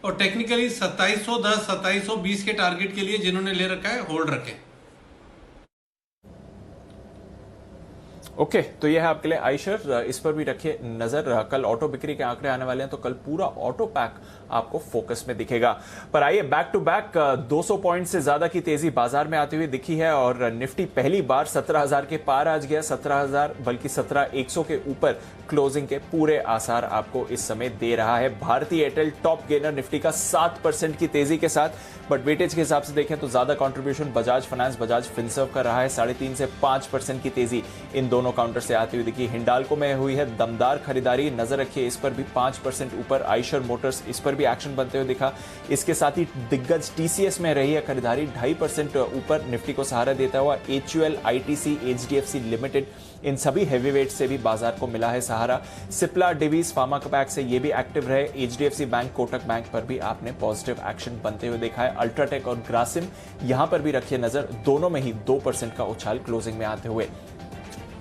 और टेक्निकली 2710 2720 के टारगेट के लिए जिन्होंने ले रखा है होल्ड रखें। ओके, तो यह है आपके लिए आइशर। इस पर भी रखिए नजर। कल ऑटो बिक्री के आंकड़े आने वाले हैं, तो कल पूरा ऑटो पैक आपको फोकस में दिखेगा। पर आइए बैक टू बैक 200 पॉइंट से ज्यादा की तेजी बाजार में आती हुई दिखी है और निफ्टी पहली बार 17,000 के पार आज गया। 17,000 बल्कि 17,100 के ऊपर क्लोजिंग के पूरे आसार आपको इस समय दे रहा है। भारतीय एयरटेल टॉप गेनर निफ्टी का 7% की तेजी के साथ, बट वेटेज के हिसाब से देखें तो ज्यादा contribution Bajaj finance, Bajaj Finserv कर रहा है। 3.5 से 5% की तेजी इन दोनों काउंटर से आती हुई दिखी। हिंडाल्को में हुई है दमदार खरीदारी, नजर रखिए इस पर भी 5% ऊपर। आइशर मोटर्स, इस पर भी एक्शन बनते हुए दिखा। इसके साथ ही दिग्गज टीसीएस में रही है खरीदारी 2.5% ऊपर, निफ्टी को सहारा देता हुआ। HUL, ITC, HDFC लिमिटेड, इन सभी हेवीवेट से भी बाजार को मिला है सहारा। सिप्ला, डिवीज, फार्मा पैक से ये भी एक्टिव रहे। HDFC बैंक, कोटक बैंक पर भी आपने पॉजिटिव एक्शन बनते हुए देखा है। अल्ट्राटेक और ग्रासिम, यहां पर भी रखिए नजर, दोनों में ही 2% का उछाल क्लोजिंग में आते हुए।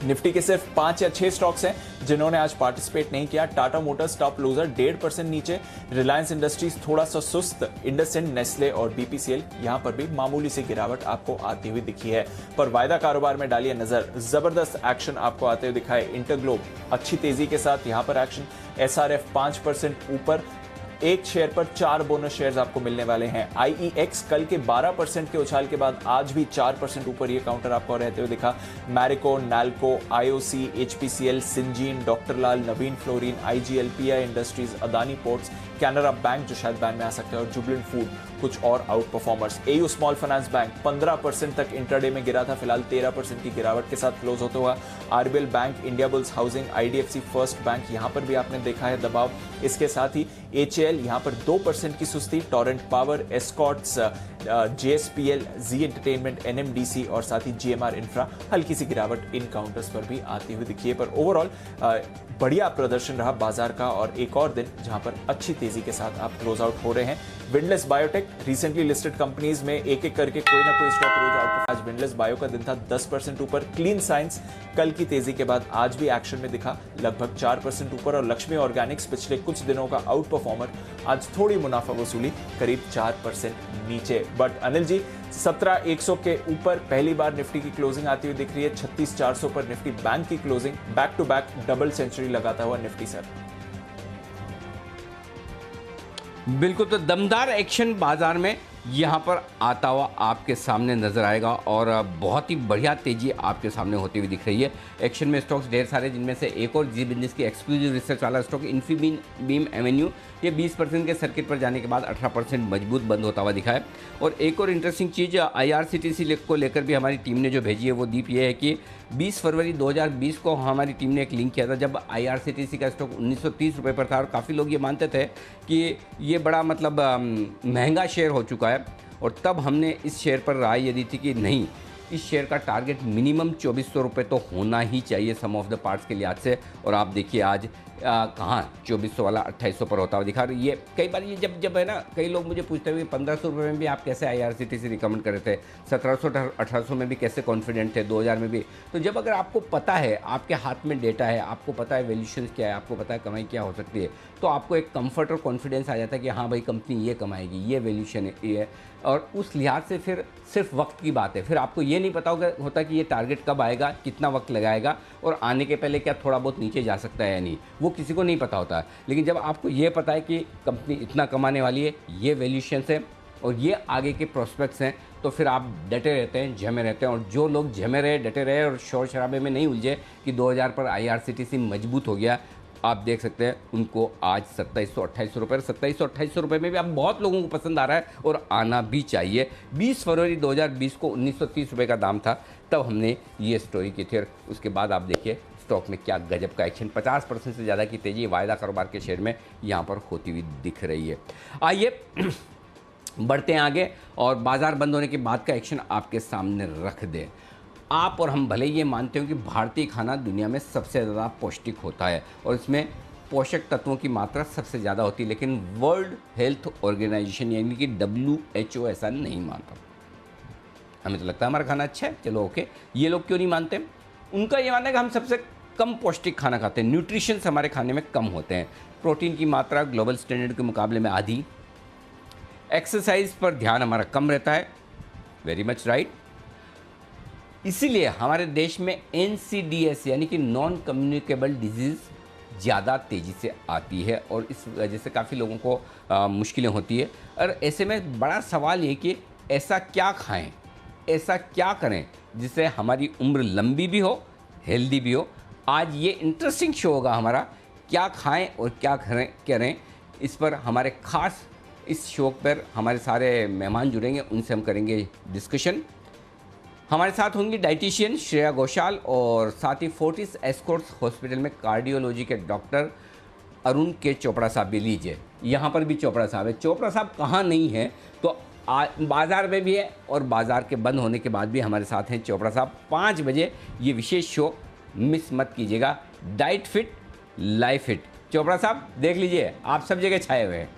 निफ्टी के सिर्फ 5 या 6 स्टॉक्स हैं जिन्होंने आज पार्टिसिपेट नहीं किया। टाटा मोटर्स टॉप लूजर 1.5% नीचे, रिलायंस इंडस्ट्रीज थोड़ा सा सुस्त, इंडसइंड, नेस्ले और BPCL यहां पर भी मामूली सी गिरावट आपको आती हुई दिखी है। पर वायदा कारोबार में डालिए नजर, जबरदस्त एक्शन आपको आते हुए दिखा है। इंटरग्लोब अच्छी तेजी के साथ यहां पर एक्शन। SRF 5% ऊपर, एक शेयर पर 4 बोनस शेयर्स आपको मिलने वाले हैं। IEX कल के 12% के उछाल के बाद आज भी 4% ऊपर ये काउंटर आपको रहते हुए दिखा। Marico, NALCO, IOC, HPCL, Syngene, doctor Lal, Navin fluorine, IGL, PI industries, Adani ports, Canara bank जो शायद बैन में आ सकते हैं, और जुबलेंट फूड कुछ और out performers. AU small finance bank 15% तक इंट्राडे में गिरा था, फिलहाल 13% की गिरावट के साथ क्लोज होता हुआ। RBL bank, India bulls housing, IDFC first bank, यहां पर भी आपने देखा है दबाव। इसके साथ ही HAL यहां पर 2% की सुस्ती। टोरेंट पावर, एस्कॉर्ट्स, JSPL, जी एंटरटेनमेंट, NMDC और साथ ही GMR इंफ्रा हल्की सी गिरावट इन काउंटर्स पर भी आती हुई दिखी है। पर ओवरऑल बढ़िया प्रदर्शन रहा बाजार का और एक और दिन जहां पर अच्छी तेजी के साथ आप क्लोज आउट हो रहे हैं। Windless biotech, recently listed companies में एक एक करके कोई ना कोई स्टॉक रोज आउट। आज विंडलेस बायो का दिन था 10% ऊपर। क्लीन साइंस कल की तेजी के बाद आज भी एक्शन में दिखा, लगभग 4% ऊपर। और लक्ष्मी ऑर्गेनिक्स पिछले कुछ दिनों का आउट परफॉर्मर, आज थोड़ी मुनाफा वसूली, करीब 4% नीचे। बट अनिल जी, 17,100 के ऊपर पहली बार निफ्टी की क्लोजिंग आती हुई दिख रही है। 36,400 पर निफ्टी बैंक की closing, back to back double century लगाता हुआ निफ्टी सर। बिल्कुल, तो दमदार एक्शन बाजार में यहाँ पर आता हुआ आपके सामने नजर आएगा और बहुत ही बढ़िया तेजी आपके सामने होती हुई दिख रही है। एक्शन में स्टॉक्स ढेर सारे, जिनमें से एक और जी बिजनेस की एक्सक्लूसिव रिसर्च वाला स्टॉक इन्फीबीम एवेन्यू, ये 20% के सर्किट पर जाने के बाद 18% मजबूत बंद होता हुआ दिखा है। और एक और इंटरेस्टिंग चीज़ IRCTC को लेकर भी हमारी टीम ने जो भेजी है वो दीप ये है कि 20 फरवरी 2020 को हमारी टीम ने एक लिंक किया था, जब IRCTC का स्टॉक 1930 रुपये पर था और काफ़ी लोग ये मानते थे कि ये बड़ा मतलब महंगा शेयर हो चुका है। और तब हमने इस शेयर पर राय ये दी थी कि नहीं, इस शेयर का टारगेट मिनिमम 2400 रुपये तो होना ही चाहिए सम ऑफ द पार्ट्स के लिहाज से। और आप देखिए आज कहाँ 2400 वाला 2800 पर होता हुआ दिखा रही है। कई बार ये जब है ना, कई लोग मुझे पूछते हुए 1500 रुपये में भी आप कैसे IRCTC रिकमेंड कर रहे थे, 1700 1800 में भी कैसे कॉन्फिडेंट थे, 2000 में भी। तो जब अगर आपको पता है, आपके हाथ में डेटा है, आपको पता है वैल्यूएशन क्या है, आपको पता है कमाई क्या हो सकती है, तो आपको एक कंफर्ट और कॉन्फिडेंस आ जाता है कि हाँ भाई कंपनी ये कमाएगी, ये वैल्यूएशन है। और उस लिहाज से फिर सिर्फ वक्त की बात है, फिर आपको ये नहीं पता होता कि ये टारगेट कब आएगा, कितना वक्त लगाएगा और आने के पहले क्या थोड़ा बहुत नीचे जा सकता है या नहीं, वो किसी को नहीं पता होता है। लेकिन जब आपको ये पता है कि कंपनी इतना कमाने वाली है, ये वैल्यूएशन है और ये आगे के प्रोस्पेक्ट्स हैं, तो फिर आप डटे रहते हैं, जमे रहते हैं। और जो लोग जमे रहे, डटे रहे और शोर शराबे में नहीं उलझे कि 2000 पर IRCTC मजबूत हो गया, आप देख सकते हैं उनको आज 2700-2800 रुपये, 2700-2800 रुपये में भी अब बहुत लोगों को पसंद आ रहा है और आना भी चाहिए। 20 फरवरी 2020 को 1930 रुपये का दाम था, तब हमने ये स्टोरी की थी। और उसके बाद आप देखिए स्टॉक में क्या गजब का एक्शन, 50% से ज़्यादा की तेज़ी वायदा कारोबार के शेयर में यहाँ पर होती हुई दिख रही है। आइए बढ़ते हैं आगे और बाजार बंद होने के बाद का एक्शन आपके सामने रख दें। आप और हम भले ये मानते हो कि भारतीय खाना दुनिया में सबसे ज़्यादा पौष्टिक होता है और इसमें पोषक तत्वों की मात्रा सबसे ज़्यादा होती है, लेकिन वर्ल्ड हेल्थ ऑर्गेनाइजेशन यानी कि WHO ऐसा नहीं मानता। हमें तो लगता है हमारा खाना अच्छा है, चलो ओके। ये लोग क्यों नहीं मानते? उनका ये मानना है कि हम सबसे कम पौष्टिक खाना खाते हैं, न्यूट्रिशंस हमारे खाने में कम होते हैं, प्रोटीन की मात्रा ग्लोबल स्टैंडर्ड के मुकाबले में आधी, एक्सरसाइज पर ध्यान हमारा कम रहता है, वेरी मच राइट। इसीलिए हमारे देश में NCDs यानी कि नॉन कम्युनिकेबल डिजीज़ ज़्यादा तेज़ी से आती है और इस वजह से काफ़ी लोगों को मुश्किलें होती है। और ऐसे में बड़ा सवाल ये कि ऐसा क्या खाएं, ऐसा क्या करें जिससे हमारी उम्र लंबी भी हो, हेल्दी भी हो। आज ये इंटरेस्टिंग शो होगा हमारा, क्या खाएं और क्या करें। इस पर हमारे खास इस शो पर हमारे सारे मेहमान जुड़ेंगे, उनसे हम करेंगे डिस्कशन। हमारे साथ होंगी डाइटिशियन श्रेया घोषाल और साथ ही फोर्टिस एस्कॉर्ट्स हॉस्पिटल में कार्डियोलॉजी के डॉक्टर अरुण के चोपड़ा साहब भी लीजिए। यहाँ पर भी चोपड़ा साहब है। चोपड़ा साहब कहाँ नहीं है तो बाज़ार में भी है और बाज़ार के बंद होने के बाद भी हमारे साथ हैं चोपड़ा साहब। 5 बजे ये विशेष शो मिस मत कीजिएगा, diet fit life fit. Chopra साहब देख लीजिए, आप सब जगह छाए हुए हैं।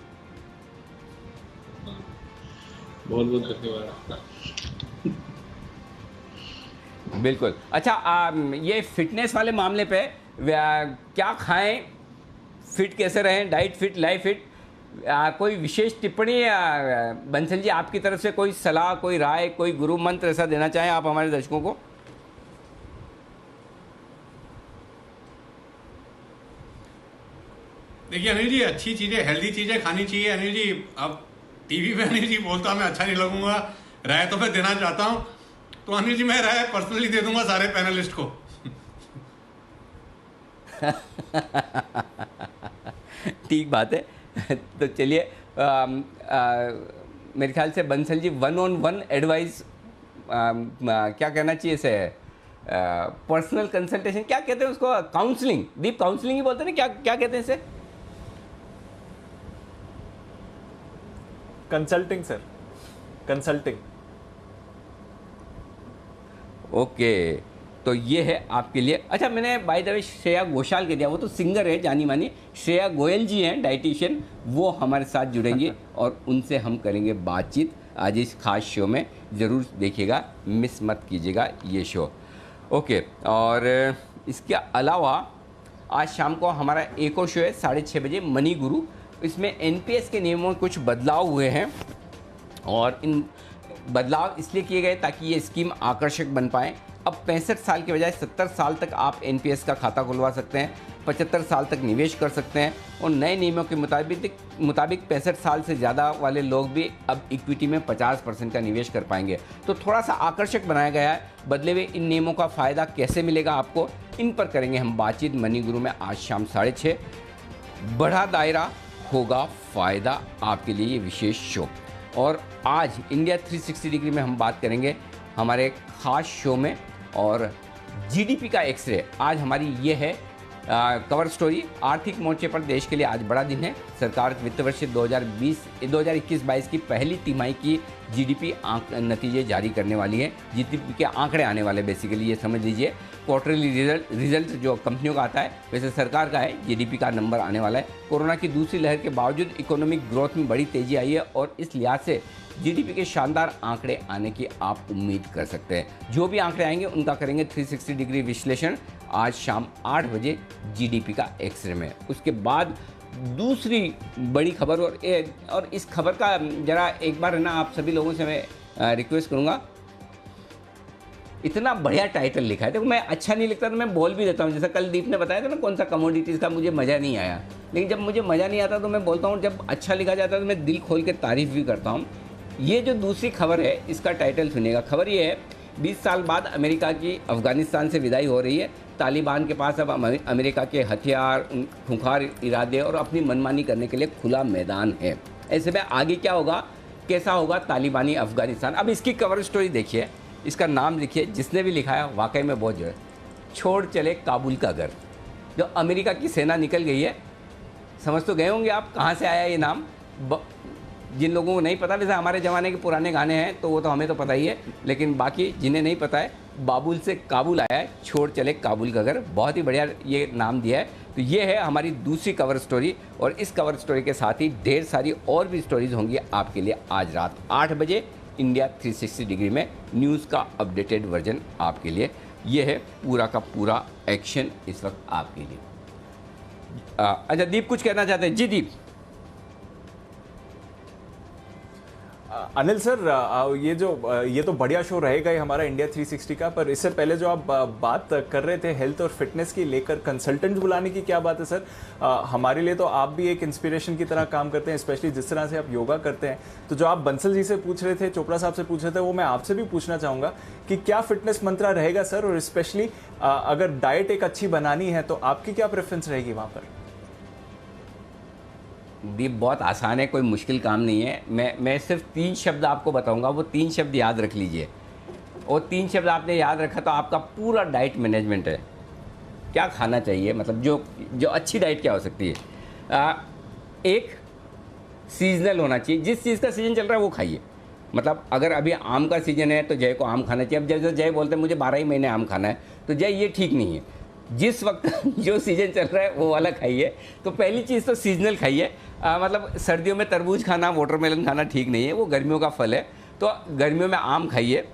बहुत बहुत धन्यवाद आपका। बिल्कुल। अच्छा, ये फिटनेस वाले मामले पे क्या खाएं, फिट कैसे रहें, डाइट फिट लाइफ फिट, कोई विशेष टिप्पणी बंसल जी आपकी तरफ से, कोई सलाह, कोई राय, कोई गुरु मंत्र ऐसा देना चाहें आप हमारे दर्शकों को? देखिए अनिल जी, अच्छी चीज़ें, हेल्दी चीज़ें खानी चाहिए अनिल जी। अब टीवी पे अनिल जी बोलता मैं अच्छा नहीं लगूंगा, राय तो मैं देना चाहता हूँ, तो अनिल जी मैं राय पर्सनली दे दूंगा सारे पैनलिस्ट को। ठीक बात है। तो चलिए, मेरे ख्याल से बंसल जी 1-on-1 एडवाइस क्या कहना चाहिए इसे, पर्सनल कंसल्टेशन क्या कहते हैं उसको, काउंसलिंग, दीप काउंसलिंग ही बोलते हैं ना, क्या कहते हैं इसे? Consulting sir, consulting. ओके, तो ये है आपके लिए। अच्छा, मैंने by the way Shreya Ghoshal के दिया, वो तो सिंगर है जानी मानी। श्रेया गोयल जी हैं डाइटिशियन, वो हमारे साथ जुड़ेंगी और उनसे हम करेंगे बातचीत आज इस खास शो में। ज़रूर देखिएगा, मिस मत कीजिएगा ये शो। ओके, और इसके अलावा आज शाम को हमारा एक और शो है 6:30 बजे, मनी गुरु। इसमें NPS के नियमों में कुछ बदलाव हुए हैं और इन बदलाव इसलिए किए गए ताकि ये स्कीम आकर्षक बन पाए। अब 65 साल के बजाय 70 साल तक आप NPS का खाता खुलवा सकते हैं, 75 साल तक निवेश कर सकते हैं और नए नियमों के मुताबिक 65 साल से ज़्यादा वाले लोग भी अब इक्विटी में 50% का निवेश कर पाएंगे। तो थोड़ा सा आकर्षक बनाया गया है। बदले हुए इन नियमों का फ़ायदा कैसे मिलेगा आपको, इन पर करेंगे हम बातचीत मनी गुरु में आज शाम 6:30। बड़ा दायरा होगा फ़ायदा आपके लिए ये विशेष शो। और आज इंडिया 360 डिग्री में हम बात करेंगे हमारे खास शो में, और GDP का एक्सरे आज हमारी ये है कवर स्टोरी। आर्थिक मोर्चे पर देश के लिए आज बड़ा दिन है। सरकार वित्त वर्ष 2021-22 की पहली तिमाही की GDP नतीजे जारी करने वाली है। GDP के आंकड़े आने वाले, बेसिकली ये समझ लीजिए। क्वार्टरली रिजल्ट जो कंपनियों का आता है, वैसे सरकार का है, GDP का नंबर आने वाला है। कोरोना की दूसरी लहर के बावजूद इकोनॉमिक ग्रोथ में बड़ी तेजी आई है और इस लिहाज से GDP के शानदार आंकड़े आने की आप उम्मीद कर सकते हैं। जो भी आंकड़े आएंगे उनका करेंगे 360 डिग्री विश्लेषण आज शाम 8 बजे GDP का एक्सरे में। उसके बाद दूसरी बड़ी खबर, और इस खबर का जरा एक बार है ना आप सभी लोगों से मैं रिक्वेस्ट करूंगा, इतना बढ़िया टाइटल लिखा है। देखो, मैं अच्छा नहीं लिखता तो मैं बोल भी देता हूँ। जैसा कल दीप ने बताया था ना कौन सा कमोडिटीज़ का, मुझे मज़ा नहीं आया, लेकिन जब मुझे मज़ा नहीं आता तो मैं बोलता हूँ, जब अच्छा लिखा जाता है तो मैं दिल खोल के तारीफ़ भी करता हूँ। ये जो दूसरी खबर है इसका टाइटल सुनिएगा। खबर ये है, 20 साल बाद अमेरिका की अफगानिस्तान से विदाई हो रही है। तालिबान के पास अब अमेरिका के हथियार, खूंखार इरादे और अपनी मनमानी करने के लिए खुला मैदान है। ऐसे में आगे क्या होगा, कैसा होगा तालिबानी अफगानिस्तान। अब इसकी कवर स्टोरी देखिए, इसका नाम लिखिए, जिसने भी लिखा है वाकई में बहुत जो है, छोड़ चले काबुल का घर। जो अमेरिका की सेना निकल गई है, समझ तो गए होंगे आप कहाँ से आया ये नाम। जिन लोगों को नहीं पता, वैसे हमारे ज़माने के पुराने गाने हैं तो वो तो हमें तो पता ही है, लेकिन बाकी जिन्हें नहीं पता है, बाबुल से काबुल आया है, छोड़ चले काबुल का घर। बहुत ही बढ़िया ये नाम दिया है। तो ये है हमारी दूसरी कवर स्टोरी, और इस कवर स्टोरी के साथ ही ढेर सारी और भी स्टोरीज होंगी आपके लिए आज रात 8 बजे इंडिया 360 डिग्री में। न्यूज़ का अपडेटेड वर्जन आपके लिए। ये है पूरा का पूरा एक्शन इस वक्त आपके लिए। अच्छा, दीप कुछ कहना चाहते हैं? जी दीप। अनिल सर, ये तो बढ़िया शो रहेगा ही हमारा इंडिया 360 का, पर इससे पहले जो आप बात कर रहे थे हेल्थ और फिटनेस की लेकर कंसल्टेंट बुलाने की, क्या बात है सर? हमारे लिए तो आप भी एक इंस्पिरेशन की तरह काम करते हैं, स्पेशली जिस तरह से आप योगा करते हैं। तो जो आप बंसल जी से पूछ रहे थे, चोपड़ा साहब से पूछ रहे थे, वो मैं आपसे भी पूछना चाहूंगा कि क्या फिटनेस मंत्रा रहेगा सर, और स्पेशली अगर डाइट एक अच्छी बनानी है तो आपकी क्या प्रेफरेंस रहेगी वहां पर? दीप, बहुत आसान है, कोई मुश्किल काम नहीं है। मैं सिर्फ 3 शब्द आपको बताऊंगा, वो 3 शब्द याद रख लीजिए। और 3 शब्द आपने याद रखा तो आपका पूरा डाइट मैनेजमेंट है। क्या खाना चाहिए, मतलब जो अच्छी डाइट क्या हो सकती है। एक, सीजनल होना चाहिए, जिस चीज़ का सीजन चल रहा है वो खाइए। मतलब अगर अभी आम का सीजन है तो जय को आम खाना चाहिए। अब जैसे जय बोलते हैं मुझे 12 ही महीने आम खाना है, तो जय ये ठीक नहीं है। जिस वक्त जो सीजन चल रहा है वो वाला खाइए। तो पहली चीज़ तो सीजनल खाइए। मतलब सर्दियों में तरबूज खाना, वाटरमेलन खाना ठीक नहीं है, वो गर्मियों का फल है। तो गर्मियों में आम खाइए,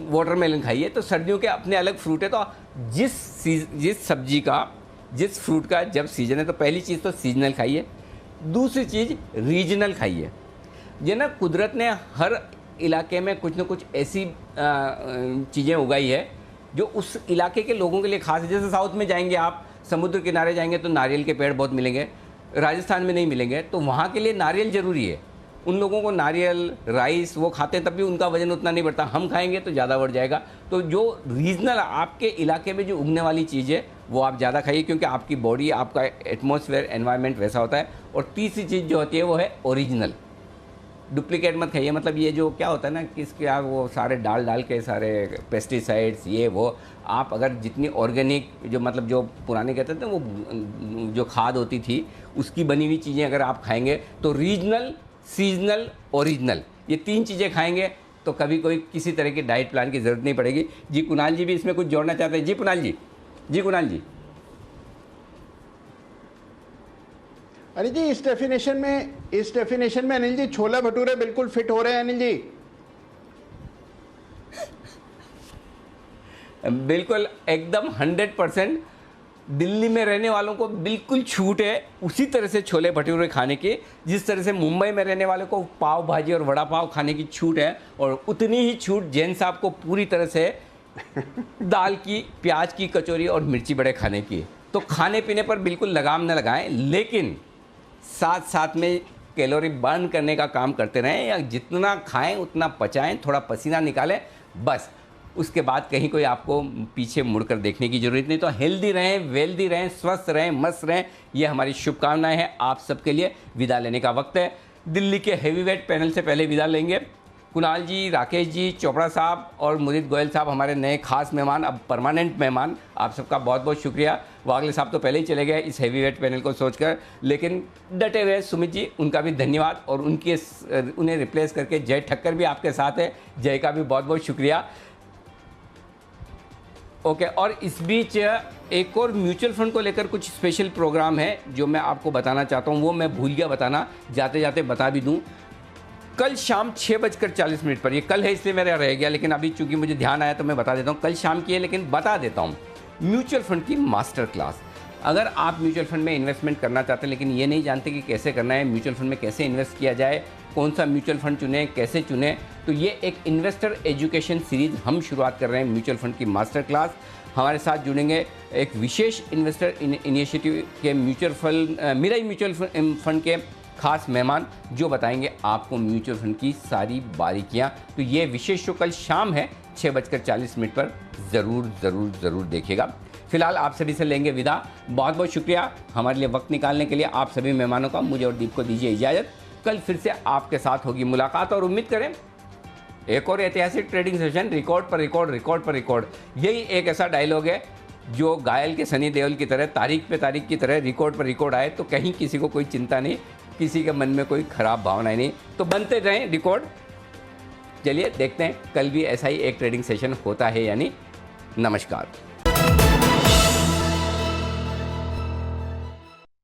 वाटरमेलन खाइए। तो सर्दियों के अपने अलग फ्रूट है। तो जिस सब्जी का, जिस फ्रूट का जब सीजन है, तो पहली चीज़ तो सीजनल खाइए। दूसरी चीज़ रीजनल खाइए। ये ना कुदरत ने हर इलाके में कुछ ना कुछ ऐसी चीज़ें उगाई है जो उस इलाके के लोगों के लिए खास है। जैसे साउथ में जाएंगे आप, समुद्र किनारे जाएंगे तो नारियल के पेड़ बहुत मिलेंगे, राजस्थान में नहीं मिलेंगे, तो वहाँ के लिए नारियल ज़रूरी है। उन लोगों को नारियल, राइस वो खाते हैं, तब भी उनका वजन उतना नहीं बढ़ता। हम खाएंगे तो ज़्यादा बढ़ जाएगा। तो जो रीजनल आपके इलाके में जो उगने वाली चीज़ है वो आप ज़्यादा खाइए, क्योंकि आपकी बॉडी, आपका एटमॉस्फेयर, एनवायरनमेंट वैसा होता है। और तीसरी चीज़ जो होती है वो है ओरिजिनल। डुप्लीकेट मत खाइए। मतलब ये जो क्या होता है ना, किसके आप वो सारे डाल के सारे पेस्टिसाइड्स ये वो, आप अगर जितनी ऑर्गेनिक, जो मतलब जो पुराने कहते थे वो जो खाद होती थी, उसकी बनी हुई चीज़ें अगर आप खाएंगे तो रीजनल, सीजनल, ओरिजिनल, ये 3 चीज़ें खाएंगे तो कभी कोई किसी तरह की डाइट प्लान की ज़रूरत नहीं पड़ेगी। जी कुणाल जी भी इसमें कुछ जोड़ना चाहते हैं। जी कुणाल जी। जी कुणाल जी। अनिल जी, इस डेफिनेशन में अनिल जी छोला भटूरे बिल्कुल फिट हो रहे हैं अनिल जी। बिल्कुल एकदम 100% दिल्ली में रहने वालों को बिल्कुल छूट है उसी तरह से छोले भटूरे खाने की, जिस तरह से मुंबई में रहने वालों को पाव भाजी और वड़ा पाव खाने की छूट है। और उतनी ही छूट जैन साहब को पूरी तरह से दाल की, प्याज की कचौरी और मिर्ची बड़े खाने की। तो खाने पीने पर बिल्कुल लगाम न लगाएं, लेकिन साथ साथ में कैलोरी बर्न करने का काम करते रहें, या जितना खाएं उतना पचाएं, थोड़ा पसीना निकालें, बस। उसके बाद कहीं कोई आपको पीछे मुड़कर देखने की ज़रूरत नहीं। तो हेल्दी रहें, वेल्दी रहें, स्वस्थ रहें, मस्त रहें, ये हमारी शुभकामनाएं हैं आप सबके लिए। विदा लेने का वक्त है। दिल्ली के हैवीवेट पैनल से पहले विदा लेंगे कुणाल जी, राकेश जी, चोपड़ा साहब और मुदित गोयल साहब, हमारे नए खास मेहमान, अब परमानेंट मेहमान। आप सबका बहुत बहुत शुक्रिया। वागले साहब तो पहले ही चले गए इस हैवीवेट पैनल को सोचकर, लेकिन डटे हुए सुमित जी, उनका भी धन्यवाद। और उन्हें रिप्लेस करके जय ठक्कर भी आपके साथ है, जय का भी बहुत बहुत शुक्रिया। ओके, और इस बीच एक और म्यूचुअल फंड को लेकर कुछ स्पेशल प्रोग्राम है जो मैं आपको बताना चाहता हूँ, वो मैं भूल गया बताना, जाते जाते बता भी दूँ। कल शाम 6:40 पर, ये कल है इसलिए मेरा रह गया, लेकिन अभी चूंकि मुझे ध्यान आया तो मैं बता देता हूँ। कल शाम की है लेकिन बता देता हूँ, म्यूचुअल फंड की मास्टर क्लास। अगर आप म्यूचुअल फंड में इन्वेस्टमेंट करना चाहते हैं लेकिन ये नहीं जानते कि कैसे करना है, म्यूचुअल फंड में कैसे इन्वेस्ट किया जाए, कौन सा म्यूचुअल फंड चुने, कैसे चुने, तो ये एक इन्वेस्टर एजुकेशन सीरीज़ हम शुरुआत कर रहे हैं, म्यूचुअल फंड की मास्टर क्लास। हमारे साथ जुड़ेंगे एक विशेष इन्वेस्टर इनिशिएटिव के mutual fund, Mirae mutual fund के खास मेहमान, जो बताएंगे आपको म्यूचुअल फंड की सारी बारीकियां। तो ये विशेष शो कल शाम है 6:40 पर, ज़रूर देखिएगा। फिलहाल आप सभी से लेंगे विदा। बहुत बहुत शुक्रिया हमारे लिए वक्त निकालने के लिए। आप सभी मेहमानों का, मुझे और दीप को दीजिए इजाज़त। कल फिर से आपके साथ होगी मुलाकात, और उम्मीद करें एक और ऐतिहासिक ट्रेडिंग सेशन, रिकॉर्ड पर रिकॉर्ड। यही एक ऐसा डायलॉग है जो घायल के सनी देओल की तरह, तारीख पे तारीख की तरह रिकॉर्ड पर रिकॉर्ड आए तो कहीं किसी को कोई चिंता नहीं, किसी के मन में कोई खराब भावना नहीं, तो बनते रहें रिकॉर्ड। चलिए देखते हैं कल भी ऐसा ही एक ट्रेडिंग सेशन होता है या नहीं। नमस्कार।